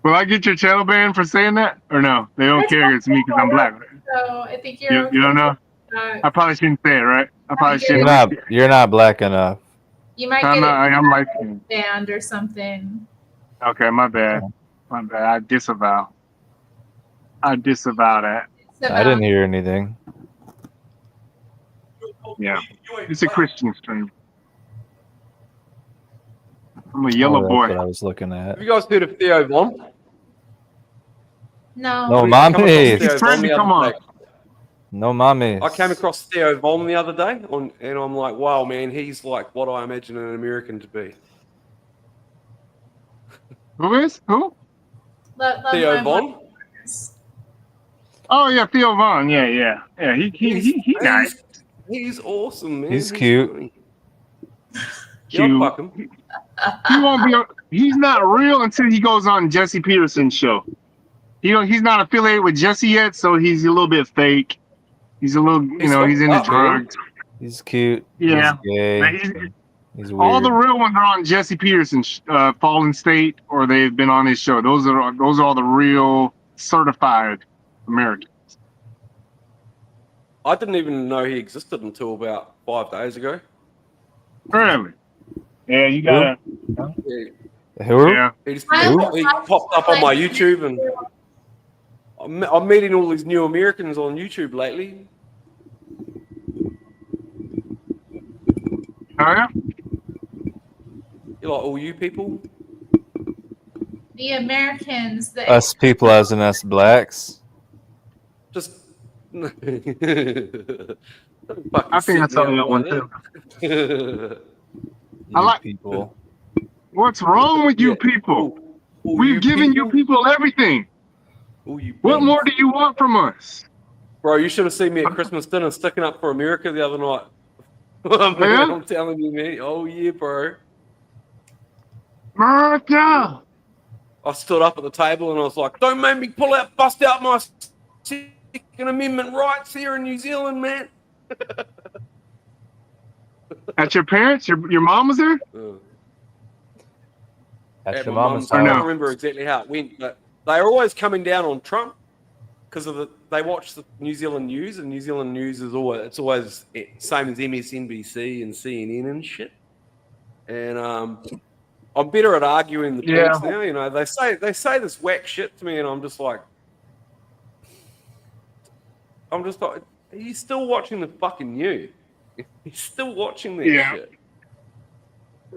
Will I get your channel banned for saying that? Or no? They don't care. It's me because I'm black. So I think you're You don't know? okay. I probably shouldn't say it, right? I probably shouldn't. You're not black enough. You might I'm get not, it I'm light skinned. banned or something. Okay, my bad. My bad. I disavow that. I didn't hear anything. Yeah. It's a Christian stream. I'm a yellow that's boy. what I was looking at. Have you guys heard of Theo Von? No. No I come across mommy. Theo Von the other day. No mommy. I came across Theo Von the other day, and I'm like, wow, man, he's like what I imagine an American to be. Who is? Who? Theo Von? Oh yeah, Theo Von. Yeah. He nice. He's awesome, man. He's cute. Funny. Cute. Yeah, fuck him. He won't be. He's not real until he goes on Jesse Peterson's show. He's not affiliated with Jesse yet, so he's a little bit fake. He's a little, he's into drugs. He's cute. Yeah. He's gay. He's weird. All the real ones are on Jesse Peterson's Fallen State, or they've been on his show. Those are all the real certified Americans. I didn't even know he existed until about 5 days ago. Really? Yeah, you gotta. Who? Yeah. He popped up on my YouTube, and I'm meeting all these new Americans on YouTube lately. Oh yeah. You like all you people? The Americans. Us people as in us blacks. Just. I think that's all I want too. I like people. What's wrong with you people? We've given you people everything. What more do you want from us? Bro, you should have seen me at Christmas dinner sticking up for America the other night. Yeah? I'm telling you, man. Oh, yeah, bro. America! I stood up at the table and I was like, don't make me bust out my Second Amendment rights here in New Zealand, man. At your parents? Your mom was there? At your my mama's I house. don't remember exactly how it went, but they were always coming down on Trump because they watch the New Zealand news, and New Zealand news is always same as MSNBC and CNN and shit. And I'm better at arguing the points now. They say this whack shit to me, and I'm just like, are you still watching the fucking news? He's still watching that shit.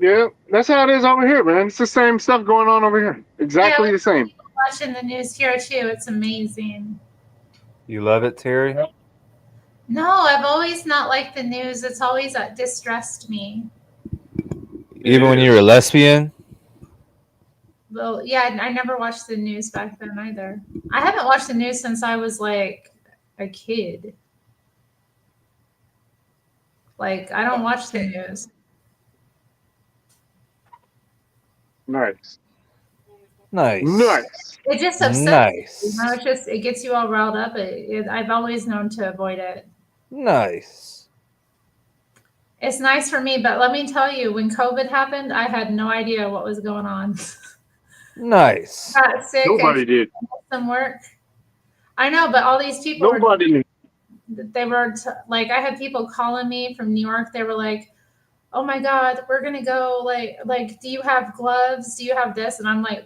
Yeah, that's how it is over here, man. It's the same stuff going on over here. Exactly the same. Watching the news here too. It's amazing. You love it, Terry? No, I've always not liked the news. It's always distressed me. Even when you were a lesbian? Well, yeah, I never watched the news back then either. I haven't watched the news since I was like a kid. Like, I don't watch the news. Nice. It just upsets Nice. me. It gets you all riled up. I've always known to avoid it. Nice. It's nice for me, but let me tell you, when COVID happened, I had no idea what was going on. Nice. Got sick. Nobody did. Some work. I know, but all these people Nobody knew. they were like, I had people calling me from New York. They were like, "Oh my God, we're gonna go. Like, do you have gloves? Do you have this?" And I'm like,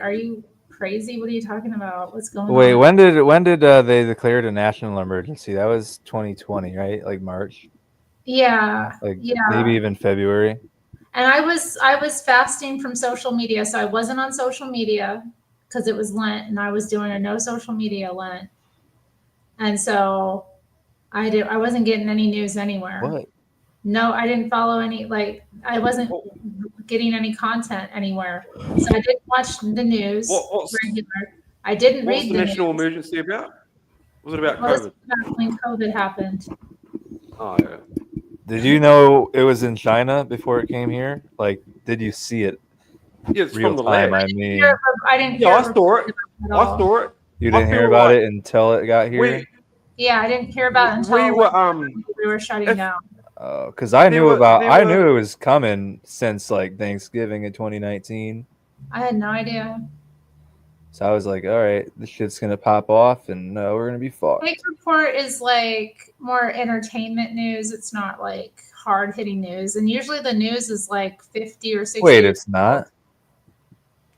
"Are you crazy? What are you talking about? What's going Wait, on?" when did they declare it a national emergency? That was 2020, right? Like March, Yeah, like yeah. maybe even February. And I was fasting from social media, so I wasn't on social media because it was Lent, and I was doing a no social media Lent, and so I wasn't getting any news anywhere. What? No, I didn't follow any. Like, I wasn't getting any content anywhere, so I didn't watch the news What's regular. I didn't what's read the the national news. emergency about? Was it about Well, it's COVID? about when COVID happened. Oh yeah. Did you know it was in China before it came here? Like, did you see it Yeah, it's real from the time? lab. I mean, I didn't Yeah, hear I saw it. at I all. saw it. you I didn't hear feel about like it until it got here. Yeah, I didn't hear about it until we were we were shutting if down. Because I knew there it were was coming since like Thanksgiving in 2019. I had no idea. So I was like, all right, this shit's gonna pop off, and we're gonna be fucked. Fake report is like more entertainment news. It's not like hard hitting news. And usually the news is like 50 or 60. Wait, it's not.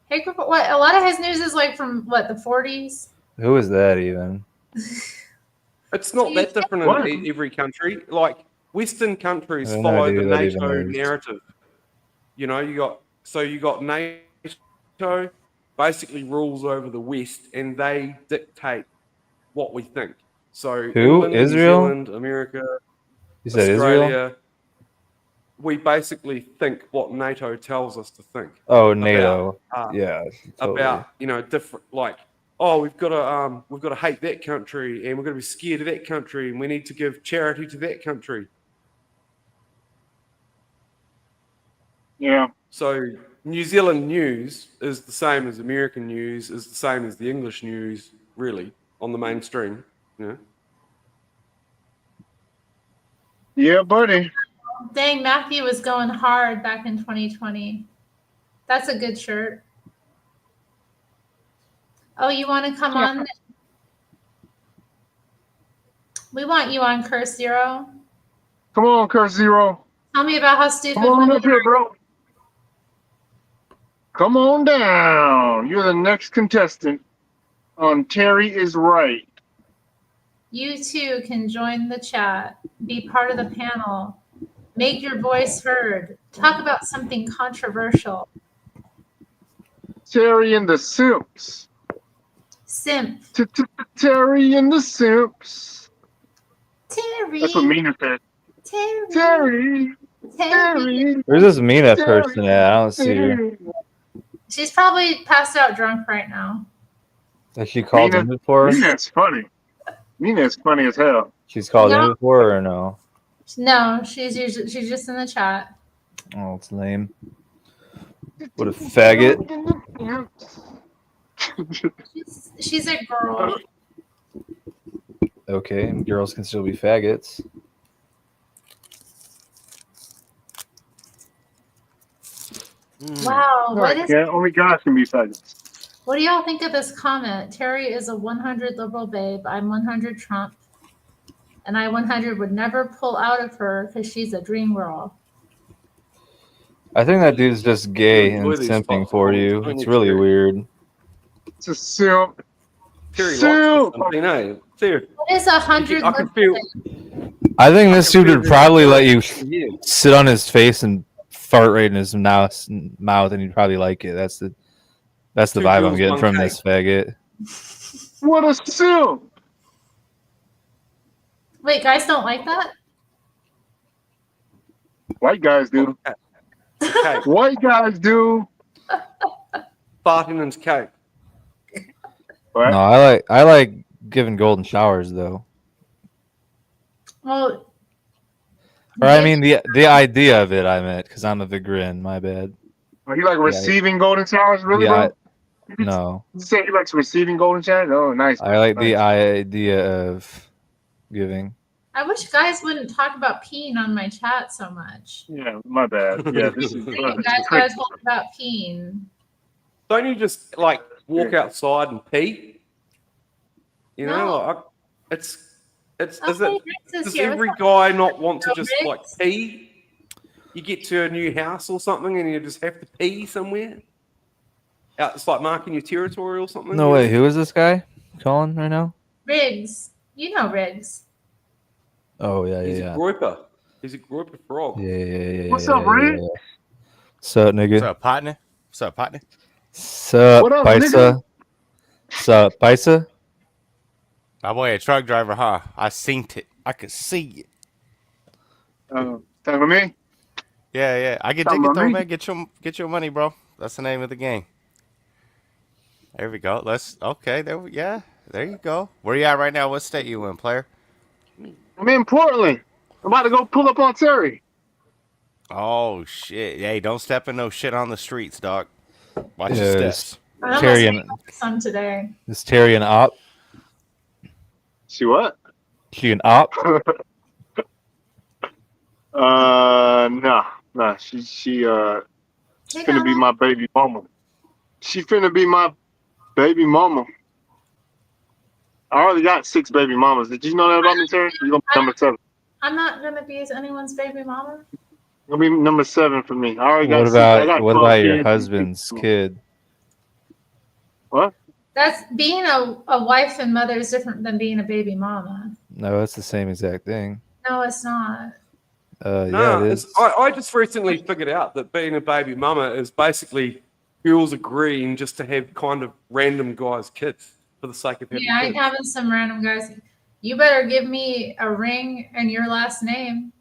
Fake report. What? A lot of his news is like from what, the 40s? Who is that even? it's not that different in every country. Like Western countries I have no follow idea the who that even NATO is. narrative. You know, you got NATO basically rules over the West, and they dictate what we think. So Who? England, New Israel? Zealand, America, You said Israel? Australia, we basically think what NATO tells us to think. Oh, NATO. About, Yeah, totally. About different, like, oh, we've got to hate that country, and we've got to be scared of that country, and we need to give charity to that country. Yeah. So New Zealand news is the same as American news, is the same as the English news, really, on the mainstream. Yeah. Yeah, buddy. Dang, Matthew was going hard back in 2020. That's a good shirt. Oh, you want to come on? We want you on, Curse Zero. Come on, Curse Zero. Tell me about how stupid. Come on up here, bro. Come on down. You're the next contestant on Terri is Right. You too can join the chat, be part of the panel, make your voice heard, talk about something controversial. Terri and the Simps. Simp. Terri and the Simps. Terri. That's what Mina said. Terri. Terri. Where's this Mina person at? I don't see her. She's probably passed out drunk right now. Has she called in before? Mina's funny. Mina's funny as hell. She's called in before or no? No, she's just in the chat. Oh, it's lame. What a faggot. She's a girl. Okay, girls can still be faggots. Wow. Only guys can be faggots. What do y'all think of this comment? Terri is a 100 liberal babe. I'm 100 Trump. And I 100 would never pull out of her because she's a dream girl. I think that dude's just gay and simping for you. It's really weird. It's a simp. Terri likes something, eh? Seriously. What is 100 I can feel. I think this dude would probably let you sit on his face and fart right in his mouth, and he'd probably like it. That's the vibe I'm getting from this faggot. What a simp! Wait, guys don't like that? White guys do. White guys do. Farting in his cake. What? No, I like giving golden showers though. Well, or I mean the idea of it. I meant because I'm a Vigrin. My bad. Oh, you like receiving golden showers, really, bro? No. You say he likes receiving golden showers? Oh, nice. I like the idea of giving. I wish guys wouldn't talk about peeing on my chat so much. Yeah, my bad. Yeah, this is guys talk about peeing. Don't you just like walk outside and pee? You know, it's Is Okay, it? Riggs is Does here. every What's guy not want to up, just like Riggs? pee? You get to a new house or something, and you just have to pee somewhere. It's like marking your territory or something. No you way. know? Who is this guy calling right now? Riggs. You know Riggs. Oh yeah, He's a yeah, grouper. He's a grouper frog. yeah. What's up, Red? Sup, What's nigga? up, partner? What's up, partner? Sup, What up, Paisa? Sup, Paisa? My boy, a truck driver, huh? I seen it. I could see it. Talking about me? Yeah. I get Talking dig it about though, me? man. Get your money, bro. That's the name of the game. There we go. There you go. Where you at right now? What state you in, player? I'm in Portland. I'm about to go pull up on Terry. Oh shit. Hey, don't step in no shit on the streets, dog. Watch your Yeah, steps. I almost Terry ate and my son today. is Terry an op? She what? She an op? Nah. She's Hey, finna be Donna. my baby mama. She finna be my baby mama. I already got 6 baby mamas. Did you know that about me, Terry? You gonna be number 7. I'm not gonna be anyone's baby mama. Gonna be number 7 for me. I already got What 6. I got 12 about your kids. husband's kid? What? That's being a wife and mother is different than being a baby mama. No, it's the same exact thing. No, it's not. Yeah, it is. I just recently figured out that being a baby mama is basically girls agreeing just to have kind of random guys' kids for the sake of having Yeah, I kids. ain't having some random guys. You better give me a ring and your last name.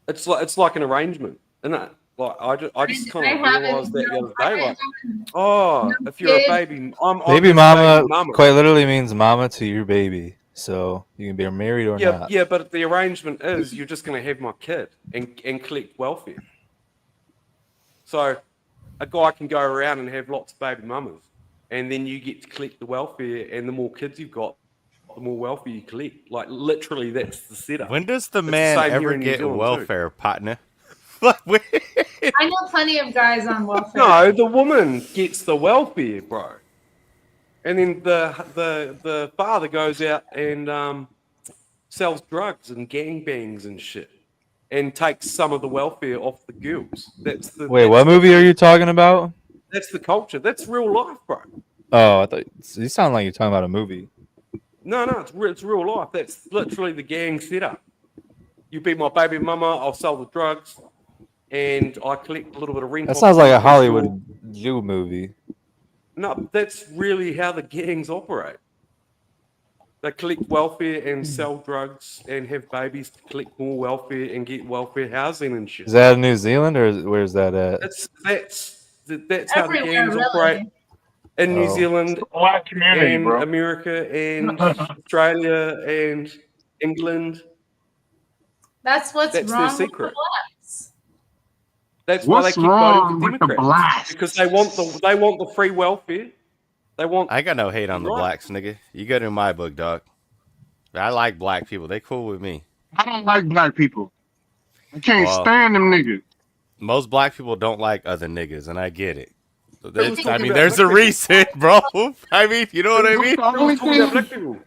It's like an arrangement, isn't it? Like I just kind of realized that the other day. Like, oh, if you're a baby, I'm Baby this mama baby mama. quite literally means mama to your baby. So you can be married or not. Yeah, but the arrangement is you're just going to have my kid and collect welfare. So a guy can go around and have lots of baby mamas, and then you get to collect the welfare, and the more kids you've got, the more welfare you collect. Like literally, that's the setup. When does the It's man same here ever in New get Zealand, welfare, partner? I know plenty of guys on welfare. No, the woman gets the welfare, bro. And then the father goes out and sells drugs and gangbangs and shit, and takes some of the welfare off the girls. Wait, what movie are you talking about? That's the culture. That's real life, bro. Oh, I thought you sound like you're talking about a movie. No, it's real life. That's literally the gang setup. You be my baby mama, I'll sell the drugs, and I collect a little bit of rent. That sounds like a Hollywood Jew movie. No, that's really how the gangs operate. They collect welfare and sell drugs and have babies to collect more welfare and get welfare housing and shit. Is that in New Zealand or where's that at? That's how the Everywhere, gangs really. operate in New Oh. Zealand, Black community, and bro. America, and Australia, and England. That's what's That's their wrong with the secret. blacks. That's why they What's keep voting wrong for with the Democrats, blacks? because they want the free welfare. They want. I got no hate on the Right. blacks, nigga. You go to my book, dog. I like black people. They cool with me. I don't like black people. I can't Well, stand them niggas. Most black people don't like other niggas, and I get it. So But we're I talking mean, about there's a black reason, bro. I mean, you know what I mean? The only Talking about thing, black people.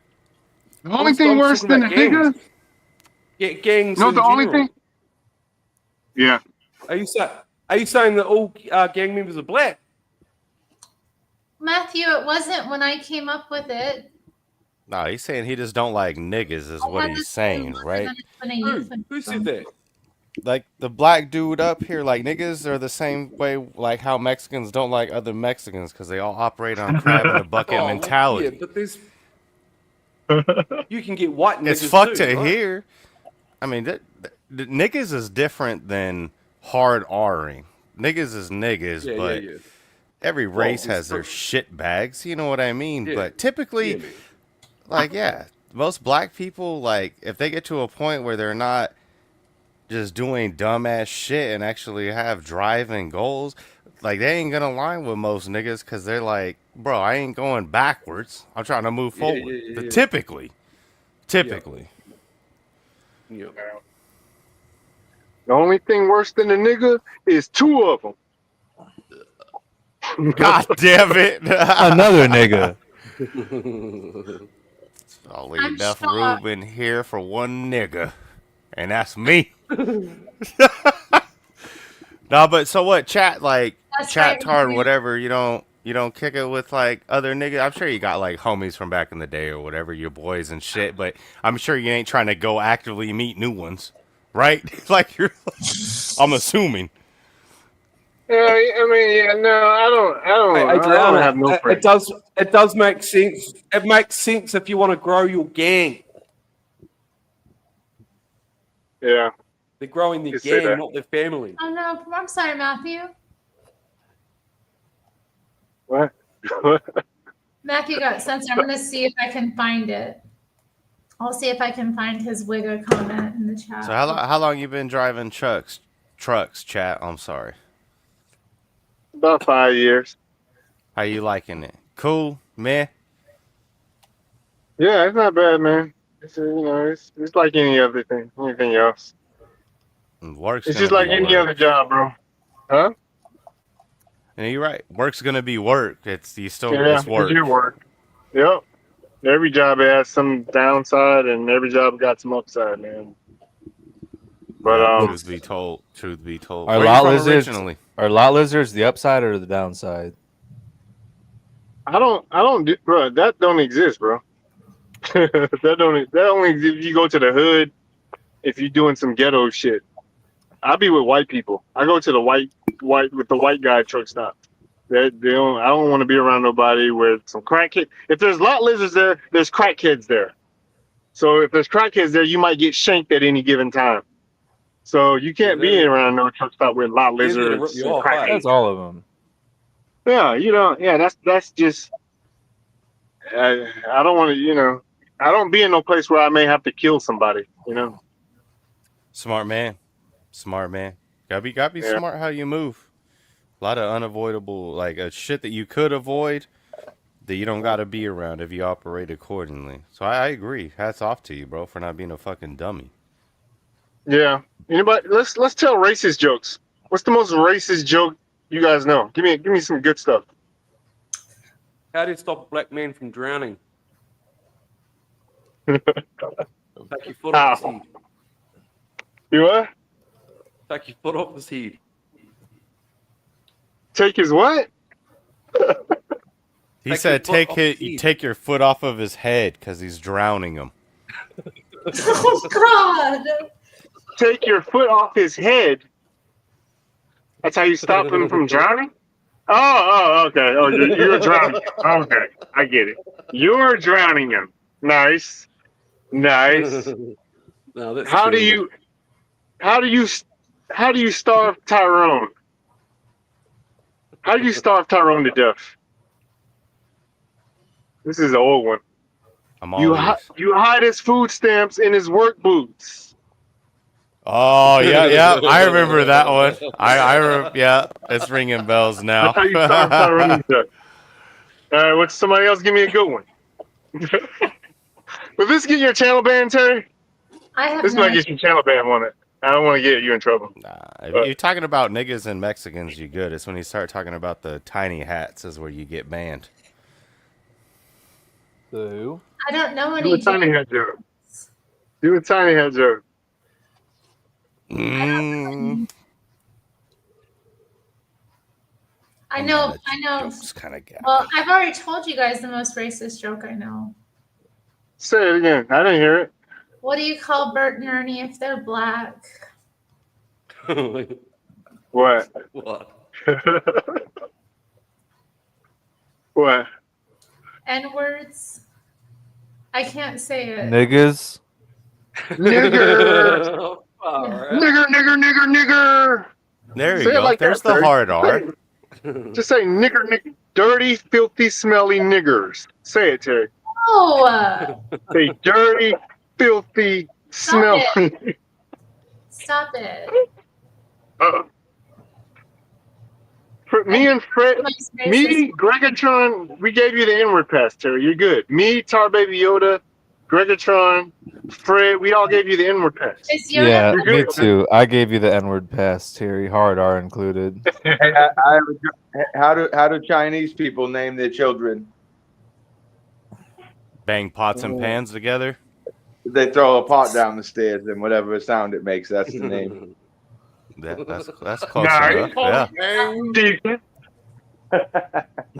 the only thing I'm worse talking than a about gangs. nigga. Yeah, gangs. No, in the only general. thing. Yeah. Are you saying that all gang members are black? Matthew, it wasn't when I came up with it. No, he's saying he just don't like niggas, is what he's saying, right? Who said that? Like the black dude up here, like niggas are the same way, like how Mexicans don't like other Mexicans because they all operate on crab in a bucket Oh, mentality. yeah, but there's you can get white niggas It's fucked too, to right? hear. I mean, niggas is different than hard R-ing. Niggas is niggas, Yeah, but yeah. every Well, race has their shit bags. You know what I mean? Yeah. But typically, Yeah, man. like, yeah, most black people, like, if they get to a point where they're not just doing dumbass shit and actually have drive and goals, like, they ain't gonna align with most niggas because they're like, bro, I ain't going backwards. I'm trying to move forward. But typically. Yeah. The only thing worse than a nigga is 2 of them. God damn it. Another nigga. Only I'm enough shocked. room in here for one nigga, and that's me. No, but so what? Chat like That's chat right. tard, whatever. You don't kick it with like other niggas. I'm sure you got like homies from back in the day or whatever, your boys and shit. But I'm sure you ain't trying to go actively meet new ones, right? Like you're. I'm assuming. Yeah, I mean, yeah, no, I don't have no It friends. does make sense. It makes sense if you want to grow your gang. Yeah, They're growing their you say gang, that. not their family. Oh no, I'm sorry, Matthew. What? Matthew got censored. I'm gonna see if I can find it. I'll see if I can find his Wigga comment in the chat. So how long you been driving trucks? Trucks, chat. I'm sorry. About 5 years. How you liking it? Cool, meh. Yeah, it's not bad, man. It's it's like anything else. Work's It's gonna just like be any work. other job, bro. Huh? And you're right. Work's gonna be work. It's Yeah, it's it's work. your work. Yep. Every job has some downside, and every job got some upside, man. But Yeah, truth be told. Are Where you lot from lizards originally? are lot lizards the upside or the downside? I don't do, bro. That don't exist, bro. That only exists if you go to the hood. If you're doing some ghetto shit, I be with white people. I go to the white with the white guy truck stop. They don't. I don't want to be around nobody with some crackhead. If there's lot lizards there, there's crackheads there. So if there's crackheads there, you might get shanked at any given time. So you can't be around no truck stop with lot They're there to rip lizards you and off, crackheads. That's all of them. Yeah, yeah, that's just. I don't want to, I don't be in no place where I may have to kill somebody. Smart man. Gotta be Yeah. smart how you move. A lot of unavoidable like shit that you could avoid that you don't gotta be around if you operate accordingly. So I agree. Hats off to you, bro, for not being a fucking dummy. Yeah. Anybody? Let's tell racist jokes. What's the most racist joke you guys know? Give me some good stuff. How do you stop a black man from drowning? Take your foot off his head. You what? Take your foot off his head. Take his what? He said take your foot off of his head because he's drowning him. Oh God! Take your foot off his head. That's how you stop him from drowning? Oh, okay. Oh, you're drowning him. Okay, I get it. You're drowning him. Nice. No, that's How do you starve Tyrone? How do you starve Tyrone to death? This is an old one. I'm all ears. You hide his food stamps in his work boots. Oh yeah, I remember that one. Yeah, it's ringing bells now. That's how you starve Tyrone to death. All right, what's somebody else? Give me a good one. Will this get your channel ban, Terry? I have This no might idea. get your channel ban on it. I don't want to get you in trouble. Nah, if you're talking about niggas and Mexicans, you good. It's when you start talking about the tiny hats is where you get banned. So I don't know Do any. a tiny hat joke. Do a tiny hat joke. I know. Joke's kind of gay. Well, I've already told you guys the most racist joke I know. Say it again. I didn't hear it. What do you call Bert and Ernie if they're black? What? What? What? N-words. I can't say it. niggas. Nigger. Nigger. There you Say it go. like There's that, the Terry. hard R. Just say nigger. Dirty, filthy, smelly niggers. Say it, Terry. Oh, Say dirty, filthy, Stop smelly. stop it. Me and Fred, Gregatron, we gave you the N-word pass, Terry. You're good. Me, Tar Baby Yoda, Gregatron, Fred, we all gave you the N-word pass. Is Yoda Yeah, You're me good. too. I gave you the N-word pass, Terry. Hard R included. How do Chinese people name their children? Bang pots and pans together. They throw a pot down the stairs and whatever sound it makes, that's the name. That's close Nice. enough. Yeah. Decent.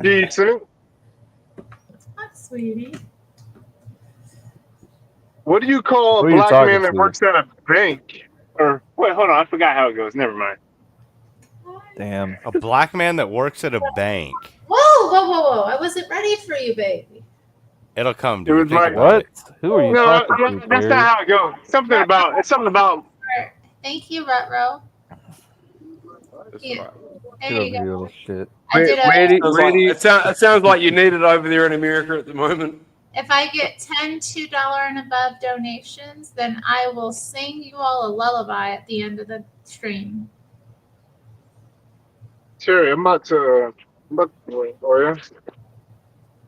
Decent. Hi, sweetie. What do you call Who a are you black talking man that to? works at a bank? Or wait, hold on, I forgot how it goes. Never mind. Damn. A black man that works at a bank. Whoa, whoa, whoa, whoa! I wasn't ready for you, baby. It'll come, It dude. was Think like about What? it. Who are you No, talking to, that's Terry? not how it goes. Something about it's something about. Thank you, Rutro. Yeah. There Get you over go. your little shit. I did a. It sounds like you need it over there in America at the moment. If I get 10 $2 and above donations, then I will sing you all a lullaby at the end of the stream. Terry, I'm about to. Oh yeah.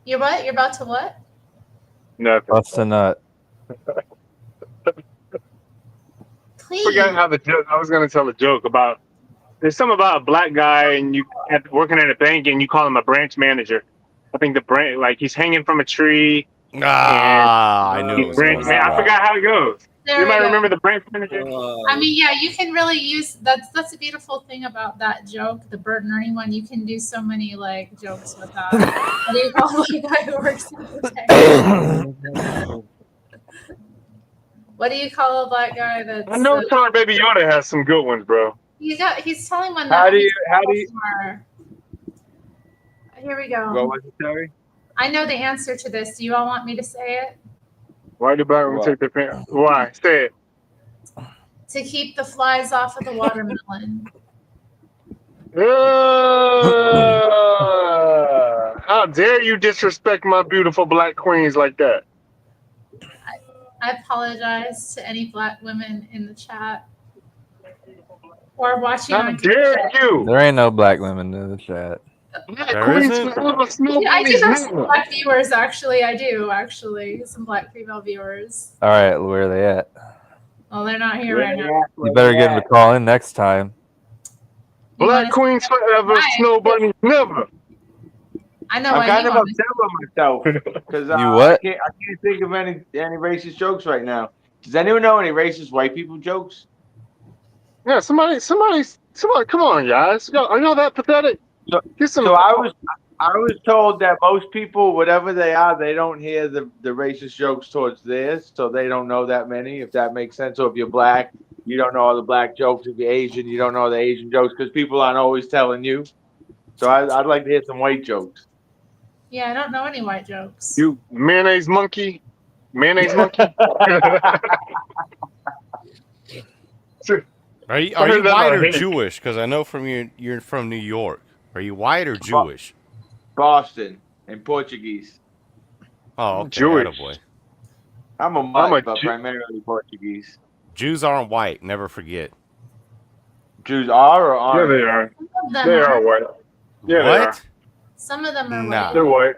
You're what? You're about to what? Nothing. Bust a nut. Please. Forgot how the joke. I was gonna tell a joke about. There's something about a black guy and you working at a bank and you call him a branch manager. I think the branch, like he's hanging from a tree. I knew it was branch going I forgot how it goes. There You we might go. remember the branch manager. I mean, yeah, you can really use that's a beautiful thing about that joke, the Bert and Ernie one. You can do so many like jokes with that. What do you call the guy who works in the bank? What do you call a black guy that's? I know Tar Baby Yoda has some good ones, bro. He's telling one How that. do you? Here we go. What was it, Terry? I know the answer to this. Do you all want me to say it? Why do black women take their pants? Why? Say it. To keep the flies off of the watermelon. How dare you disrespect my beautiful black queens like that? I apologize to any black women in the chat or watching How on dare you? There ain't no black women in the chat. There isn't? Yeah, I do have some black viewers, actually. I do, actually. Some black female viewers. All right, where are they at? Well, they're not here right now. You better get them to call in next time. Black queens forever, snow bunnies never. I know I'm why kind you of want upset with myself because You what? I can't think of any racist jokes right now. Does anyone know any racist white people jokes? Yeah, somebody, come on, guys. Are y'all that pathetic? So I was told that most people, whatever they are, they don't hear the racist jokes towards theirs, so they don't know that many, if that makes sense. So if you're black, you don't know all the black jokes. If you're Asian, you don't know the Asian jokes because people aren't always telling you. So I'd like to hear some white jokes. Yeah, I don't know any white jokes. You mayonnaise monkey. Are you white or Jewish? Because I know from you're from New York. Are you white or Jewish? Boston and Portuguese. Oh, okay. Jewish. Attaboy. I'm a mutt, but primarily Portuguese. Jews aren't white. Never forget. Jews are or aren't? Yeah, they are. Some of them They are white. Yeah, they are. What? Some of them are Nah. white. They're white.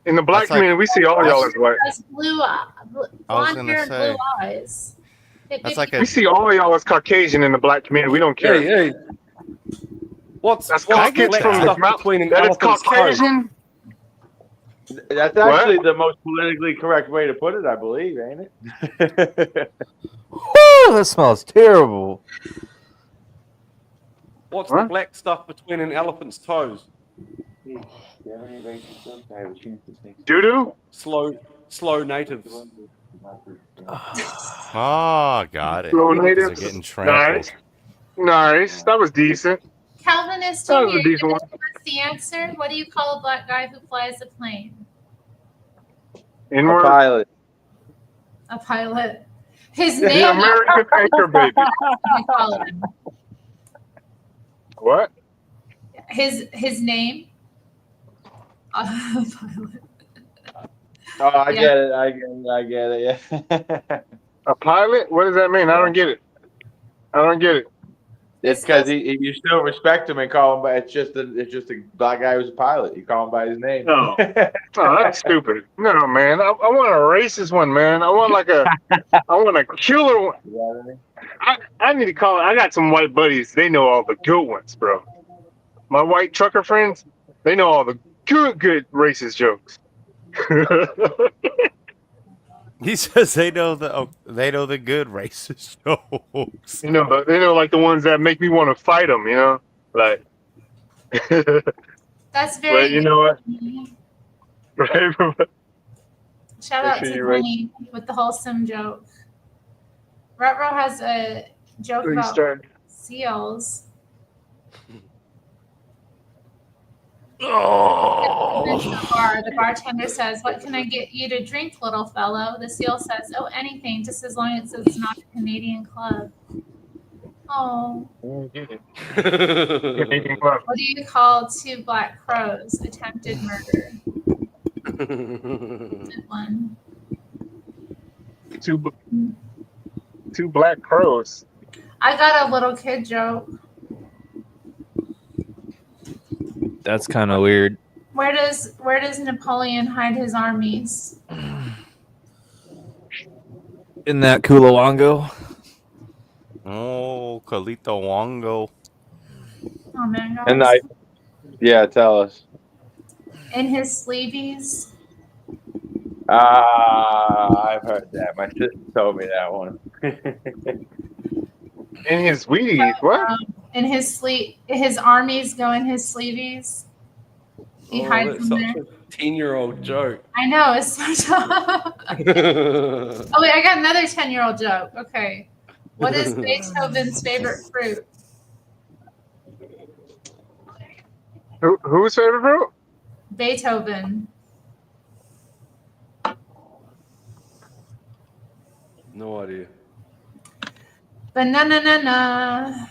In the black That's like- community, we see all y'all as white. Has blue, blonde gonna hair and say. blue eyes. That's like We see all y'all as Caucasian in the black community. We don't care. Hey, what's That's what's Caucasian black from the stuff mouth. between an That is elephant's toes? Caucasian. That's actually the most politically correct way to put it, I believe, ain't it? Woo, that smells terrible. What's the black stuff between an elephant's toes? Doo-doo? Slow natives. Oh, got it. Slow They're natives. getting trampled. Nice. That was decent. Calvinist That over was here. a You decent know one. what's the answer? What do you call a black guy who flies a plane? Inward. Pilot. A pilot. His The name. American anchor baby. We call him. What? His name. Pilot. Oh, I Yeah. get it. Yeah. A pilot? What does that mean? I don't get it. It's because you still respect him and call him, but it's just a black guy who's a pilot. You call him by his name. No. Oh, that's stupid. No, man. I want a racist one, man. I want a killer one. I need to call it. I got some white buddies. They know all the good ones, bro. My white trucker friends, they know all the good racist jokes. He says they know the good racist jokes. You know, they know like the ones that make me want to fight them. You know, like. That's But very you good. know what? Right? Shout Make out sure to you're right. Penny with the wholesome joke. Rutro has a joke Terri about Strange. seals. The bartender says, "What can I get you to drink, little fellow?" The seal says, "Oh, anything, just as long as it's not a Canadian club." Oh. Canadian club. What do you call two black crows? Attempted murder. Good one. Two black crows. I got a little kid joke. That's kind of weird. Where does Napoleon hide his armies? In that Kulawango. Oh, Kalito Wongo. Oh man, And guys. yeah, tell us. In his sleeveys. I've heard that. My sister told me that one. In his Wheaties, what? In his armies go in his sleeveys. He hides that's them such there. a 10-year-old joke. I know, it's so tough. Oh wait, I got another 10-year-old joke. Okay. What is Beethoven's favorite fruit? Whose favorite fruit? Beethoven. No idea. Banana.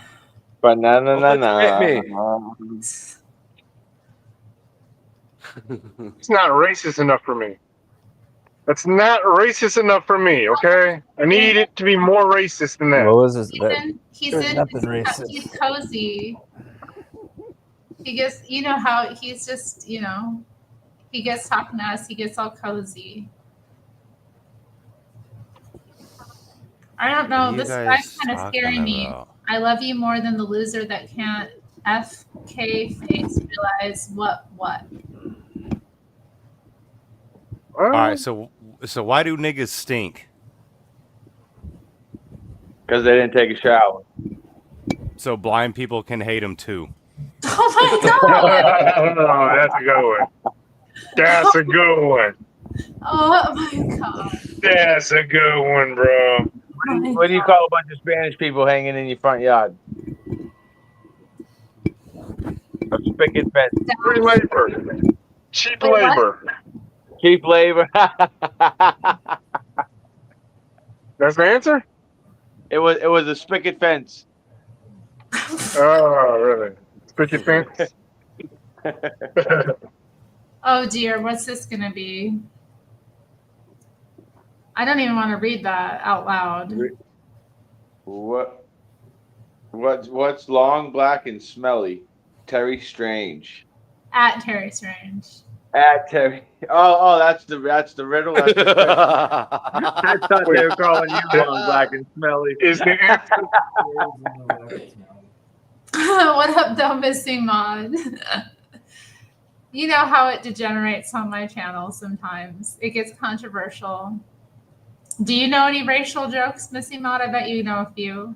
Banana. It's not racist enough for me. That's not racist enough for me, okay? I need it to be more racist than that. What was this? He's Racist. cozy. He gets, you know how he's just, you know, he gets talking to us, he gets all cozy. I don't know, What are you this guys guy's kind of talking scaring me. about? I love you more than the loser that can't FK face realize what. All right, so why do niggas stink? Because they didn't take a shower. So blind people can hate them too. Oh my god! Oh, that's a good one. That's a good one. Oh my god. That's a good one, bro. What do you call a bunch of Spanish people hanging in your front yard? A spigot fence. Free labor. Cheap labor. Cheap labor. That's the answer? It was a spigot fence. Oh, really? Spigot fence? Oh dear, what's this gonna be? I don't even want to read that out loud. What's long, black, and smelly? Terri Strange. At Terri Strange. At Terri. Oh, that's the riddle. That's the I thought they were calling you long, black, and smelly. Is the answer? What up, though, missing mod? You know how it degenerates on my channel sometimes. It gets controversial. Do you know any racial jokes, Missy Mod? I bet you know a few.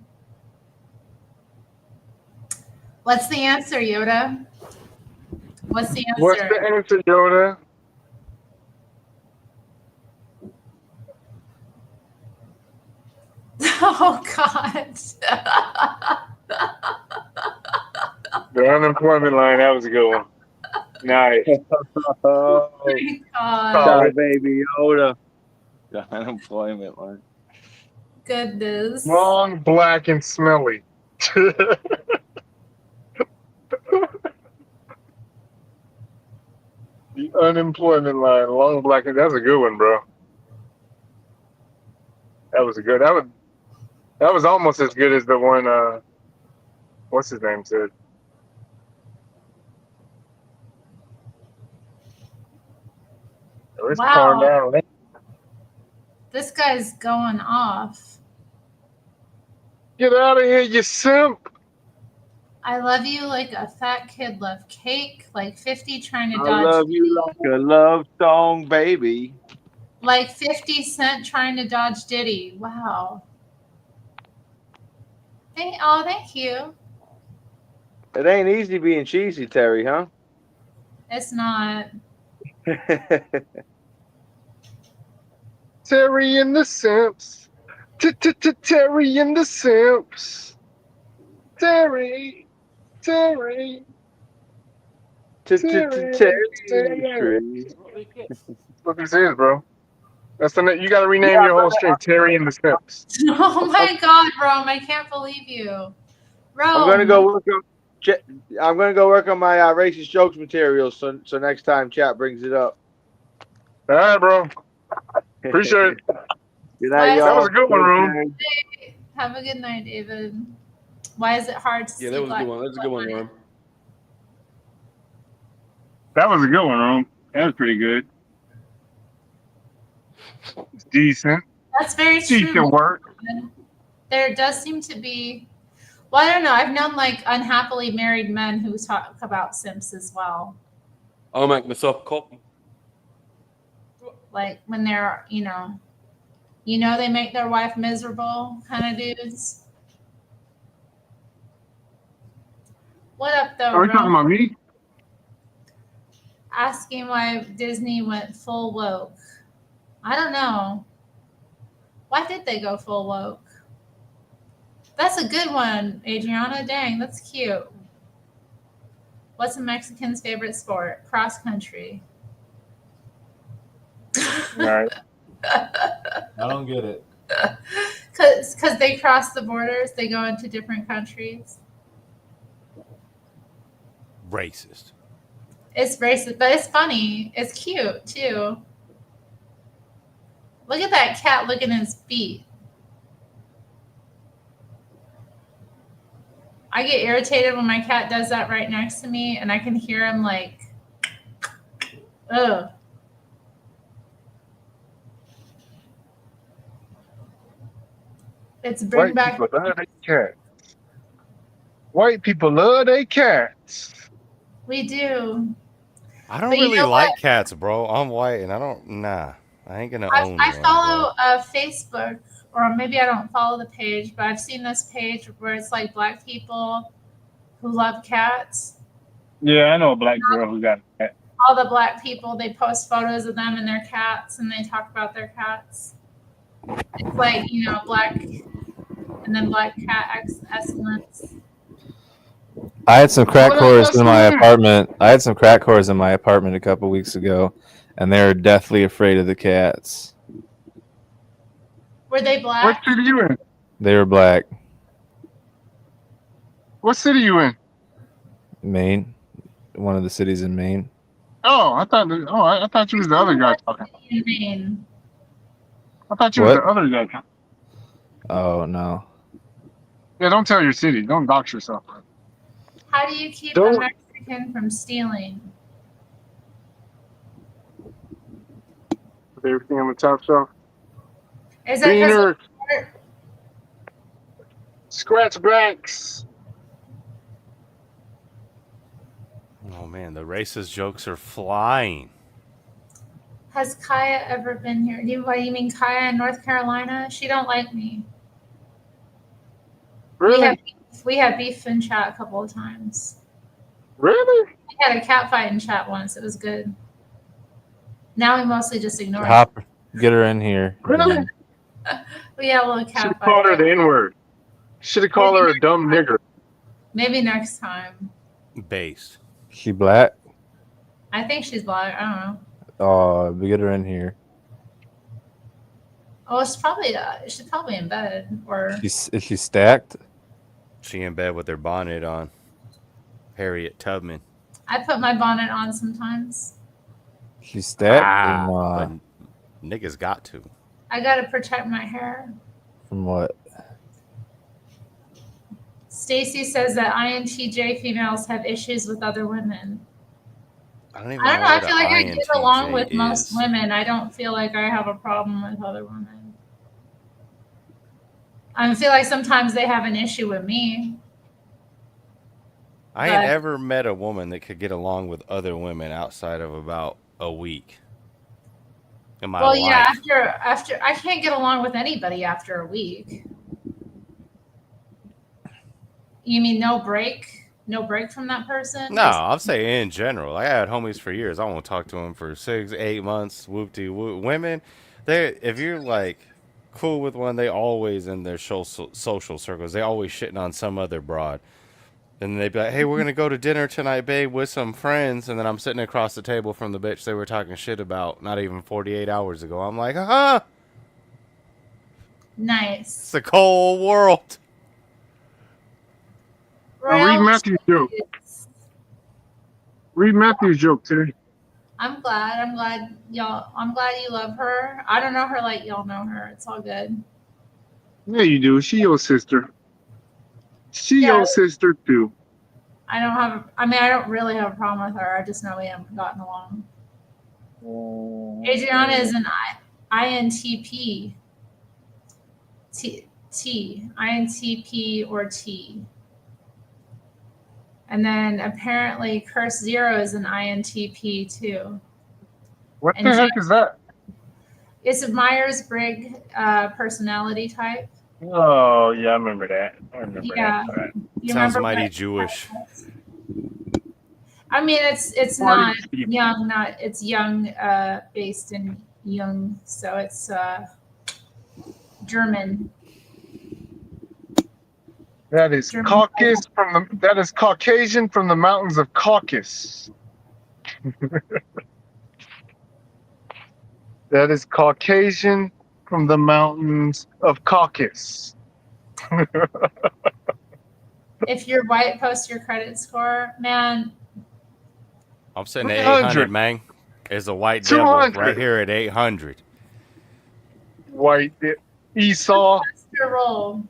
What's the answer, Yoda? What's the answer? What's the answer, Yoda? Oh, God. The unemployment line, that was a good one. Nice. Oh, God. sorry, baby Yoda. The unemployment line. Goodness. Long, black, and smelly. The unemployment line, long, black, and that's a good one, bro. That was a good. That was almost as good as the one. What's his name said? It's pouring Wow. down. This guy's going off. Get out of here, you simp! I love you like a fat kid loves cake, like 50 trying to I dodge. love you like a love song, baby. Like 50 Cent trying to dodge Diddy. Wow. Thank you. It ain't easy being cheesy, Terry, huh? It's not. Terry and the Simps. Terry and the Simps. Terry. Terry. Terry. What this is, bro. That's the you got to rename your whole stream Terry and the Simps. Oh my God, Rome! I can't believe you, I'm gonna Rome. go work on. I'm gonna go work on my racist jokes material. So next time chat brings it up. All right, bro. Appreciate it. Good night, y'all. That was a good one, Room. Have a good night, David. Why is it hard to see? Yeah, that was a good one. That was a good one, Rome. That was a good one, Room. That was pretty good. It's decent. That's very Decent true. work. There does seem to be. Well, I don't know. I've known like unhappily married men who talk about simps as well. I'll make myself a copy. Like when they're, they make their wife miserable kind of dudes. What up, though? Are we talking about me? Asking why Disney went full woke. I don't know. Why did they go full woke? That's a good one, Adriana. Dang, that's cute. What's a Mexican's favorite sport? Cross country. Right. I don't get it. Because they cross the borders, they go into different countries. Racist. It's racist, but it's funny. It's cute too. Look at that cat licking his feet. I get irritated when my cat does that right next to me, and I can hear him like, ugh. It's bring back. People love their cats. White people love their cats. We do. I don't But you really know like what? cats, bro. I'm white, and I ain't gonna own I one. follow Facebook, or maybe I don't follow the page, but I've seen this page where it's like black people who love cats. Yeah, I know a black girl who got a cat. All the black people, they post photos of them and their cats, and they talk about their cats. It's like, black, and then black cat excellence. I had some crack What whores else in my is there? apartment. I had some crack whores in my apartment a couple weeks ago, and they're deathly afraid of the cats. Were they What black? city you in? They were black. What city you in? Maine, one of the cities in Maine. Oh, I thought you was the other guy talking. In Maine. I thought you was What? the other guy talking. Oh no. Yeah, don't tell your city. Don't dox yourself. How do you keep a Don't- Mexican from stealing? Put everything on the top shelf. Is that because Beaner, scratchbacks. Oh man, the racist jokes are flying. has Kaya ever been here? What do you mean, Kaya in North Carolina? She don't like me. Really? We have beef in chat a couple of times. Really? We had a cat fight in chat once. It was good. Now we mostly just ignore it. Hop, get her in here. Really? We had a little Should cat have called her fight. the N-word. Should have called her a dumb nigger. Maybe next time. Based. She black? I think she's black. I don't know. Oh, get her in here. Oh, she's probably in bed or. Is she stacked? She in bed with her bonnet on. Harriet Tubman. I put my bonnet on sometimes. She's stacked? But niggas got to. I gotta protect my hair. From what? Stacy says that INTJ females have issues with other women. I don't know. I feel like I INTJ get along with most is. women. I don't feel like I have a problem with other women. I feel like sometimes they have an issue with me. I ain't ever met a woman that could get along with other women outside of about a week. in my Well, life. yeah, after I can't get along with anybody after a week. You mean no break? No break from that person? No, I'm saying in general. I had homies for years. I won't talk to them for 6, 8 months. Whoop-de-whoop. Women, if you're like cool with one, they always in their social circles. They always shitting on some other broad. And they'd be like, hey, we're going to go to dinner tonight, babe, with some friends. And then I'm sitting across the table from the bitch they were talking shit about not even 48 hours ago. I'm like, Nice. It's a cold world. Read Matthew's joke. Read Matthew's joke today. I'm glad y'all. I'm glad you love her. I don't know her like y'all know her. It's all good. Yeah, you do. She your sister. She your sister too. I don't really have a problem with her. I just know we haven't gotten along. Adriana is an INTP. INTP or T. And then apparently Curse Zero is an INTP too. What the heck is that? It's a Myers-Briggs personality type. Oh, yeah, I remember that. Yeah. That. You Sounds remember mighty Jewish. I mean, it's not young, it's young, based in Jung, so it's German. That is Caucasian from the mountains of Caucasus. That is Caucasian from the mountains of Caucasus. If you're white, post your credit score, man. I'm sitting at 800, man. There's a white devil right here at 800. White Esau. Your roll.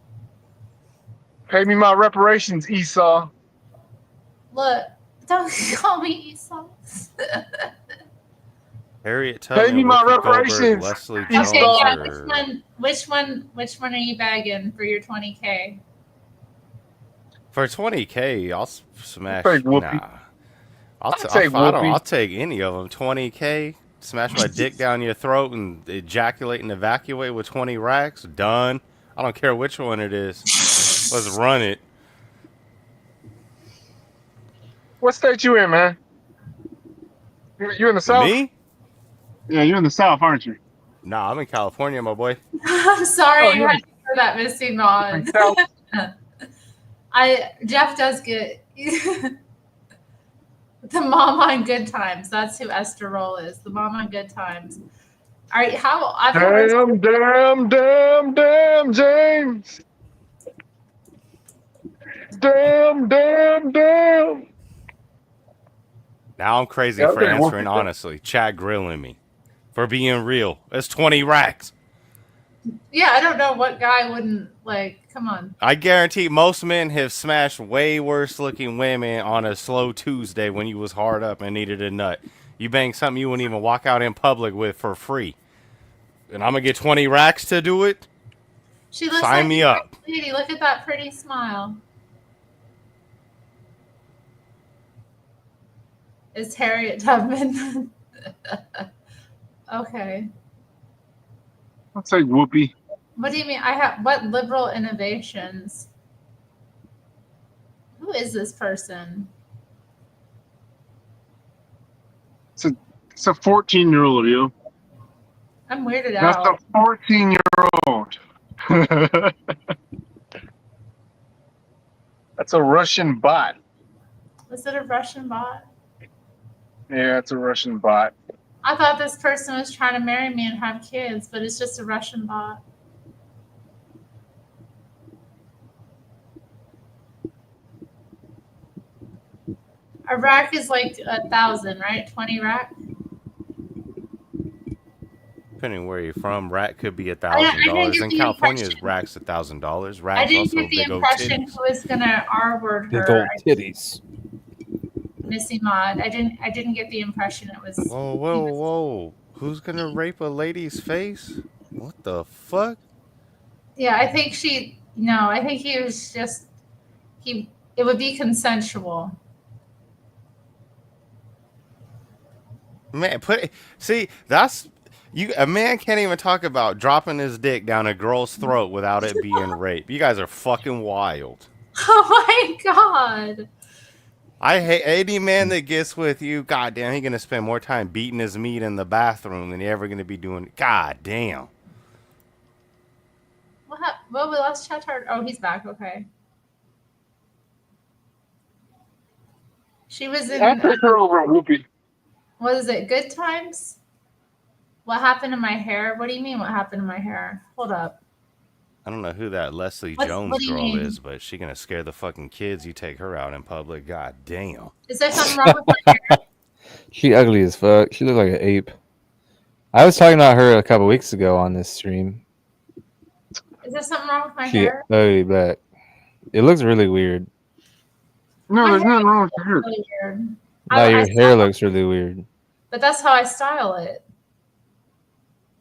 Pay me my reparations, Esau. Look, don't call me Esau. Harriet Tubman, pay me my Whoopi reparations. Goldberg, Leslie Jones. Okay, yeah. Which one are you bagging for your 20K? For 20K, I'll smash. Nah. I'll take any of them. 20K, smash my dick down your throat and ejaculate and evacuate with 20 racks. Done. I don't care which one it is. Let's run it. What state you in, man? You in the South? Me? Yeah, you're in the South, aren't you? Nah, I'm in California, my boy. I'm sorry you had to hear that missing nod. Jeff does get the mom on Good Times. That's who Esther Roll is. The mom on Good Times. All right, damn, James. Damn. Now I'm crazy for answering honestly. Chad grilling me for being real. It's 20 racks. Yeah, I don't know what guy wouldn't come on. I guarantee most men have smashed way worse looking women on a slow Tuesday when you was hard up and needed a nut. You bang something you wouldn't even walk out in public with for free. And I'm going to get 20 racks to do it? She looks Sign me up. Lady, look at that pretty smile. It's Harriet Tubman. Okay. I'll take Whoopi. What do you mean? What liberal innovations? Who is this person? It's a 14-year-old, yo. I'm weirded out. That's a 14-year-old. That's a Russian bot. Was it a Russian bot? Yeah, it's a Russian bot. I thought this person was trying to marry me and have kids, but it's just a Russian bot. A rack is like 1,000, right? 20 rack? Depending where you're from, rack could be $1,000. In California, rack's $1,000. Rack's I didn't also get the big old impression titties. who was gonna R-word her. Big old titties. Missy Mod. I didn't get the impression it was. Whoa. Who's gonna rape a lady's face? What the fuck? Yeah, I think he was just it would be consensual. Man, A man can't even talk about dropping his dick down a girl's throat without it being rape. You guys are fucking wild. Oh my god. I hate any man that gets with you. Goddamn, he's gonna spend more time beating his meat in the bathroom than he ever gonna be doing. God damn. Well, we lost chat hard. Oh, he's back. Okay. She was in. I take her over a whoopee. What is it? Good Times? What happened to my hair? What do you mean? What happened to my hair? Hold up. I don't know who that Leslie Jones what do you girl mean? is, but she gonna scare the fucking kids. You take her out in public. God damn. Is there something wrong with my hair? She ugly as fuck. She looked like an ape. I was talking about her a couple weeks ago on this stream. Is there something wrong with my She hair? ugly back. It looks really weird. No, there's nothing wrong with your hair. Really weird. No, your hair looks really weird. But that's how I style it.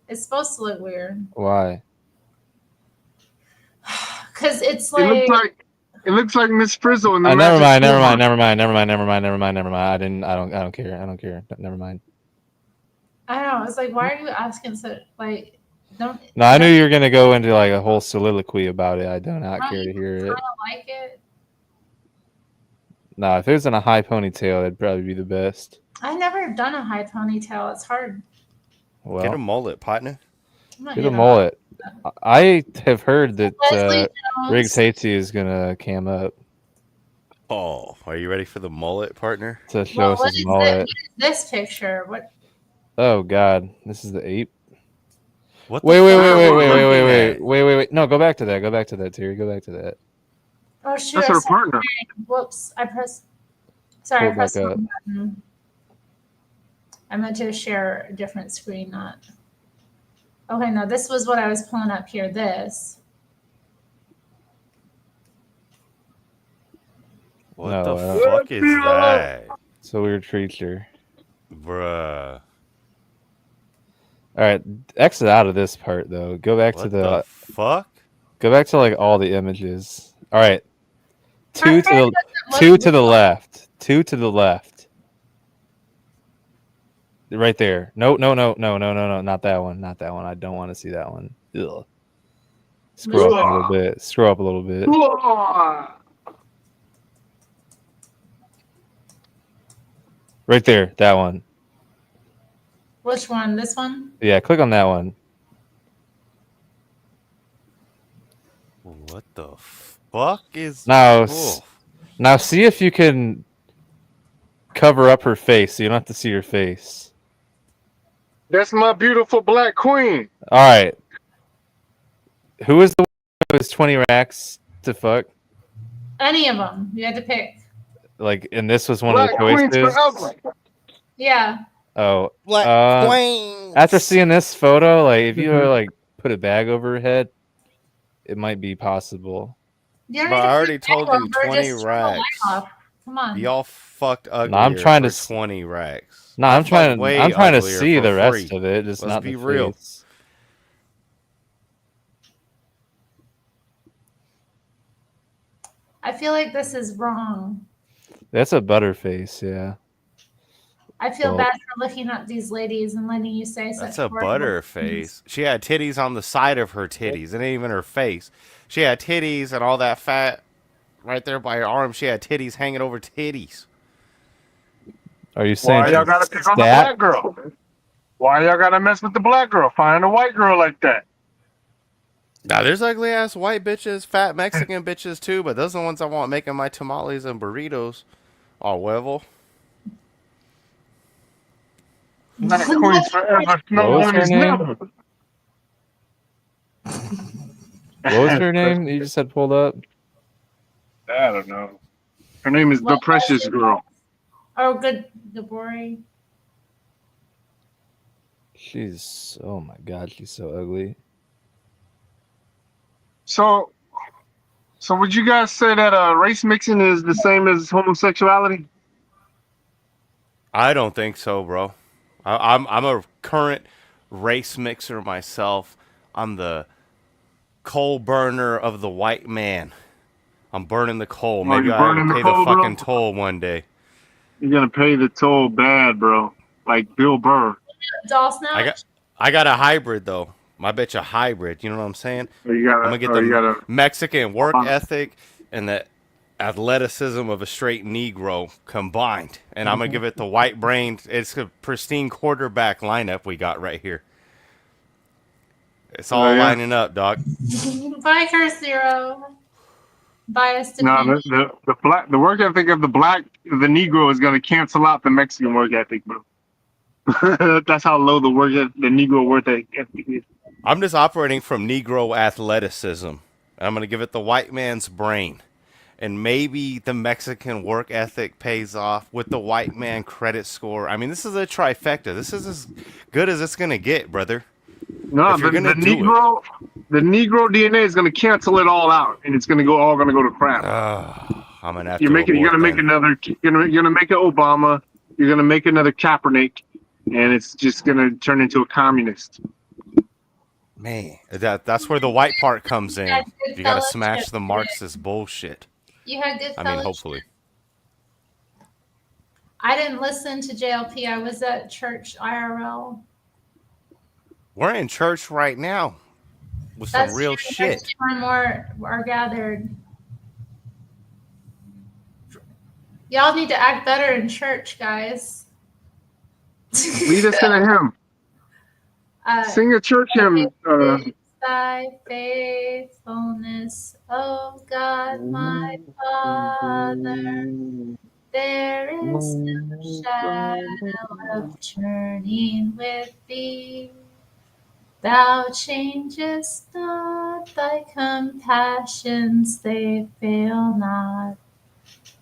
It's supposed to look weird. Why? Because it's like, it looks like Miss Frizzle in the Never mind. Magic School I don't care. Never mind. I don't know. It's like, why are you asking so, like, don't. No, I knew you were gonna go into like a whole soliloquy about it. I do not care to hear I it. don't like it. No, if it was in a high ponytail, that'd probably be the best. I've never done a high ponytail. It's hard. Well, Get a mullet, partner. Get a mullet. I have heard that Leslie Jones. Riggs Hatesy is gonna cam up Oh, are you ready for the mullet, partner? to show us What his is mullet. what is this picture? What? Oh God, this is the ape. What the Wait. No, go back to that, Terry. Go back to that. Oh shoot! That's I her said- partner. Whoops! I pressed. Sorry, Pull I it pressed the back wrong button. I meant to share a different screen, not. Okay, no, this was what I was pulling up here. This. What No, the fuck is that? It's a weird creature. Bruh. All right, exit out of this part though. Go back to What the the fuck? Go back to like all the images. All right, two to hair the doesn't look left. Two to the left. Right there. No, not that one. Not that one. I don't want to see that one. Ugh. Scroll up a little bit. Scroll up a little bit. Right there. That one. Which one? This one? Yeah, click on that one. What the fuck is Now, Oh. now see if you can cover up her face so you don't have to see her face. That's my beautiful black queen. All right. Who is the one who has 20 racks to fuck? Any of them. You had to pick. Like, and this was one Black of the queens choices. forever. Yeah. Oh, Black queen. after seeing this photo, like if you like put a bag over her head, it might be possible. You don't But need I to already pick told one, you or 20 just turn the light racks. off. Come on. Y'all fucked ugly. I'm trying to 20 racks. No, I I'm trying fucked way to uglier see for the rest free. of it, just Let's not be the real. face. I feel like this is wrong. That's a butterface, yeah. I feel Well- bad for looking at these ladies and letting you say such That's a horrible butter things. face. She had titties on the side of her titties. It ain't even her face. She had titties and all that fat right there by her arm. She had titties hanging over titties. Are you saying Why y'all gotta pick on the that? black girl? Why y'all gotta mess with the black girl? Find a white girl like that. Now, there's ugly ass white bitches, fat Mexican bitches too, but those are the ones I want making my tamales and burritos. Or huevo. Black queens forever. No What was one her is name? never. What was her name that you just had pulled up? I don't know. Her name is the Precious Girl. Oh, good. Gabori. She's, oh my God, she's so ugly. So would you guys say that race mixing is the same as homosexuality? I don't think so, bro. I'm a current race mixer myself. I'm the coal burner of the white man. I'm burning the coal. Oh, Maybe you're I'll burning the pay coal, the bro? fucking toll one day. You're gonna pay the toll bad, bro. Like Bill Burr. Doll snatch. I got a hybrid though. My bitch a hybrid. You know what I'm saying? So you gotta, I'm gonna get the Mexican work ethic and the athleticism of a straight Negro combined, and I'm gonna give it the white brain. It's a pristine quarterback lineup we got right here. It's all lining up, dog. Bye, Curse Zero. Biased No, opinion. the work ethic of the Negro is gonna cancel out the Mexican work ethic, bro. That's how low the Negro work ethic is. I'm just operating from Negro athleticism. I'm gonna give it the white man's brain. And maybe the Mexican work ethic pays off with the white man credit score. I mean, this is a trifecta. This is as good as it's going to get, brother. No, the Negro DNA is going to cancel it all out, and it's going to go to crap. I'm going to have you're gonna make another. You're gonna make an Obama. You're gonna make another Kaepernick, and it's just going to turn into a communist. Man, that's where the white part comes in. You got to smash the Marxist bullshit. You had good fellowship. I mean, hopefully. I didn't listen to JLP. I was at church IRL. We're in church right now with some real shit. More and more are gathered. Y'all need to act better in church, guys. Lead us in a hymn. Sing a church hymn. Thy faithfulness, O God, my Father, there is no shadow of turning with thee. Thou changest not, thy compassions, they fail not.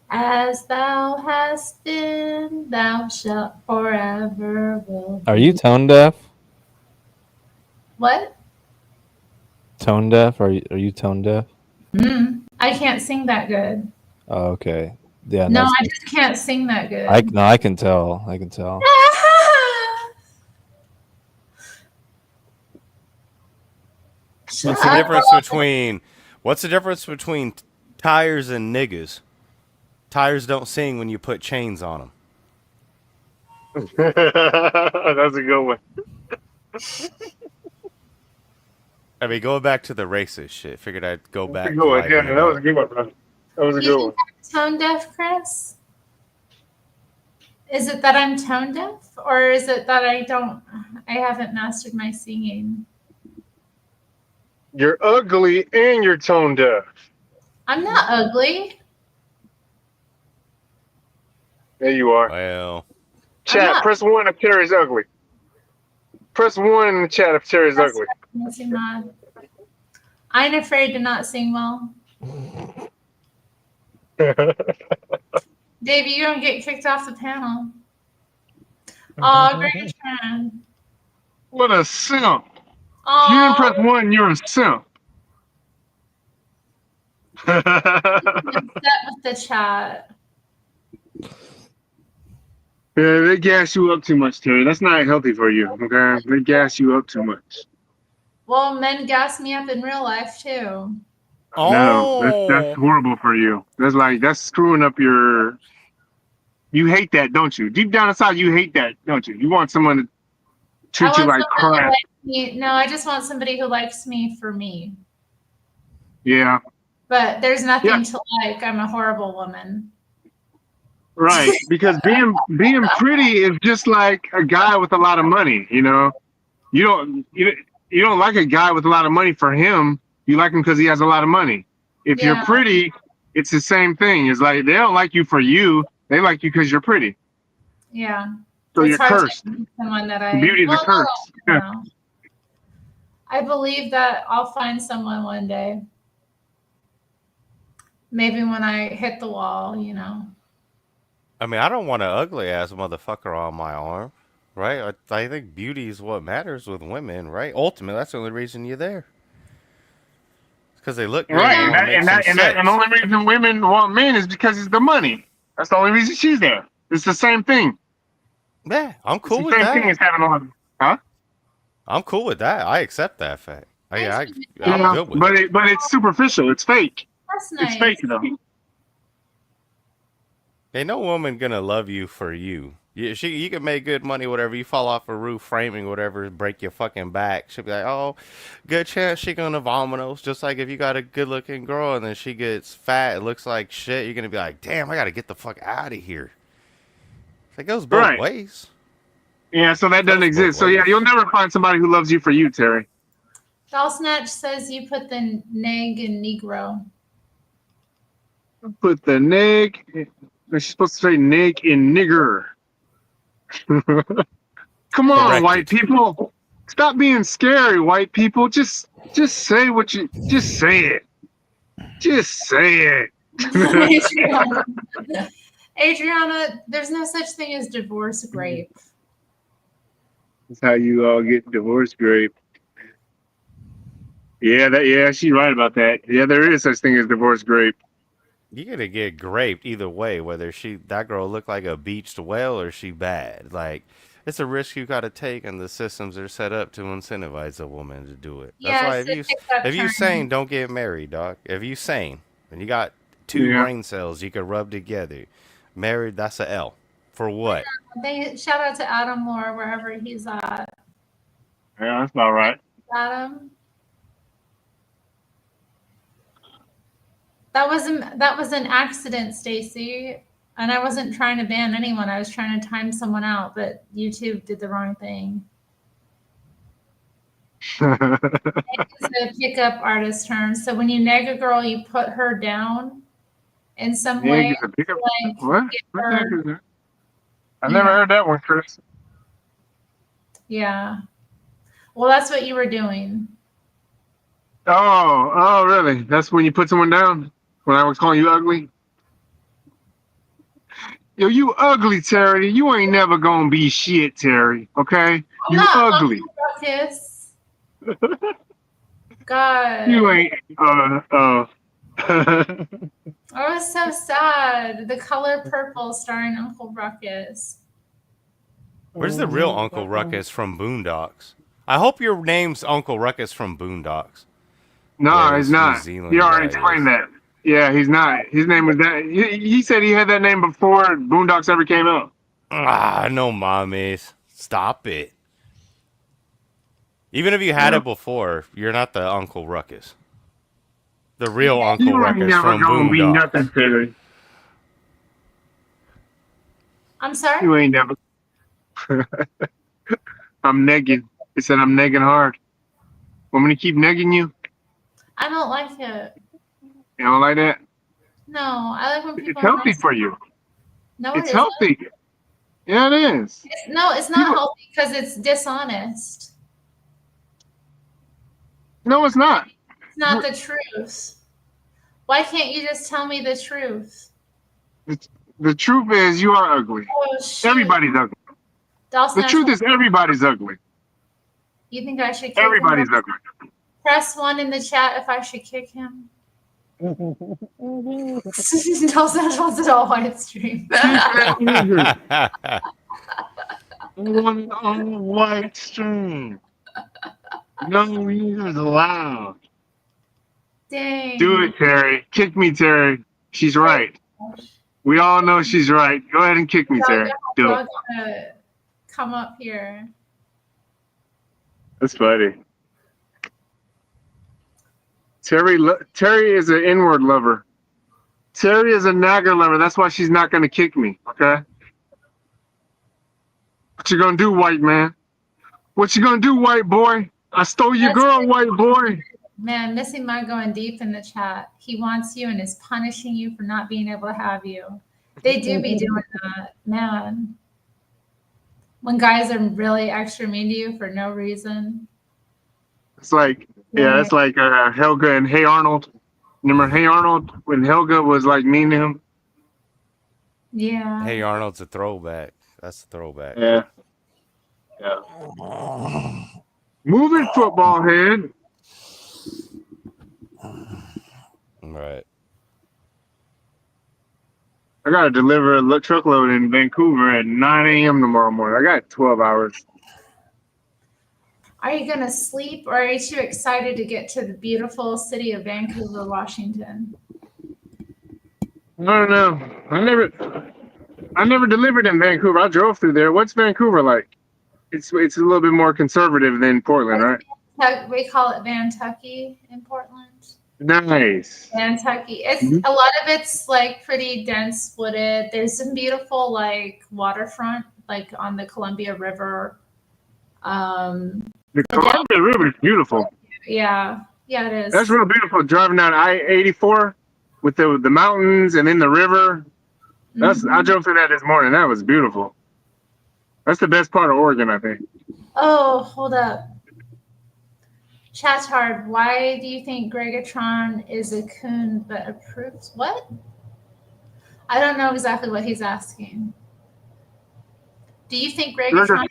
As thou hast been, thou shalt forever will be. Are you tone deaf? What? Tone deaf? Are you tone deaf? I can't sing that good. Oh, okay. Yeah. No, I just can't sing that good. I can tell. I can tell. What's the difference between tires and niggas? Tires don't sing when you put chains on them. That's a good one. I mean, going back to the racist shit, figured I'd go back. That was a good one, bro. That was a good one. Tone deaf, Chris? Is it that I'm tone deaf, or is it that I haven't mastered my singing? You're ugly and you're tone deaf. I'm not ugly. There you are. Well, chat, press 1 if Terry's ugly. Press 1 in the chat if Terry's ugly. I'm afraid to not sing well. Davey, you're gonna get kicked off the panel. Oh, great friend. What a simp. Oh. If you didn't press 1, you're a simp. Upset with the chat. Yeah, they gas you up too much, Terry. That's not healthy for you, okay? They gas you up too much. Well, men gas me up in real life too. Oh. No, that's horrible for you. That's screwing up your. You hate that, don't you? Deep down inside, you hate that, don't you? You want someone to treat you like crap. No, I just want somebody who likes me for me. Yeah. But there's nothing to like. I'm a horrible woman. Right, because being pretty is just like a guy with a lot of money. You know, you don't like a guy with a lot of money for him. You like him because he has a lot of money. If you're pretty, it's the same thing. It's like they don't like you for you. They like you because you're pretty. Yeah. So it's you're hard cursed. To find someone that Beauty's a curse. No. I believe that I'll find someone one day. Maybe when I hit the wall, you know. I mean, I don't want an ugly ass motherfucker on my arm, right? I think beauty is what matters with women, right? Ultimately, that's the only reason you're there. Because they look good. Right, and the only reason women want men is because it's the money. That's the only reason she's there. It's the same thing. Yeah, I'm cool with the same that. thing as having a lot of, huh? I'm cool with that. I accept that fact. I'm good with it. But it's superficial. It's fake. That's nice. It's fake, though. Ain't no woman gonna love you for you. You can make good money, whatever. You fall off a roof framing, whatever, break your fucking back. She'll be like, oh, good chance she gonna vominos. Just like if you got a good looking girl and then she gets fat, it looks like shit. You're gonna be like, damn, I gotta get the fuck out of here. It goes both ways. Yeah, so that doesn't exist. So yeah, you'll never find somebody who loves you for you, Terry. Doll Snatch says you put the neg in Negro. Put the neg. She's supposed to say neg in nigger. Come on, white people. Stop being scary, white people. Just say what you just say it. Just say it. Adriana, there's no such thing as divorce grape. That's how you all get divorced, grape. Yeah, she's right about that. Yeah, there is such thing as divorce grape. You're gonna get graped either way, whether that girl look like a beached whale or she bad. Like, it's a risk you gotta take, and the systems are set up to incentivize a woman to do it. That's why if you sane, don't get married, dog. If you sane and you got two brain cells you can rub together, married, that's a L. For what? Shout out to Adam Moore wherever he's at. Yeah, that's about right. Adam. That was an accident, Stacy. And I wasn't trying to ban anyone. I was trying to time someone out, but YouTube did the wrong thing. It's a pickup artist term. So when you neg a girl, you put her down in some way. Like, what? I never heard that one, Chris. Yeah. Well, that's what you were doing. Oh, really? That's when you put someone down? When I was calling you ugly? Yo, you ugly, Terry. You ain't never gonna be shit, Terry. Okay? You ugly. God. You ain't. I was so sad. The Color Purple starring Uncle Ruckus. Where's the real Uncle Ruckus from Boondocks? I hope your name's Uncle Ruckus from Boondocks. No, he's not. He already explained that. Yeah, he's not. His name was that. He said he had that name before Boondocks ever came out. No, mommies. Stop it. Even if you had it before, you're not the Uncle Ruckus. The real Uncle Ruckus from Boondocks. I'm sorry? You ain't never. I'm negging. He said I'm negging hard. Want me to keep negging you? I don't like it. You don't like that? No, I like when people. It's healthy for you. No, it's healthy. Yeah, it is. It's not healthy because it's dishonest. No, it's not. It's not the truth. Why can't you just tell me the truth? The truth is you are ugly. Oh, shit. Everybody's ugly. The truth is everybody's ugly. You think I should kick Everybody's him? ugly. Press 1 in the chat if I should kick him. Dulcich wants it all white stream. On white stream. No users allowed. Dang. Do it, Terry. Kick me, Terry. She's right. We all know she's right. Go ahead and kick me, Terry. Do it. Come up here. That's funny. Terry is an inward lover. Terry is a nagger lover. That's why she's not going to kick me, okay? What you going to do, white man? What you going to do, white boy? I stole your girl, white boy. Man, Missing Mud going deep in the chat. He wants you and is punishing you for not being able to have you. They do be doing that, man. When guys are really extra mean to you for no reason. It's like, it's like Helga and Hey Arnold. Remember Hey Arnold when Helga was like mean to him? Yeah. Hey Arnold's a throwback. That's a throwback. Yeah. Move it, football head. Right. I gotta deliver a truckload in Vancouver at 9 a.m. tomorrow morning. I got 12 hours. Are you going to sleep or are you too excited to get to the beautiful city of Vancouver, Washington? I don't know. I never delivered in Vancouver. I drove through there. What's Vancouver like? It's a little bit more conservative than Portland, right? We call it Vantucky in Portland. Nice. Vantucky. It's a lot of it's like pretty dense wooded. There's some beautiful like waterfront, like on the Columbia River. The Columbia River is beautiful. Yeah, it is. That's real beautiful. Driving down I-84 with the mountains and then the river. I drove through that this morning. That was beautiful. That's the best part of Oregon, I think. Oh, hold up. Chat's hard. Why do you think Gregatron is a coon but approves what? I don't know exactly what he's asking. Do you think Gregatron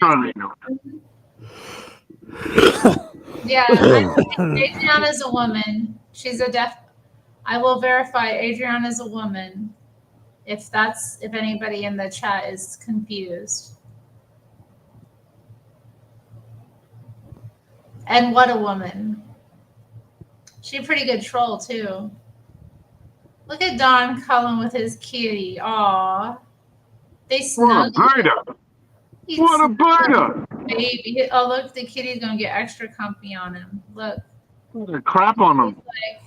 Yeah, I think Adriana's a woman. She's a I will verify Adriana's a woman. If anybody in the chat is confused. And what a woman. She's a pretty good troll too. Look at Don Cullen with his kitty. Aw. They snuggled. What a biter! Baby. Oh, look, the kitty's gonna get extra comfy on him. Look. Crap on him. Like,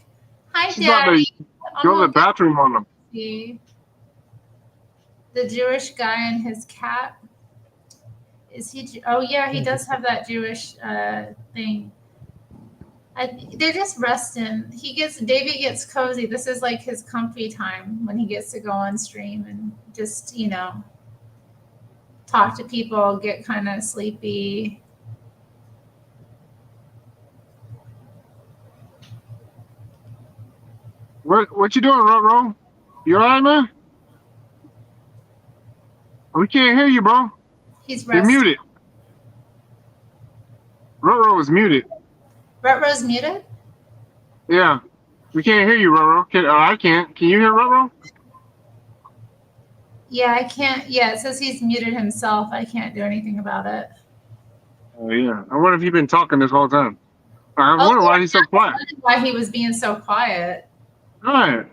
hi, She's about Daddy. to go to the bathroom on him. The Jewish guy and his cat. Is he? Oh yeah, he does have that Jewish thing. They're just resting. Davey gets cozy. This is like his comfy time when he gets to go on stream and just talk to people, get kind of sleepy. What you doing, Ro? You alright, man? We can't hear you, bro. He's resting. You're muted. Ro is muted. Ro's muted? Yeah. We can't hear you, Ro. I can't. Can you hear Ro? Yeah, I can't. Yeah, it says he's muted himself. I can't do anything about it. Oh, yeah. I wonder if you've been talking this whole time. I wonder why he's so quiet. Why he was being so quiet. All right.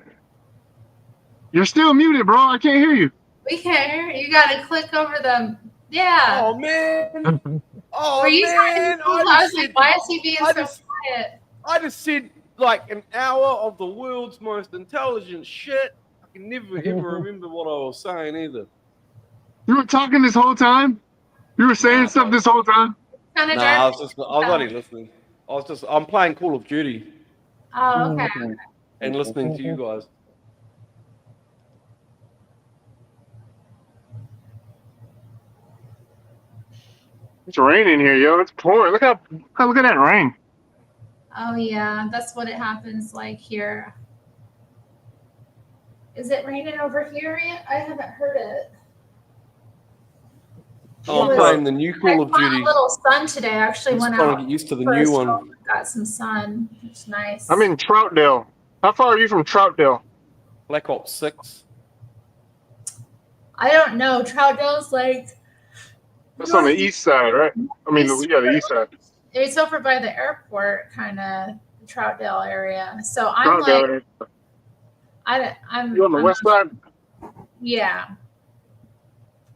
You're still muted, bro. I can't hear you. We can't hear you. You got to click over the. Yeah. Oh, man. Oh, Were you man. I was like, why is he being so quiet? I just said like an hour of the world's most intelligent shit. I can never ever remember what I was saying either. You were talking this whole time? You were saying stuff this whole time? I was only listening. I'm playing Call of Duty. Oh, okay. And listening to you guys. It's raining here, yo. It's pouring. Look at that rain. Oh yeah, that's what it happens like here. Is it raining over here yet? I haven't heard it. Oh, I'm playing the new Call of Duty. A little sun today. I actually went out. Trying to get used to the new one. Got some sun. It's nice. I'm in Troutdale. How far are you from Troutdale? Black Ops 6. I don't know. Troutdale's like. That's on the east side, right? I mean, the east side. It's over by the airport, kind of Troutdale area. So I'm like, I'm. You on the west side? Yeah.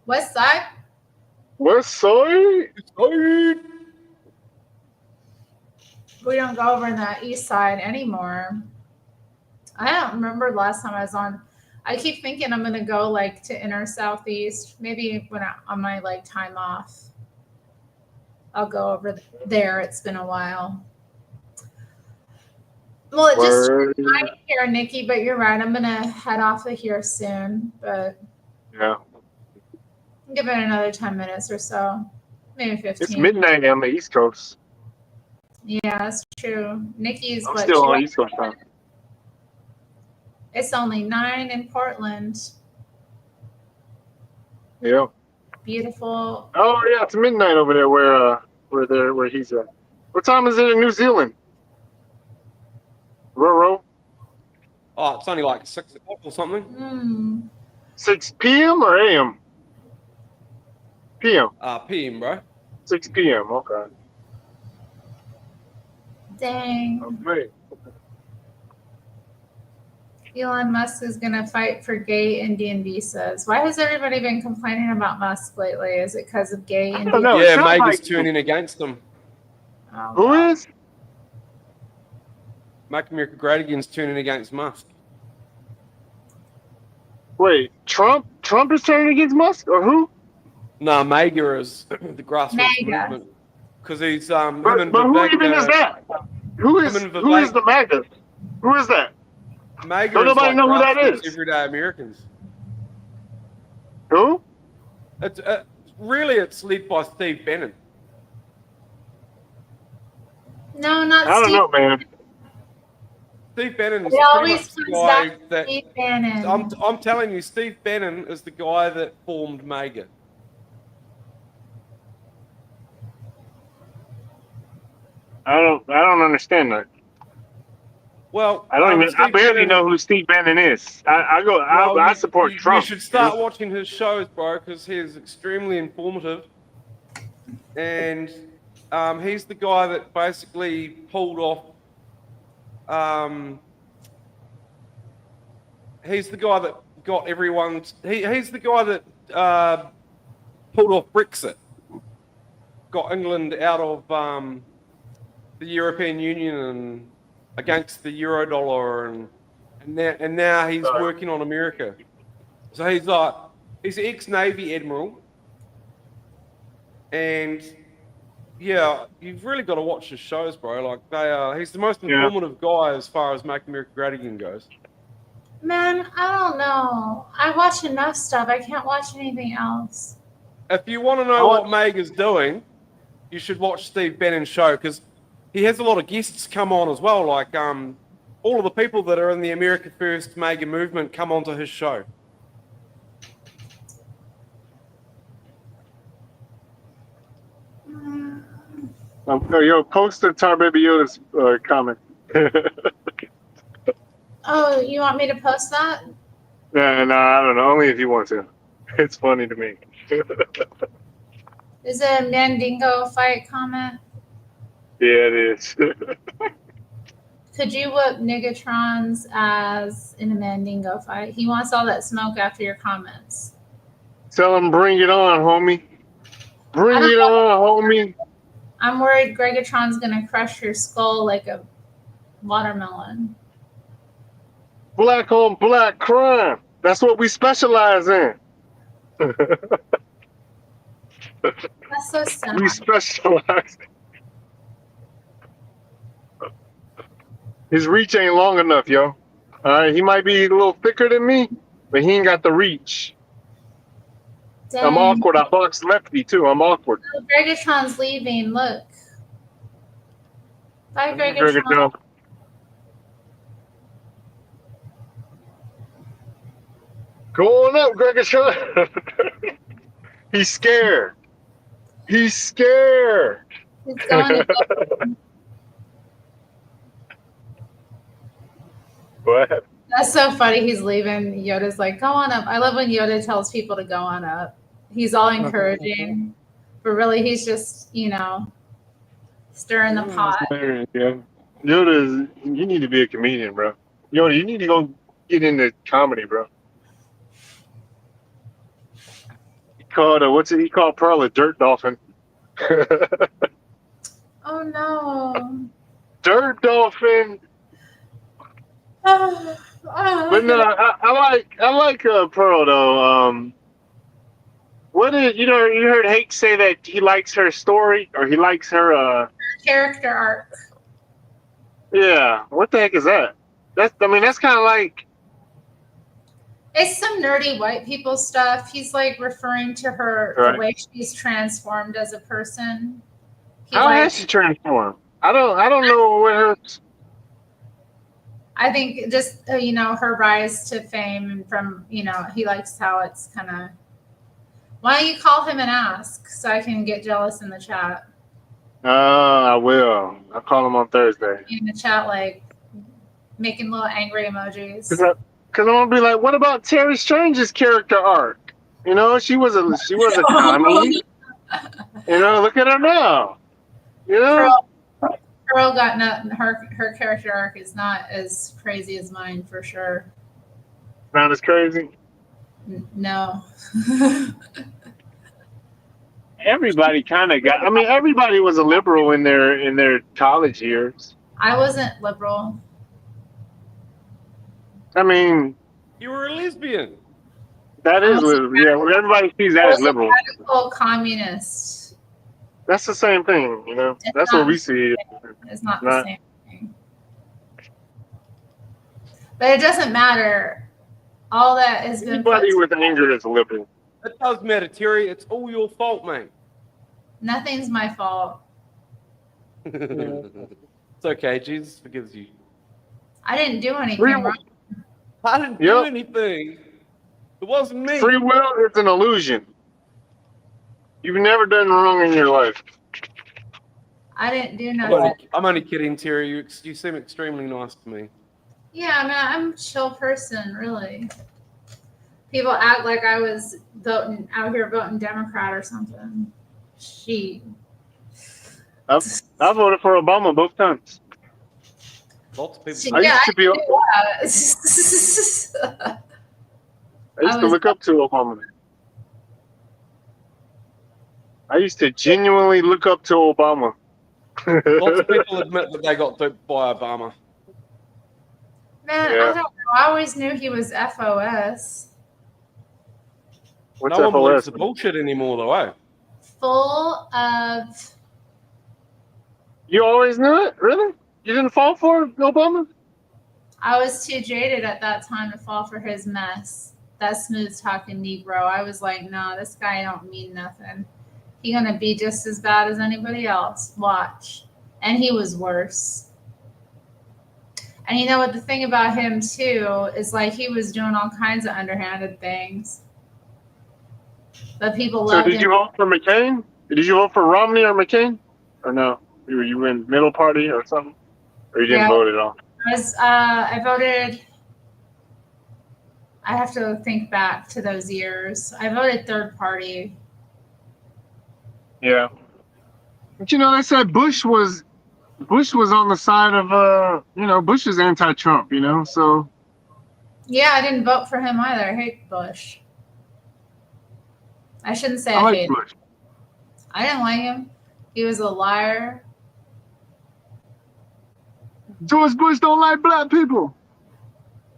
West side. West side. We don't go over in the east side anymore. I don't remember last time I was on. I keep thinking I'm gonna go like to inner southeast. Maybe when on my like time off, I'll go over there. It's been a while. Well, it just right here, Nikki. But you're right. I'm gonna head off of here soon. But yeah, give it another 10 minutes or so, maybe 15. It's midnight on the East Coast. Yeah, that's true. Nikki's I'm still on East Coast time. It's only 9 in Portland. Yeah. Beautiful. Oh yeah, it's midnight over there where he's at. What time is it in New Zealand? Ro? Oh, it's only like 6 o'clock or something. 6 p.m. or a.m.? p.m. PM, bro. 6 p.m. Okay. Dang. Okay. Elon Musk is going to fight for gay Indian visas. Why has everybody been complaining about Musk lately? Is it because of gay Indian? know. Yeah, Sounds Mega's like- turning against them. Oh, Who God. is? Make America Great Again's turning against Musk. Wait, Trump? Trump is turning against Musk or who? No, Mega is the grassroots Mega. movement. Because he's him But, and but who Vivek. even is that? Who is and who is Vivek- the MAGA? Who is that? Mega Don't is nobody like know who that grassroots is. everyday Americans. Who? It's really it's led by Steve Bannon. No, not I don't Steve. know, man. Steve Bannon is It pretty always much the comes guy back to that Steve Bannon. I'm telling you, Steve Bannon is the guy that formed Mega. I don't understand that. Well, I don't even. I Steve barely Bannon, know who Steve Bannon is. I support Trump. You should start watching his shows, bro, because he's extremely informative. And he's the guy that basically pulled off. He's the guy that got everyone. He's the guy that pulled off Brexit, got England out of the European Union and against the Eurodollar, and now he's working on America. So he's an ex-Navy admiral, and yeah, you've really got to watch his shows, bro. Like he's the most informative guy as far as Make America Great Again goes. Man, I don't know. I watch enough stuff. I can't watch anything else. If you want to know what Mega's doing, you should watch Steve Bannon's show because he has a lot of guests come on as well. Like all of the people that are in the America First Mega movement come onto his show. Yo, post the Tar Baby Yoda's comment. Oh, you want me to post that? No, I don't know. Only if you want to. It's funny to me. Is it a Mandingo fight comment? Yeah, it is. Could you whip Niggatron's ass in a Mandingo fight? He wants all that smoke after your comments. Tell him bring it on, homie. Bring it on, homie. I'm worried Gregatron's gonna crush your skull like a watermelon. Black on black crime. That's what we specialize in. That's so sad. We specialize. His reach ain't long enough, yo. All right, he might be a little thicker than me, but he ain't got the reach. Dang. I'm awkward. I box lefty too. I'm awkward. Oh, Gregatron's leaving. Look. Bye, Gregatron. Gregatron. Going up, Gregatron. He's scared. He's scared. He's going to go. What? That's so funny. He's leaving. Yoda's like, go on up. I love when Yoda tells people to go on up. He's all encouraging. But really, he's just, stirring the pot. Yeah. Yoda, you need to be a comedian, bro. Yoda, you need to go get into comedy, bro. He called Pearl a dirt dolphin. Oh, no. Dirt dolphin. But no, I like Pearl though. What is you heard Hake say that he likes her story or he likes her character arc. Yeah, what the heck is that? That's kind of like it's some nerdy white people stuff. He's like referring to her the way she's transformed as a person. How has she transformed? I don't know what her. I think just her rise to fame from he likes how it's kind of. Why don't you call him and ask so I can get jealous in the chat? I will. I'll call him on Thursday. In the chat, like making little angry emojis. Because I'm gonna be like, what about Terri Strange's character arc? She was a commie. Look at her now. Pearl got nothing. Her character arc is not as crazy as mine for sure. Not as crazy. No. Everybody kind of got. I mean, everybody was a liberal in their college years. I wasn't liberal. I mean, You were a lesbian. that I is was, liberal. Yeah, well, everybody sees I that as was a liberal. radical communist. That's the same thing, you know. It's That's not what the we see. same. It's not the Not same thing. But it doesn't matter. All that has been put. anybody with anger is liberal. It does matter, Terry. It's all your fault, mate. Nothing's my fault. It's okay. Jesus forgives you. I didn't do anything wrong. I didn't do anything. It wasn't me. Free will is an illusion. You've never done wrong in your life. I didn't do nothing. I'm only kidding, Terry. You seem extremely nice to me. Yeah, I mean, I'm a chill person, really. People act like I was out here voting Democrat or something. I voted for Obama both times. Lots of people. I used to be. I used to look up to Obama. I used to genuinely look up to Obama. Lots of people admit that they got duped by Obama. Man, I don't know. I always knew he was FOS. What's no one believes FOS? the bullshit anymore, though, eh? Full of. You always knew it? Really? You didn't fall for Obama? I was too jaded at that time to fall for his mess. That smooth talking Negro. I was like, nah, this guy don't mean nothing. He gonna be just as bad as anybody else. Watch. And he was worse. And you know what the thing about him too is, like, he was doing all kinds of underhanded things. But people loved him. So did you vote for McCain? Did you vote for Romney or McCain? Or no? Were you in middle party or something? Or you didn't vote at all? I voted. I have to think back to those years. I voted third party. Yeah. But you know, they said Bush was on the side of Bush is anti-Trump, you know, so Yeah, I didn't vote for him either. I hate Bush. I shouldn't say I like hate Bush. him. I didn't like him. He was a liar. George Bush don't like black people.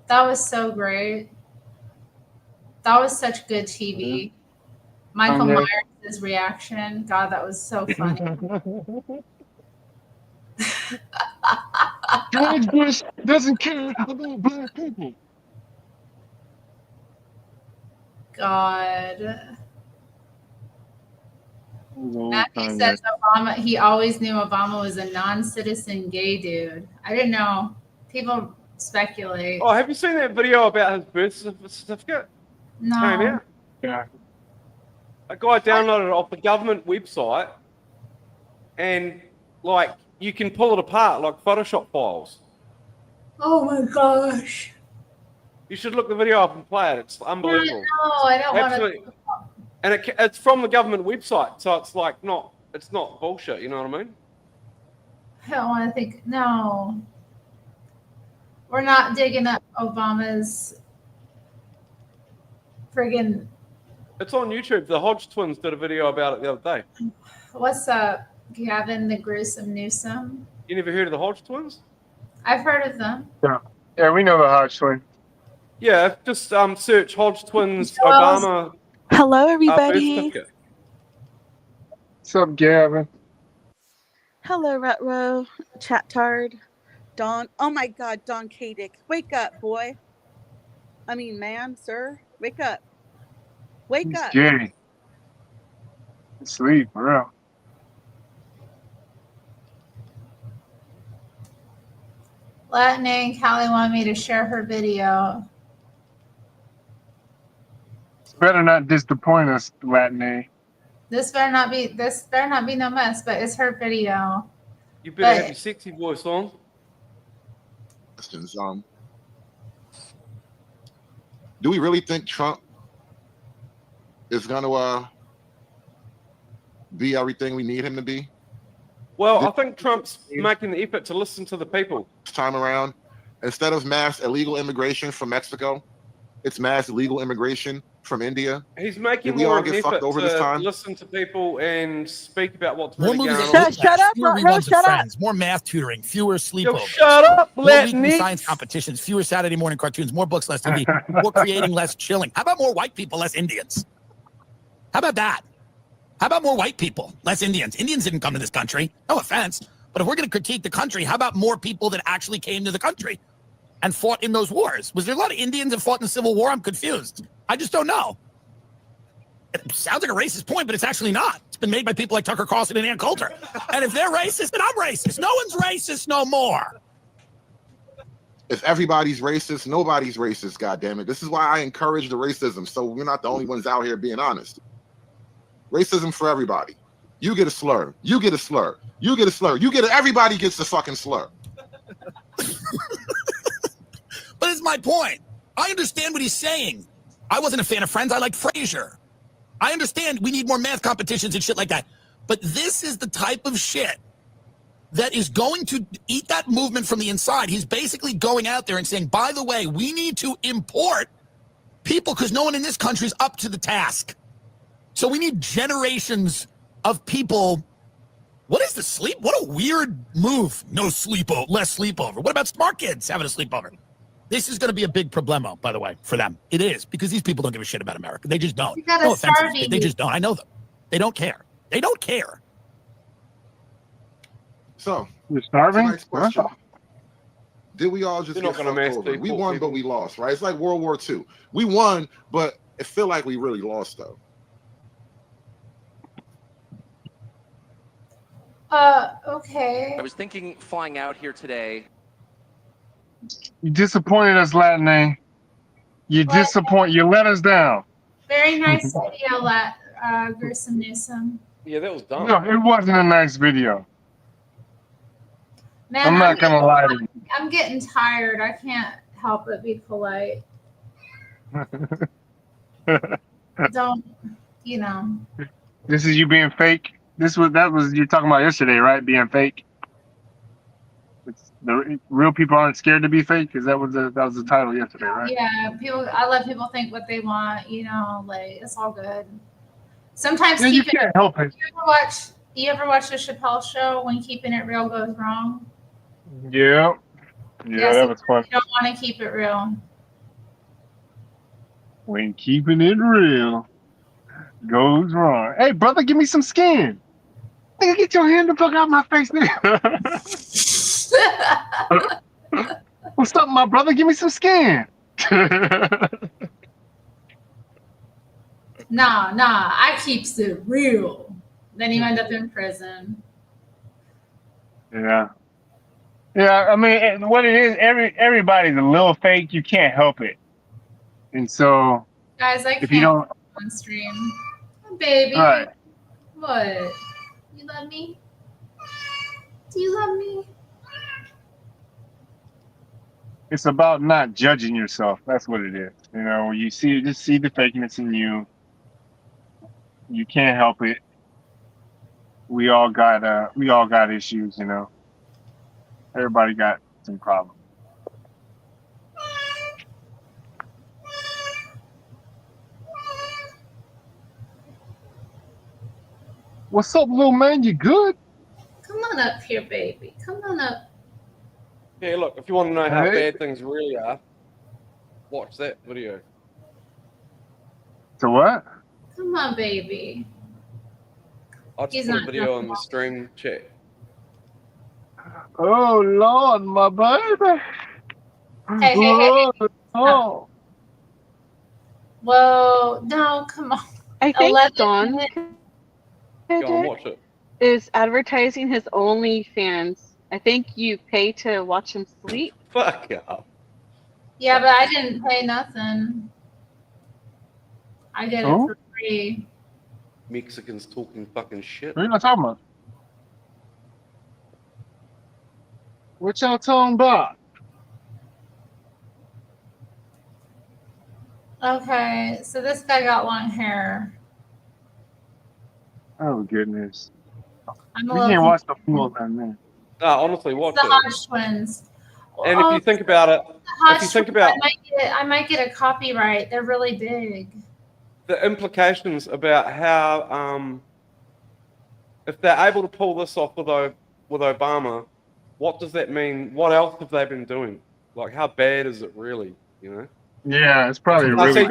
That was so great. That was such good TV. Michael Myers' reaction. God, that was so funny. George Bush doesn't care about black people. God. Matthew says Obama, he always knew Obama was a non-citizen gay dude. I didn't know. People speculate. Oh, have you seen that video about his birth certificate? No. Yeah. A guy downloaded it off the government website, and like you can pull it apart like Photoshop files. Oh my gosh. You should look the video up and play it. It's unbelievable. No, I don't want to. And it's from the government website, so it's like it's not bullshit. You know what I mean? I don't want to think. No. We're not digging up Obama's friggin'. It's on YouTube. The Hodge twins did a video about it the other day. What's up, Gavin the Gruesome Newsom? You never heard of the Hodge twins? I've heard of them. Yeah, we know the Hodge twin. Yeah, just search Hodge twins Obama. Hello, everybody. What's up, Gavin? Hello, Retro, Chat Tard, Don. Oh my God, Don Kadick. Wake up, boy. I mean, man, sir. Wake up. Wake up. Gay. Sleep, bro. Latin and Callie want me to share her video. Better not disappoint us, Latin. This better not be no mess, but it's her video. You better have your sexy voice on. Questions. Do we really think Trump is going to be everything we need him to be? Well, I think Trump's making the effort to listen to the people. This time around, instead of mass illegal immigration from Mexico, it's mass illegal immigration from India? He's making Did we more all of an get fucked effort over this to time? listen to people and speak about what's More really movies going at on. Shut up, fewer Ro- reruns shut of up. Friends, more math tutoring, fewer sleepovers. Shut up, more Latinx. weekly science competitions, fewer Saturday morning cartoons, more books, less TV, more creating, less chilling. How about more white people, less Indians? How about that? How about more white people, less Indians? Indians didn't come to this country. No offense. But if we're going to critique the country, how about more people that actually came to the country and fought in those wars? Was there a lot of Indians that fought in the Civil War? I'm confused. I just don't know. It sounds like a racist point, but it's actually not. It's been made by people like Tucker Carlson and Ann Coulter. And if they're racist, then I'm racist. No one's racist no more. If everybody's racist, nobody's racist, goddammit. This is why I encourage the racism, so we're not the only ones out here being honest. Racism for everybody. You get a slur. You get a slur. You get a slur. You get everybody gets a fucking slur. But it's my point. I understand what he's saying. I wasn't a fan of Friends. I liked Frasier. I understand we need more math competitions and shit like that. But this is the type of shit that is going to eat that movement from the inside. He's basically going out there and saying, by the way, we need to import people because no one in this country is up to the task. So we need generations of people. What is the sleep? What a weird move. No sleepover, less sleepover. What about smart kids having a sleepover? This is going to be a big problemo, by the way, for them. It is, because these people don't give a shit about America. They just don't. You gotta No offense. starve They just don't. I know them. They don't care. They don't care. So, you're starving? tonight's question. Did we all just They're get not gonna fucked mass over? We deport won, people. but we lost, right? It's like World War II. We won, but it feel like we really lost, though. Okay. I was thinking flying out here today. You disappointed us, Latine. You disappoint. You let us down. Very nice video, Grissom Newsom. Yeah, that was dumb. No, it wasn't a nice video. Man, I'm not gonna lie to you. I'm getting tired. I can't help but be polite. Don't, you know. This is you being fake. That was you're talking about yesterday, right? Being fake. The real people aren't scared to be fake. That was the title yesterday, right? Yeah, I let people think what they want. You know, like it's all good. Sometimes Yeah, you keeping can't help it. You ever watch the Chappelle Show when keeping it real goes wrong? Yeah, that was fun. You don't want to keep it real. When keeping it real goes wrong. Hey, brother, give me some skin. Nigga, get your hand the fuck out of my face, nigga. What's up, my brother? Give me some skin. Nah, I keeps it real. Then you end up in prison. Yeah. I mean, what it is, everybody's a little fake. You can't help it. And so, Guys, I if can't you don't, on stream. Oh, baby. all right. What? You love me? Do you love me? It's about not judging yourself. That's what it is. You know, when you see the fakeness in you. You can't help it. We all got issues, you know. Everybody got some problems. What's up, little man? You good? Come on up here, baby. Come on up. Yeah, look, if you want to know how Hey. bad things really are, watch that video. So what? Come on, baby. I'll just He's put a not video on jumping the stream chat. Oh Lord, my baby. Hey. Oh. Whoa, no, come on. I think 11 Dawn minutes. Go and watch it. is advertising his OnlyFans. I think you pay to watch him sleep. Fuck yeah. Yeah, but I didn't pay nothing. I did it Oh? for free. Mexicans talking fucking shit. What are you talking about? What y'all talking about? Okay, so this guy got long hair. Oh goodness. I'm a We little can't watch the fool then, man. Honestly, watch the it. Hodge twins. And if you think about it, if you think about I might get a copyright. They're really big. the implications about how, if they're able to pull this off with Obama, what does that mean? What else have they been doing? Like, how bad is it really? You know? Yeah, it's probably I really think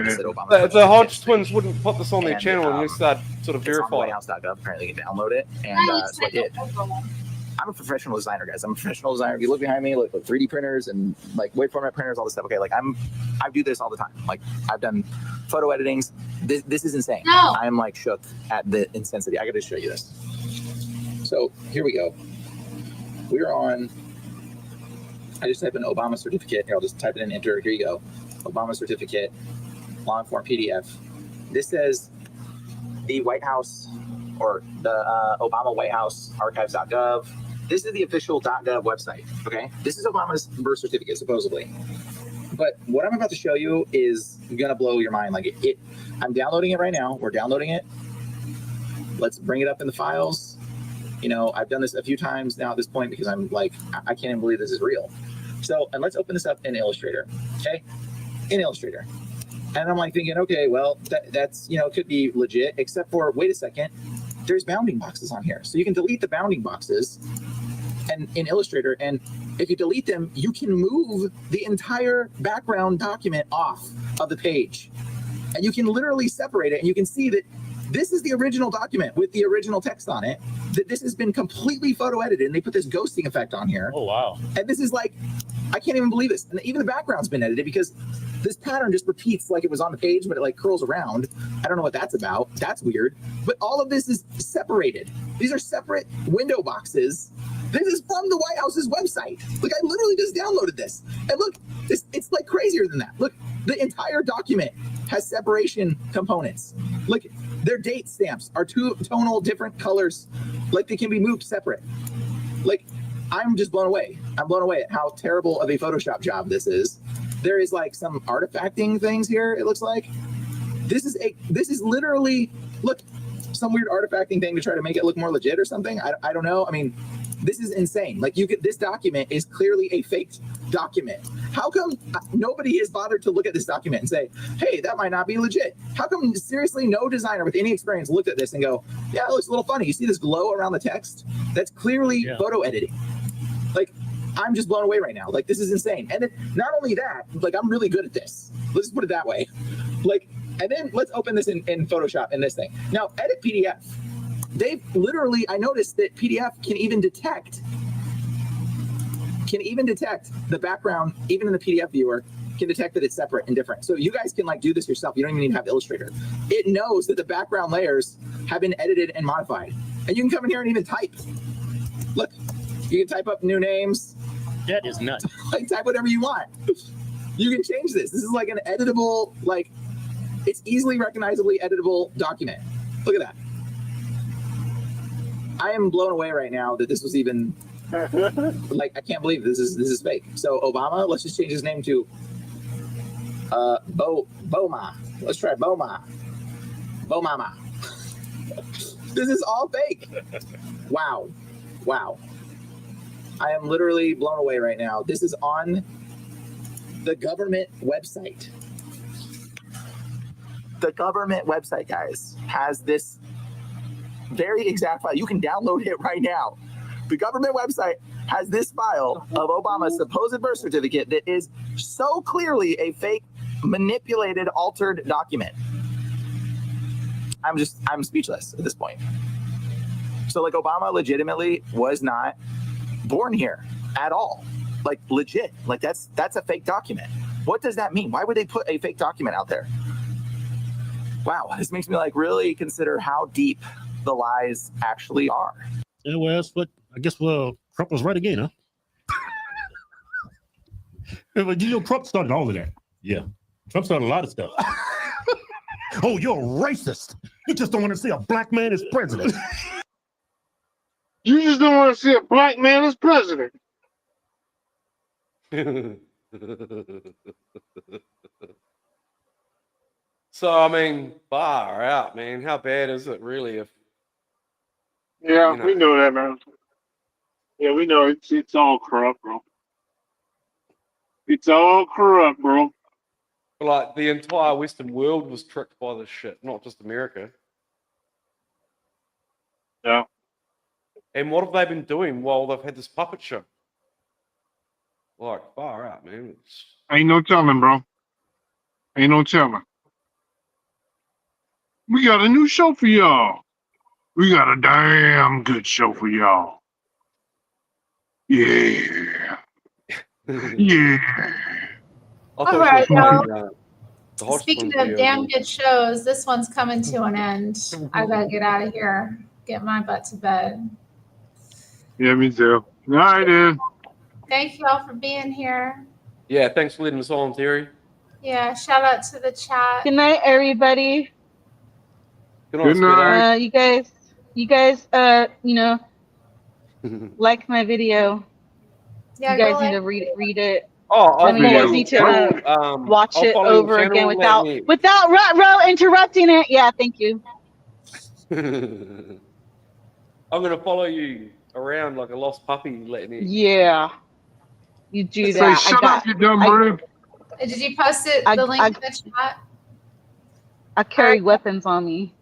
bad. the Hodge twins wouldn't put this on their And, channel unless they'd sort of It's on the verified it. whitehouse.gov. Apparently, you can download it, and so I did. I'm a professional designer, guys. I'm a professional designer. If you look behind me, look 3D printers and like wave format printers, all this stuff. Okay, like I do this all the time. Like I've done photo editings. This is insane. No. I'm like shook at the intensity. I got to show you this. So here we go. We're on. I just type in Obama certificate. Here, I'll just type it in, enter. Here you go. Obama certificate, long form PDF. This says the White House or the Obama White House archives.gov. This is the official .gov website, okay? This is Obama's birth certificate, supposedly. But what I'm about to show you is gonna blow your mind. Like I'm downloading it right now. We're downloading it. Let's bring it up in the files. You know, I've done this a few times now at this point because I'm like, I can't even believe this is real. So, and let's open this up in Illustrator, okay? In Illustrator. And I'm like thinking, okay, well, that's, you know, it could be legit, except for, wait a second, there's bounding boxes on here. So you can delete the bounding boxes and in Illustrator. And if you delete them, you can move the entire background document off of the page. And you can literally separate it. And you can see that this is the original document with the original text on it, that this has been completely photo edited. And they put this ghosting effect on here. Oh, wow. And this is like, I can't even believe this. And even the background's been edited because this pattern just repeats like it was on the page, but it like curls around. I don't know what that's about. That's weird. But all of this is separated. These are separate window boxes. This is from the White House's website. Like I literally just downloaded this. And look, it's like crazier than that. Look, the entire document has separation components. Look, their date stamps are two tonal different colors. Like they can be moved separate. Like I'm just blown away. I'm blown away at how terrible of a Photoshop job this is. There is like some artifacting things here, it looks like. This is literally, look, some weird artifacting thing to try to make it look more legit or something. I don't know. I mean, this is insane. Like this document is clearly a faked document. How come nobody has bothered to look at this document and say, hey, that might not be legit? How come seriously no designer with any experience looked at this and go, yeah, it looks a little funny. You see this glow around the text? That's clearly photo editing. Like, I'm just blown away right now. Like, this is insane. And then not only that, like, I'm really good at this. Let's just put it that way. Like, and then let's open this in Photoshop in this thing. Now, edit PDF. They've literally, I noticed that PDF can even detect the background, even in the PDF viewer, can detect that it's separate and different. So you guys can like do this yourself. You don't even need to have Illustrator. It knows that the background layers have been edited and modified. And you can come in here and even type. Look, you can type up new names. That is nuts. Like type whatever you want. You can change this. This is like an editable, like it's easily recognizably editable document. Look at that. I am blown away right now that this was even like I can't believe this is fake. So Obama, let's just change his name to Boma. Let's try Boma. Bomama. This is all fake. Wow. Wow. I am literally blown away right now. This is on the government website. The government website, guys, has this very exact file. You can download it right now. The government website has this file of Obama's supposed birth certificate that is so clearly a fake, manipulated, altered document. I'm speechless at this point. So like Obama legitimately was not born here at all. Like legit. Like that's a fake document. What does that mean? Why would they put a fake document out there? Wow, this makes me like really consider how deep the lies actually are. Yeah, well, that's what I guess. Well, Trump was right again, huh? But you know, Trump started all of that. Yeah, Trump started a lot of stuff. Oh, you're a racist. You just don't want to see a black man as president. You just don't want to see a black man as president. So I mean, far out, man. How bad is it really? If Yeah, we know that, man. Yeah, we know it's all corrupt, bro. It's all corrupt, bro. Like the entire Western world was tricked by this shit, not just America. Yeah. And what have they been doing while they've had this puppet show? Like, far out, man. Ain't no telling, bro. Ain't no telling. We got a new show for y'all. We got a damn good show for y'all. Yeah. Yeah. All right, y'all. The Hodge Speaking twins of here, damn good shows, this one's coming to an end. I gotta get out of here. Get my butt to bed. Yeah, me too. All right, then. Thank you all for being here. Yeah, thanks for letting us on, Terry. Yeah, shout out to the chat. Good night, everybody. Good night. You guys, like my video. Yeah, you guys go need like to read it. Oh, And you guys need to watch I'll it follow your over again channel, without let me- Rut-Row interrupting it. Yeah, thank you. I'm gonna follow you around like a lost puppy, letting it. Yeah, you do Say, that. shut up, you dumb broom. Did you post it? The link in the chat. I carry weapons on me.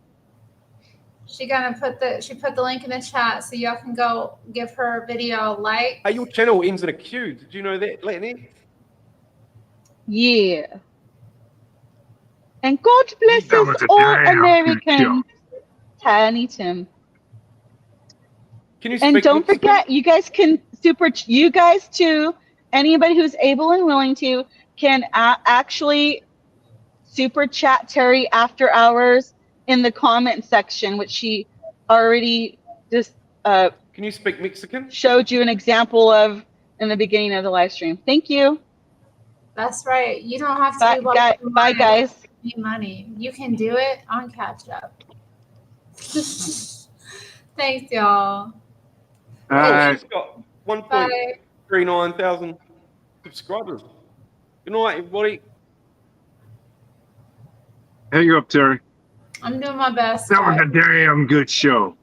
She put the link in the chat so y'all can go give her video a like. Hey, your channel ends in a Q. Did you know that, Letty? Yeah. And God bless That us was a all damn good Americans. Tiny Tim. Can you And speak don't Mexican? forget, you guys can you guys too, anybody who's able and willing to, can actually super chat Terry after hours in the comment section, which she already just Can you speak Mexican? showed you an example of in the beginning of the live stream. Thank you. That's right. You don't have to be watching Bye, guys. money. You can do it on Catch Up. Thanks, y'all. Oh, she's got Bye. 1.39 thousand subscribers. Good night, everybody. Hang up, Terry. I'm doing my best. That was guys. a damn good show.